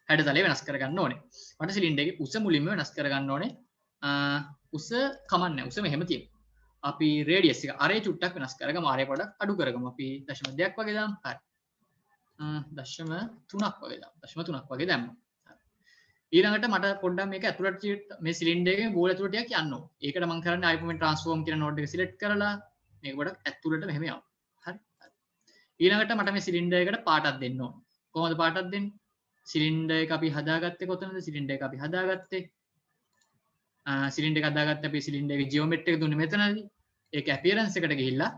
හැඩතලය වෙනස් කරගන්න ඕනේ. මට සිලින්ඩර් එකේ උස මුලින්ම වෙනස් කරගන්න ඕනේ. උස කමන්නේ. උස මෙහෙම තියෙනවා. අපි රේඩියස් එක අරේ චුට්ටක් වෙනස් කරගමු. අරේ පොඩක් අඩු කරගමු. අපි 0.2ක් වගේ දාමු. හරි. 0.3ක් වගේ දාමු. 0.3ක් වගේ දැම්මා. ඊළඟට මට පොඩ්ඩක් මේක ඇතුළට මේ සිලින්ඩර් එකේ බෝල ඇතුළට ටිකක් යන්න ඕනේ. ඒකට මම කරන්නේ ආයෙත් මේ transform කියන node එක select කරලා මේක පොඩක් ඇතුළට මෙහෙම යවනවා. හරි. ඊළඟට මට මේ සිලින්ඩර් එකට පාටක් දෙන්න ඕනේ. කොහොමද පාටක් දෙන්නේ? සිලින්ඩර් එක අපි හදාගත්තේ කොතනද? සිලින්ඩර් එක අපි හදාගත්තේ සිලින්ඩර් එක හදාගත්තේ අපි සිලින්ඩර් එකේ ජියොමෙට්‍රි එක දුන්නේ මෙතනදී. ඒක appearance එකට ගිහිල්ලා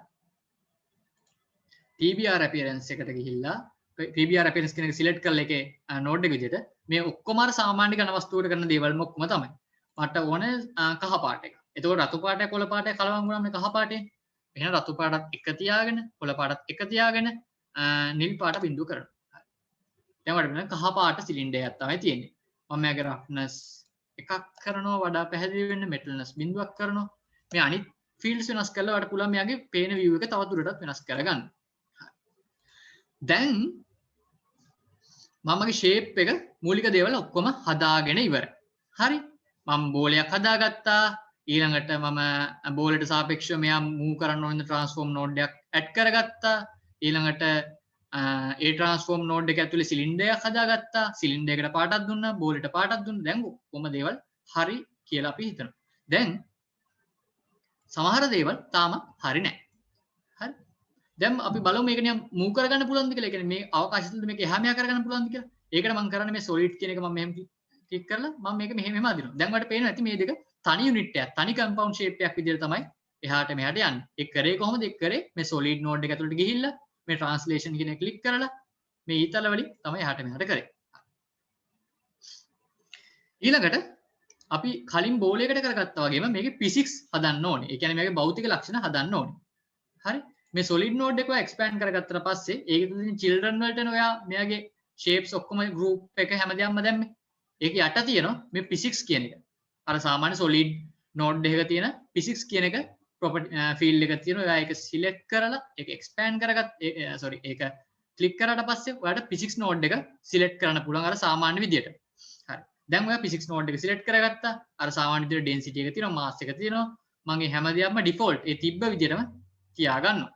TBR appearance එකට ගිහිල්ලා TBR appearance කියන එක select කරලා ඒකේ node එක විදිහට මේ ඔක්කොම අර සාමාන්‍ය ඝන වස්තුවකට කරන දේවල්ම ඔක්කොම තමයි. මට ඕනේ කහ පාට එක. එතකොට රතු පාටයි කොළ පාටයි කලවම් වුණාම මේ කහ පාටේ. එහෙනම් රතු පාටත් එක තියාගෙන කොළ පාටත් එක තියාගෙන නිල් පාට බිඳුව කරනවා. දැන් වඩ වෙන කහ පාට සිලින්ඩර් එකක් තමයි තියෙන්නේ. මම මේක රෆ්නස් එකක් කරනවා වඩා පැහැදිලි වෙන්න මෙටල්නස් බිඳුවක් කරනවා. මේ අනිත් ෆීල්ඩ්ස් වෙනස් කරලා වඩ පුළුවන් මෙයාගේ පේන view එක තව දුරටත් වෙනස් කරගන්න. දැන් මමගේ shape එක මූලික දේවල් ඔක්කොම හදාගෙන ඉවරයි. හරි? මම බෝලයක් හදාගත්තා. ඊළඟට මම බෝලට සාපේක්ෂව මෙයා move කරන්න ඕන transform node එකක් add කරගත්තා. ඊළඟට ඒ transform node එක ඇතුලේ සිලින්ඩර් එකක් හදාගත්තා. සිලින්ඩර් එකට පාටක් දුන්නා, බෝලෙට පාටක් දුන්නා. දැන් ඔක්කොම දේවල් හරි කියලා අපි හිතනවා. දැන් සමහර දේවල් තාම හරි නැහැ. හරි? දැන් අපි බලමු මේක නිකන් move කරගන්න පුළුවන්ද කියලා. ඒ කියන්නේ මේ අවකාශය තුළ මේක එහා මෙහා කරගන්න පුළුවන්ද කියලා. ඒකට මම කරන්නේ මේ solid කියන එක මම මෙහෙම ක්ලික් කරලා මම මේක මෙහෙම අදිනවා. දැන් ඔයාලට පේනවා ඇති මේ දෙක තනි යුනිට් එකක්, තනි compound shape එකක් විදිහට තමයි එහාට මෙහාට යන්නේ. ඒක කරේ කොහොමද? ඒක කරේ මේ solid node එක ඇතුළට ගිහිල්ලා මේ translation කියන එක ක්ලික් කරලා මේ ඊතල වලින් තමයි එහාට මෙහාට කරේ. ඊළඟට අපි කලින් බෝලයකට කරගත්තා වගේම මේකේ physics හදන්න ඕනේ. ඒ කියන්නේ මේකේ භෞතික ලක්ෂණ හදන්න ඕනේ. හරි? මේ solid node එක expand කරගත්තට පස්සේ ඒකේ තියෙන children වලට ඔයා මෙයාගේ shapes ඔක්කොම group එක හැමදේම දැම්මේ. ඒක යට තියෙනවා මේ physics කියන එක. අර සාමාන්‍ය solid node එකක තියෙන physics කියන එක property field එක තියෙනවා. ඔයා ඒක select කරලා ඒක expand කරගත් sorry ඒක click කරාට පස්සේ ඔයාලට physics node එක select කරන්න පුළුවන් අර සාමාන්‍ය විදියට. හරි. දැන් ඔයා physics node එක select කරගත්තා. අර සාමාන්‍ය විදියට density එක තියෙනවා, mass එක තියෙනවා. මම මේ හැමදේම default ඒ තිබ්බ විදියටම තියා ගන්නවා.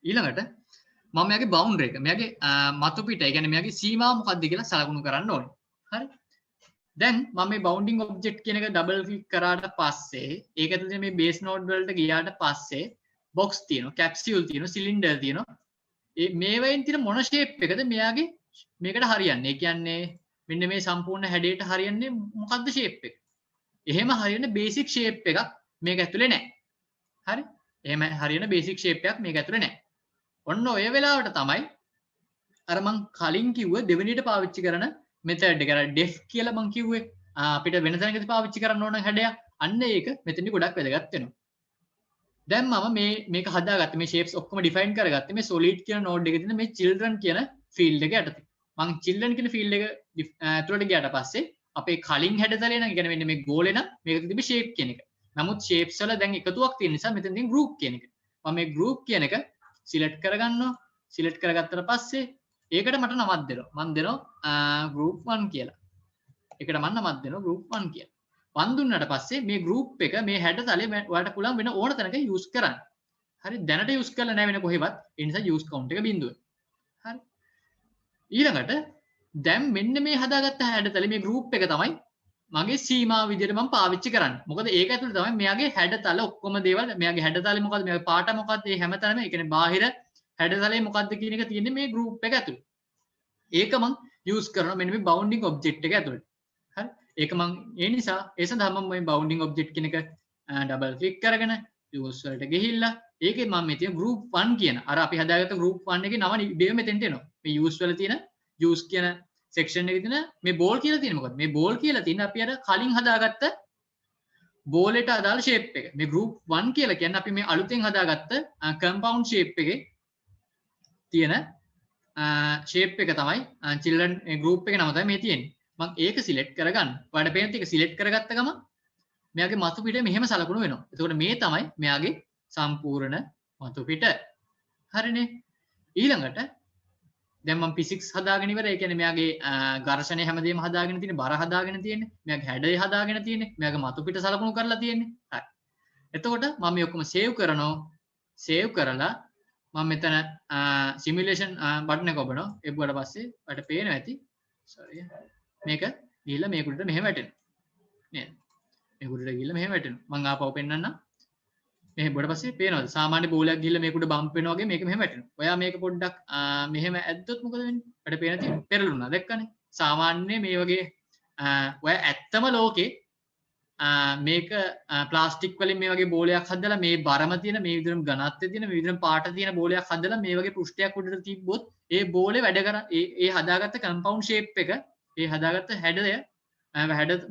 ඊළඟට මම මෙයාගේ boundary එක මෙයාගේ මතු පිට ඒ කියන්නේ මෙයාගේ සීමාව මොකක්ද කියලා සලකුණු කරන්න ඕනේ. හරි. දැන් මම මේ bounding object කියන එක double click කරාට පස්සේ ඒක ඇතුලේ මේ base node වලට ගියාට පස්සේ box තියෙනවා, capsule තියෙනවා, cylinder තියෙනවා. මේවෙන් තියෙන මොන shape එකද මෙයාගේ මේකට හරියන්නේ? ඒ කියන්නේ මෙන්න මේ සම්පූර්ණ හැඩයට හරියන්නේ මොකක්ද shape එක? එහෙම හරියන basic shape එකක් මේක ඇතුලේ නැහැ. හරි? එහෙම හරියන basic shape එකක් මේක ඇතුලේ නැහැ. ඔන්න ඔය වෙලාවට තමයි අර මං කලින් කිව්ව දෙවෙනියට පාවිච්චි කරන method එක. අර def කියලා මං කිව්වේ අපිට වෙන තැනකදී පාවිච්චි කරන්න ඕන හැඩයක්. අන්න ඒක මෙතනදී ගොඩක් වැදගත් වෙනවා. දැන් මම මේක හදාගත්තා. මේ shapes ඔක්කොම define කරගත්තා. මේ solid කියන node එකේ තියෙන මේ children කියන field එක යටතේ. මං children කියන field එක ඇතුළට ගියාට පස්සේ අපේ කලින් හැඩතලේ නම් ඒ කියන්නේ මෙන්න මේ ගෝලේ නම් මේක තිබි shape කියන එක. නමුත් shapes වල දැන් එකතුවක් තියෙන නිසා මෙතන තියෙන group කියන එක. මම මේ group කියන එක select කරගන්නවා. select කරගත්තට පස්සේ ඒකට මට නමක් දෙනවා. මම දෙනවා group 1 කියලා. ඒකට මම නමක් දෙනවා group 1 කියලා. වන් දුන්නාට පස්සේ මේ group එක මේ හැඩතලේ ඔයාලට පුළුවන් වෙන ඕන තැනක use කරන්න. හරි දැනට use කරලා නැහැ වෙන කොහෙවත්. ඒ නිසා use count එක බිඳුව. හරි. ඊළඟට දැන් මෙන්න මේ හදාගත්ත හැඩතලේ මේ group එක තමයි මගේ සීමාව විදිහට මම පාවිච්චි කරන්නේ. මොකද ඒක ඇතුළේ තමයි මෙයාගේ හැඩතල ඔක්කොම දේවල් මෙයාගේ හැඩතලේ මොකද්ද මෙයාගේ පාට මොකද්ද මේ හැමතැනම ඒ කියන්නේ බාහිර හැඩතලේ මොකද්ද කියන එක තියෙන්නේ මේ group එක ඇතුළේ. ඒක මම use කරනවා මෙන්න මේ bounding object එක ඇතුළේ. හරි. ඒක මම ඒ නිසා ඒ සඳහා මම මේ bounding object කියන එක double click කරගෙන use වලට ගිහිල්ලා ඒකේ මම මේ තියෙන group 1 කියන අර අපි හදාගත්ත group 1 එකේ නම ඉබේම මෙතෙන්ට එනවා. මේ use වල තියෙන use කියන section එකේ තියෙන මේ ball කියලා තියෙන මොකද? මේ ball කියලා තියෙන අපි අර කලින් හදාගත්ත ball එට අදාළ shape එක. මේ group 1 කියලා කියන්නේ අපි මේ අලුතෙන් හදාගත්ත compound shape එකේ තියෙන shape එක තමයි children group එකේ නම තමයි මේ තියෙන්නේ. මම ඒක select කරගන්න. ඔයාලට පේන ටික select කරගත්ත ගමන් මෙයාගේ මතු පිට මෙහෙම සලකුණු වෙනවා. එතකොට මේ තමයි මෙයාගේ සම්පූර්ණ මතු පිට. හරිනේ. ඊළඟට දැන් මම physics හදාගෙන ඉවරයි. ඒ කියන්නේ මෙයාගේ ඝර්ෂණය හැමදේම හදාගෙන තියෙන්නේ, බර හදාගෙන තියෙන්නේ, මෙයාගේ හැඩය හදාගෙන තියෙන්නේ, මෙයාගේ මතු පිට සලකුණු කරලා තියෙන්නේ. හරි. එතකොට මම මේ ඔක්කොම save කරනවා. save කරලා මම මෙතන simulation button එක ඔබනවා. එබ්බුවට පස්සේ ඔයාලට පේනවා ඇති. sorry. මේක ගිහිල්ලා මේක උඩට මෙහෙම වැටෙනවා. නේද? මේක උඩට ගිහිල්ලා මෙහෙම වැටෙනවා. මම ආපහු පෙන්නන්නම්. මෙහෙම බඩ පස්සේ පේනවද? සාමාන්‍ය බෝලයක් ගිහිල්ලා මේක උඩ බම්ප් වෙනවා වගේ මේක මෙහෙම වැටෙනවා. ඔයා මේක පොඩ්ඩක් මෙහෙම ඇද්දොත් මොකද වෙන්නේ? අපිට පේන තියෙන පෙරළුණා දැක්කනේ. සාමාන්‍ය මේ වගේ ඔයා ඇත්තම ලෝකේ මේක ප්ලාස්ටික් වලින් මේ වගේ බෝලයක් හදලා මේ බරම තියෙන මේ විදිහටම ඝනත්වය තියෙන මේ විදිහටම පාට තියෙන බෝලයක් හදලා මේ වගේ පෘෂ්ඨයක් උඩට තිබ්බොත් ඒ බෝලේ වැඩ කර ඒ හදාගත්ත කම්පවුන්ඩ් ෂේප් එක ඒ හදාගත්ත හැඩය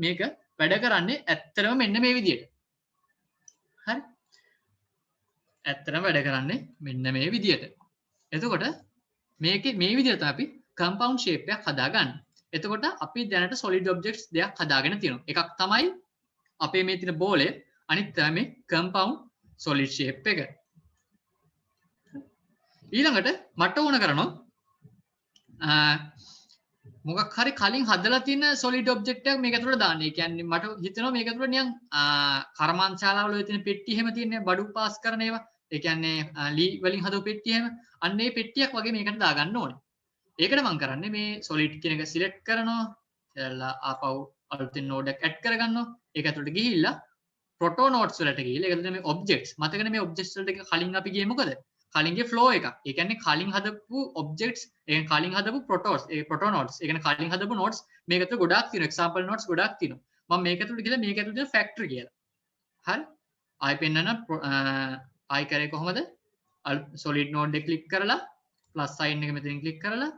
මේක වැඩ කරන්නේ ඇත්තටම මෙන්න මේ විදිහට. හරි. ඇත්තටම වැඩ කරන්නේ මෙන්න මේ විදිහට. එතකොට මේකේ මේ විදිහට අපි කම්පවුන්ඩ් ෂේප් එකක් හදාගන්න. එතකොට අපි දැනට solid objects දෙකක් හදාගෙන තියෙනවා. එකක් තමයි අපේ මේ තියෙන බෝලය, අනිත් තමයි මේ compound solid shape එක. ඊළඟට මට ඕන කරනවා මොකක් හරි කලින් හදලා තියෙන solid object එකක් මේක ඇතුළට දාන්න. ඒ කියන්නේ මට හිතෙනවා මේක ඇතුළට නිකන් කර්මාන්තශාලාවල ඔය තියෙන පෙට්ටි එහෙම තියෙන බඩු පාස් කරන ඒවා. ඒ කියන්නේ ලී වලින් හදපු පෙට්ටි එහෙම. අන්න ඒ පෙට්ටියක් වගේ මේකට දාගන්න ඕනේ. ඒකට මම කරන්නේ මේ solid කියන එක select කරනවා. එතලා ආපහු අලුතෙන් node එකක් add කරගන්නවා. ඒක ඇතුළට ගිහිල්ලා proto nodes වලට ගිහිල්ලා ඒක තමයි මේ objects. මතකනේ මේ objects වලට කලින් අපි ගියේ මොකද? කලින්ගේ flow එකක්. ඒ කියන්නේ කලින් හදපු objects, ඒ කියන්නේ කලින් හදපු protos, ඒ proto nodes. ඒ කියන්නේ කලින් හදපු nodes මේක ඇතුළේ ගොඩාක් තියෙනවා. example nodes ගොඩාක් තියෙනවා. මම මේක ඇතුළට ගිහලා මේක ඇතුළේ තියෙන factory කියලා. හරි? ආයි පෙන්නන ආයි කරේ කොහමද? solid node එක click කරලා plus sign එක මෙතනින් click කරලා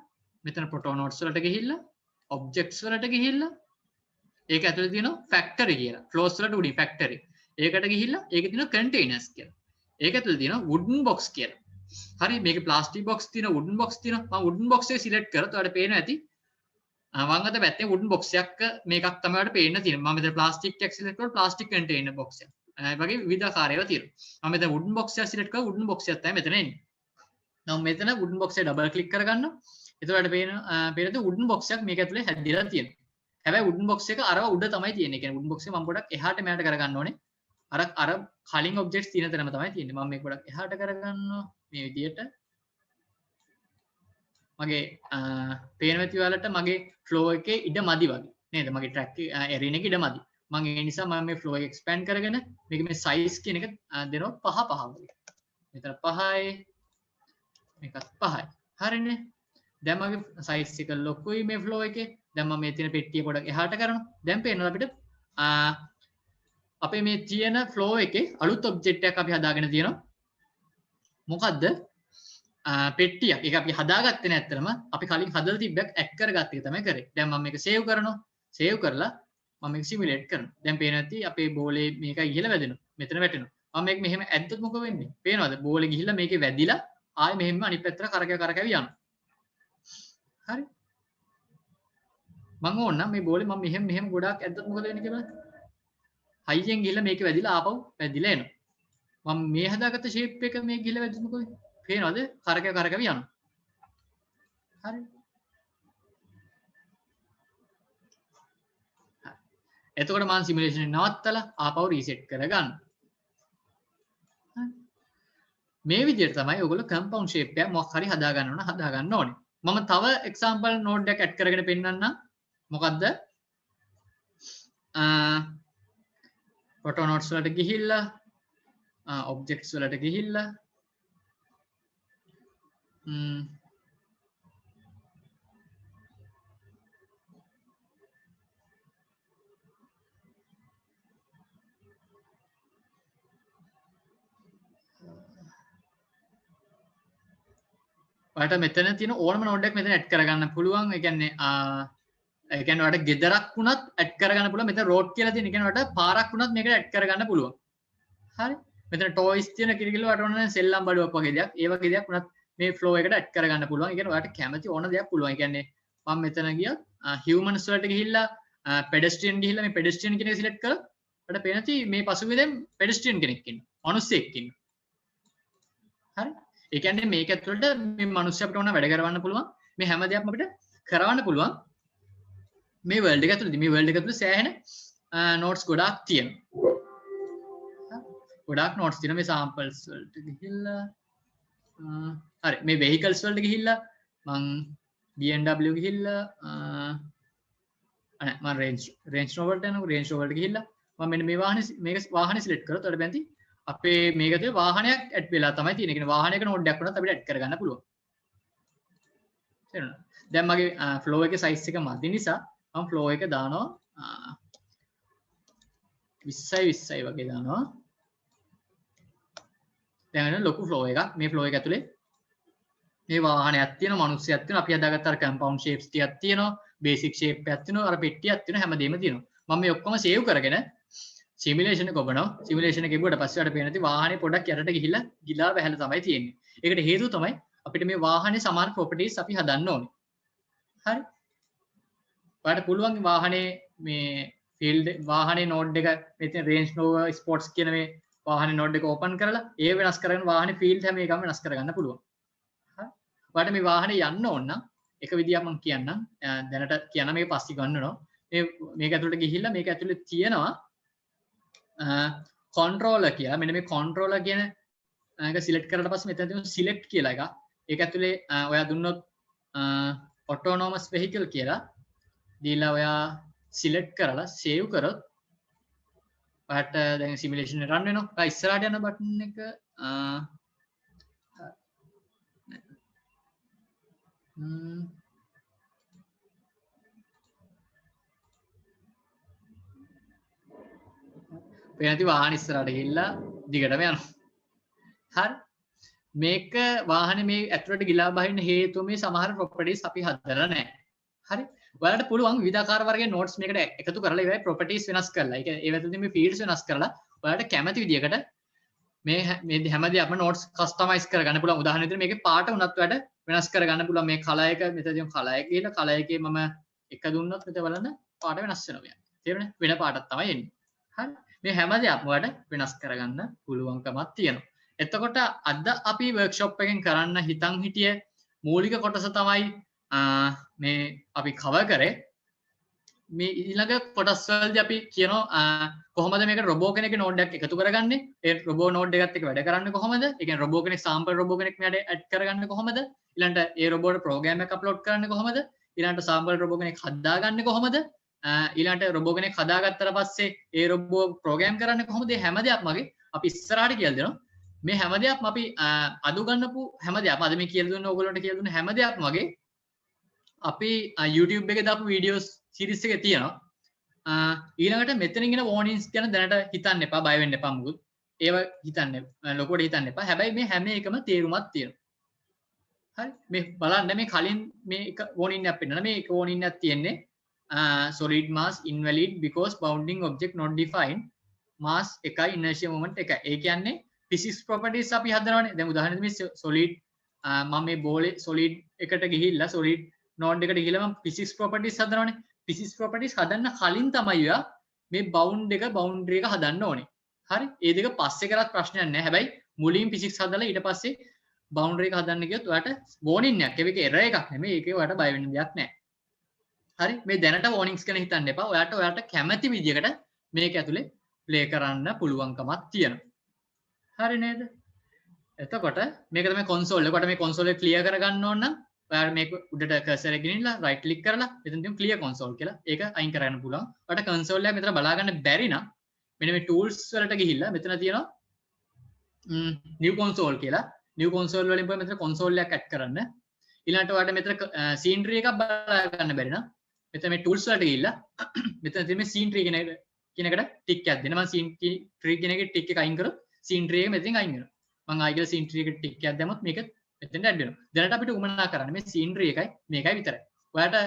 මෙතන proto nodes වලට ගිහිල්ලා objects වලට ගිහිල්ලා ඒක ඇතුළේ තියෙනවා factory කියලා. flows වලට උඩින් factory. ඒකට ගිහිල්ලා ඒකේ තියෙනවා containers කියලා. ඒක ඇතුළේ තියෙනවා wooden box කියලා. හරි මේකේ plastic box තියෙනවා wooden box තියෙනවා. මම wooden box එක select කරත් ඔයාලට පේනවා ඇති. වම් අත පැත්තේ වුඩන් බොක්ස් එකක් මේකක් තමයි ඔයාලට පේන්න තියෙනවා. මම මෙතන ප්ලාස්ටික් එකක් සිලෙක්ට් කරලා ප්ලාස්ටික් කන්ටේනර් බොක්ස් එක. ඒ වගේ විවිධ ආකාරයව තියෙනවා. මම මෙතන වුඩන් බොක්ස් එක සිලෙක්ට් කරලා වුඩන් බොක්ස් එකක් තමයි මෙතන එන්නේ. නම් මෙතන වුඩන් බොක්ස් එක ඩබල් ක්ලික් කරගන්නවා. එතකොට පේන වුඩන් බොක්ස් එකක් මේක ඇතුලේ හැදිලා තියෙනවා. හැබැයි වුඩන් බොක්ස් එක අරව උඩ තමයි තියෙන්නේ. ඒ කියන්නේ වුඩන් බොක්ස් එක මම පොඩක් එහාට මෙහාට කරගන්න ඕනේ. අර කලින් ඔබ්ජෙක්ට්ස් තියෙන තැනම තමයි තියෙන්නේ. මම මේක පොඩක් එහාට කරගන්නවා මේ විදියට. මගේ පේන ඇති ඔයාලට මගේ ෆ්ලෝ එකේ ඉඩ මදි වගේ නේද? මගේ ට්‍රැක් එරින එක ඉඩ මදි. මම ඒ නිසා මම මේ ෆ්ලෝ එක එක්ස්පෑන්ඩ් කරගෙන මේක මේ සයිස් කියන එක දෙනවා 5 වගේ. මෙතන 5යි මේකත් 5යි. හරිනේ. දැන් මගේ සයිස් එක ලොකුයි මේ ෆ්ලෝ එකේ. දැන් මම මේ තියෙන පෙට්ටිය පොඩක් එහාට කරනවා. දැන් පේනවා අපිට අපේ මේ තියෙන ෆ්ලෝ එකේ අලුත් ඔබ්ජෙක්ට් එකක් අපි හදාගෙන තියෙනවා. මොකද්ද? පෙට්ටියක්. ඒක අපි හදාගත්තේ නැත්තරම අපි කලින් හදලා තිබ්බක් ඇඩ් කරගත්ත එක තමයි කරේ. දැන් මම මේක සේව් කරනවා. සේව් කරලා මම මේක සිමුලේට් කරනවා. දැන් පේන ඇති අපේ බෝලේ මේක ඉහළ වැදෙනවා. මෙතන වැටෙනවා. මම මේක මෙහෙම ඇද්දොත් මොකද වෙන්නේ? පේනවද? බෝලේ ගිහිල්ලා මේකේ වැදිලා ආයෙ මෙහෙම අනිත් පැත්තට කරකැවි යනවා. හරි. මම ඕනනම් මේ බෝලේ මම මෙහෙම ගොඩාක් ඇද්දොත් මොකද වෙන්නේ කියලා? හයියෙන් ගිහිල්ලා මේකේ වැදිලා ආපහු වැදිලා එනවා. මම මේ හදාගත්ත ෂේප් එක මේ ගිහිල්ලා වැදුනොත් මොකද? පේනවද? කරකැවි යනවා. හරි. එතකොට මම සිමුලේෂන් එක නවත්තලා ආපහු රීසෙට් කරගන්න. මේ විදිහට තමයි ඔයගොල්ලෝ කම්පවුන්ඩ් ෂේප් එක මොකක් හරි හදාගන්න ඕනේ. මම තව එක්සැම්පල් නෝඩ් එකක් ඇඩ් කරගෙන පෙන්නන්නම්. මොකද්ද? ෆොටෝ නෝට්ස් වලට ගිහිල්ලා ඔබ්ජෙක්ට්ස් වලට ගිහිල්ලා ඔයාලට මෙතන තියෙන ඕනම නෝඩ් එකක් මෙතන ඇඩ් කරගන්න පුළුවන්. ඒ කියන්නේ ඔයාලට ගෙදරක් වුණත් ඇඩ් කරගන්න පුළුවන්. මෙතන රෝඩ් කියලා තියෙන. ඒ කියන්නේ ඔයාලට පාරක් වුණත් මේකට ඇඩ් කරගන්න පුළුවන්. හරි. මෙතන ටොයිස් තියෙන කිරිකිල ඔයාලට ඕන නම් සෙල්ලම් බඩුවක් වගේ දෙයක්. ඒ වගේ දෙයක් වුණත් මේ ෆ්ලෝ එකට ඇඩ් කරගන්න පුළුවන්. ඒ කියන්නේ ඔයාලට කැමති ඕන දෙයක් පුළුවන්. ඒ කියන්නේ මම මෙතන ගියත් හියුමන්ස් වලට ගිහිල්ලා පෙඩස්ට්‍රියන් ගිහිල්ලා මේ පෙඩස්ට්‍රියන් කෙනෙක් සිලෙක්ට් කරලා ඔයාලට පේනති මේ පසුබිමෙන් පෙඩස්ට්‍රියන් කෙනෙක් ඉන්නවා. මිනිස්සෙක් ඉන්නවා. හරි. ඒ කියන්නේ මේක ඇතුළට මේ මිනිස්සු අපිට ඕන වැඩ කරවන්න පුළුවන්. මේ හැම දෙයක්ම අපිට කරවන්න පුළුවන්. මේ වර්ල්ඩ් එක ඇතුළතදී මේ වර්ල්ඩ් එක ඇතුළේ සෑහෙන නෝට්ස් ගොඩාක් තියෙනවා. ගොඩාක් නෝට්ස් තියෙනවා මේ සෑම්පල්ස් වලට ගිහිල්ලා හරි මේ වෙහිකල්ස් වලට ගිහිල්ලා මං BMW ගිහිල්ලා මම රේන්ජ් රෝවර්ට යනවා රේන්ජ් රෝවර්ට ගිහිල්ලා මම මෙන්න මේ වාහනේ සිලෙක්ට් කරලා ඊට බැලන්ති අපේ මේක ඇතුලේ වාහනයක් ඇඩ් වෙලා තමයි තියෙන්නේ. කියන්නේ වාහනයක නෝඩ් එකක් වුණත් අපිට ඇඩ් කරගන්න පුළුවන්. තේරුණාද? දැන් මගේ ෆ්ලෝ එකේ සයිස් එක මදි නිසා මම ෆ්ලෝ එක දානවා 20යි වගේ දානවා. දැන් ලොකු ෆ්ලෝ එකක්. මේ ෆ්ලෝ එක ඇතුලේ මේ වාහනයක් තියෙනවා, මිනිස්සුයක් තියෙනවා, අපි හදාගත්ත අර කම්පවුන්ඩ් ෂේප්ස් ටිකක් තියෙනවා, බේසික් ෂේප් එකක් තියෙනවා, අර පෙට්ටියක් තියෙනවා, හැමදේම තියෙනවා. මම මේ ඔක්කොම සේව් කරගෙන සිමුලේෂන් එක ඔබනවා. සිමුලේෂන් එක ගෙවුවට පස්සේ අපිට පේන වාහනේ පොඩක් යටට ගිහිලා බහැලා තමයි තියෙන්නේ. ඒකට හේතුව තමයි අපිට මේ වාහනේ සමාන ප්‍රොපර්ටිස් අපි හදන්න ඕනේ. හරි. ඔයාලට පුළුවන් වාහනේ මේ ෆීල්ඩ් වාහනේ නෝඩ් එක මෙතන රේන්ජ් රෝවර් ස්පෝර්ට්ස් කියන මේ වාහනේ නෝඩ් එක ඕපන් කරලා ඒ වෙනස් කරගෙන වාහනේ ෆීල්ඩ් හැම එකම වෙනස් කරගන්න පුළුවන්. හරි. ඔයාලට මේ වාහනේ යන්න ඕන නම් එක විදියක් මම කියන්නම්. දැනට කියන්න මේක පස්සේ ගන්නනවා. මේක ඇතුළට ගිහිල්ලා මේක ඇතුළේ තියෙනවා controller කියලා. මෙන්න මේ controller කියන එක සිලෙක්ට් කරලා පස්සේ මෙතන තියෙන select කියලා එක. ඒක ඇතුලේ ඔයා දුන්නොත් autonomous vehicle කියලා දීලා ඔයා select කරලා save කරොත් ඔයාට දැන් simulation එක run වෙනවා. ඔයා ඉස්සරහට යන බටන් එක පේනති වාහන ඉස්සරහට ගිහිල්ලා දිගටම යනවා. හරි. මේක වාහනේ මේ ඇතුළට ගිලා බහින්න හේතුව මේ සමහර ප්‍රොපර්ටිස් අපි හදලා නැහැ. හරි. ඔයාලට පුළුවන් විවිධාකාර වර්ගයේ නෝට්ස් මේකට එකතු කරලා ඒවයි ප්‍රොපර්ටිස් වෙනස් කරලා. ඒ කියන්නේ ඒ වැදදී මේ ෆීල්ඩ්ස් වෙනස් කරලා ඔයාලට කැමති විදියකට මේ හැමදේම නෝට්ස් කස්ටමයිස් කරගන්න පුළුවන්. උදාහරණ විදිහට මේකේ පාට උනත් ඔයාලට වෙනස් කරගන්න පුළුවන්. මේ කලර් එක මෙතන තියෙන කලර් එක ගිහලා කලර් එකේ මම එක දුන්නොත් මෙතන බලන්න පාට වෙනස් වෙනවා කියන්නේ. තේරුණාද? වෙන පාටක් තමයි එන්නේ. හරි. මේ හැම දෙයක්ම ඔයාලට වෙනස් කරගන්න පුළුවන්කමක් තියෙනවා. එතකොට අද අපි වර්ක්ෂොප් එකෙන් කරන්න හිතන් හිටිය මූලික කොටස තමයි මේ අපි කවර් කරේ. මේ ඊළඟ කොටස් වලදී අපි කියනවා කොහොමද මේක රොබෝ කෙනෙක්ගේ නෝඩ් එකක් එකතු කරගන්නේ? ඒ රොබෝ නෝඩ් එකත් එක්ක වැඩ කරන්නේ කොහොමද? ඒ කියන්නේ රොබෝ කෙනෙක් සාම්පල් රොබෝ කෙනෙක් මෙයාට ඇඩ් කරගන්නේ කොහොමද? ඊළඟට ඒ රොබෝට ප්‍රෝග්‍රෑම් එක අප්ලෝඩ් කරන්නේ කොහොමද? ඊළඟට සාම්පල් රොබෝ කෙනෙක් හදාගන්නේ කොහොමද? ඊළඟට රොබෝ කෙනෙක් හදාගත්තට පස්සේ ඒ රොබෝ ප්‍රෝග්‍රෑම් කරන්නේ කොහොමද? මේ හැම දෙයක්ම අපි ඉස්සරහට කියලා දෙනවා. මේ හැම දෙයක්ම අපි අදු ගන්නපු හැම දෙයක්ම අද මේ කියලා දුන්න ඕගොල්ලන්ට කියලා දුන්න හැම දෙයක්ම වගේ අපි YouTube එකේ දාපු වීඩියෝස් සීරීස් එකේ තියෙනවා. ඊළඟට මෙතනින් එන warnings ගැන දැනට හිතන්න එපා, බය වෙන්න එපා මොකුත්. ඒව හිතන්න ලොකුවට හිතන්න එපා. හැබැයි මේ හැම එකම තේරුමක් තියෙනවා. හරි. මේ බලන්න මේ කලින් මේ එක warning එකක් පෙන්නන මේ එක warning එකක් තියෙන්නේ solid mass invalid because bounding object not defined mass එකයි inertia moment එකයි. ඒ කියන්නේ physics properties අපි හදනවානේ. දැන් උදාහරණයක් මේ solid මම මේ බෝලේ solid එකට ගිහිල්ලා solid node එකට ගිහිල්ලා මම physics properties හදනවානේ. physics properties හදන්න කලින් තමයි ඔයා මේ boundary එක හදන්න ඕනේ. හරි. ඒ දෙක පස්සේ කරත් ප්‍රශ්නයක් නැහැ. හැබැයි මුලින් physics හදලා ඊට පස්සේ boundary එක හදන්න ගියොත් ඔයාට warning එකක්. ඒක error එකක් නෙමෙයි. ඒකේ ඔයාට බය වෙන්න දෙයක් නැහැ. හරි. මේ දැනට warnings ගැන හිතන්න එපා. ඔයාට කැමති විදිහකට මේක ඇතුලේ play කරන්න පුළුවන්කමක් තියෙනවා. හරි නේද? එතකොට මේක තමයි console එක. ඔයාට මේ console එක clear කරගන්න ඕන නම් ඔයාලා මේක උඩට cursor එක ගෙනියලා right click කරලා මෙතන තියෙන clear console කියලා ඒක අයින් කරන්න පුළුවන්. ඔයාලට console එක මෙතන බලා ගන්න බැරි නම් මෙන්න මේ tools වලට ගිහිල්ලා මෙතන තියෙනවා new console කියලා. new console වලින් පස්සේ මෙතන console එකක් add කරන්න. ඊළඟට ඔයාලට මෙතන scene tree එකක් බලා ගන්න බැරි නම් මෙතන මේ tools වලට ගිහිල්ලා මෙතන තියෙන මේ scene tree කියන එකට tick එකක් දෙන්න. මම scene tree කියන එකේ tick එක අයින් කරොත් scene tree එක මෙතනින් අයින් වෙනවා. මම ආයෙ කියලා scene tree එකට tick එකක් දැම්මොත් මේක මෙතෙන්ට ඇඩ් වෙනවා. දැනට අපිට උමනා කරන්න මේ scenery එකයි මේකයි විතරයි. ඔයාලට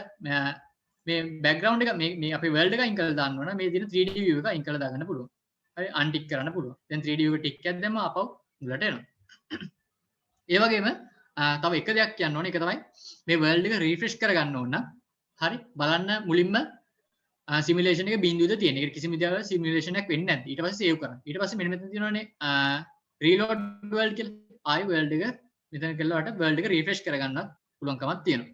මේ background එක මේ අපේ world එක අයින් කරලා දාන්න ඕන. මේ දින 3D view එක අයින් කරලා දාගන්න පුළුවන්. හරි untick කරන්න පුළුවන්. දැන් 3D view එක tick එකක් දැම්ම ආපහු මුලට එනවා. ඒ වගේම තව එක දෙයක් කියන්න ඕනේ. ඒක තමයි මේ world එක refresh කරගන්න ඕන නම් හරි බලන්න මුලින්ම simulation එක බිඳුවද තියෙන. ඒක කිසිම විදිහකට simulation එකක් වෙන්නේ නැද්ද? ඊට පස්සේ save කරන්න. ඊට පස්සේ මෙන්න මෙතන තියෙනවානේ reload world කියලා. ආයි world එක මෙතන කළාට world එක refresh කරගන්නත් පුළුවන්කමක් තියෙනවා.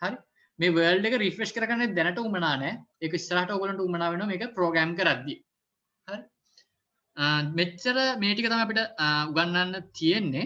හරි. මේ world එක refresh කරගන්න දැනට උමනා නැහැ. ඒක ඉස්සරහට ඔයගොල්ලන්ට උමනා වෙනවා මේක program කරද්දී. හරි. මෙච්චර මේ ටික තමයි අපිට උගන්වන්න තියෙන්නේ.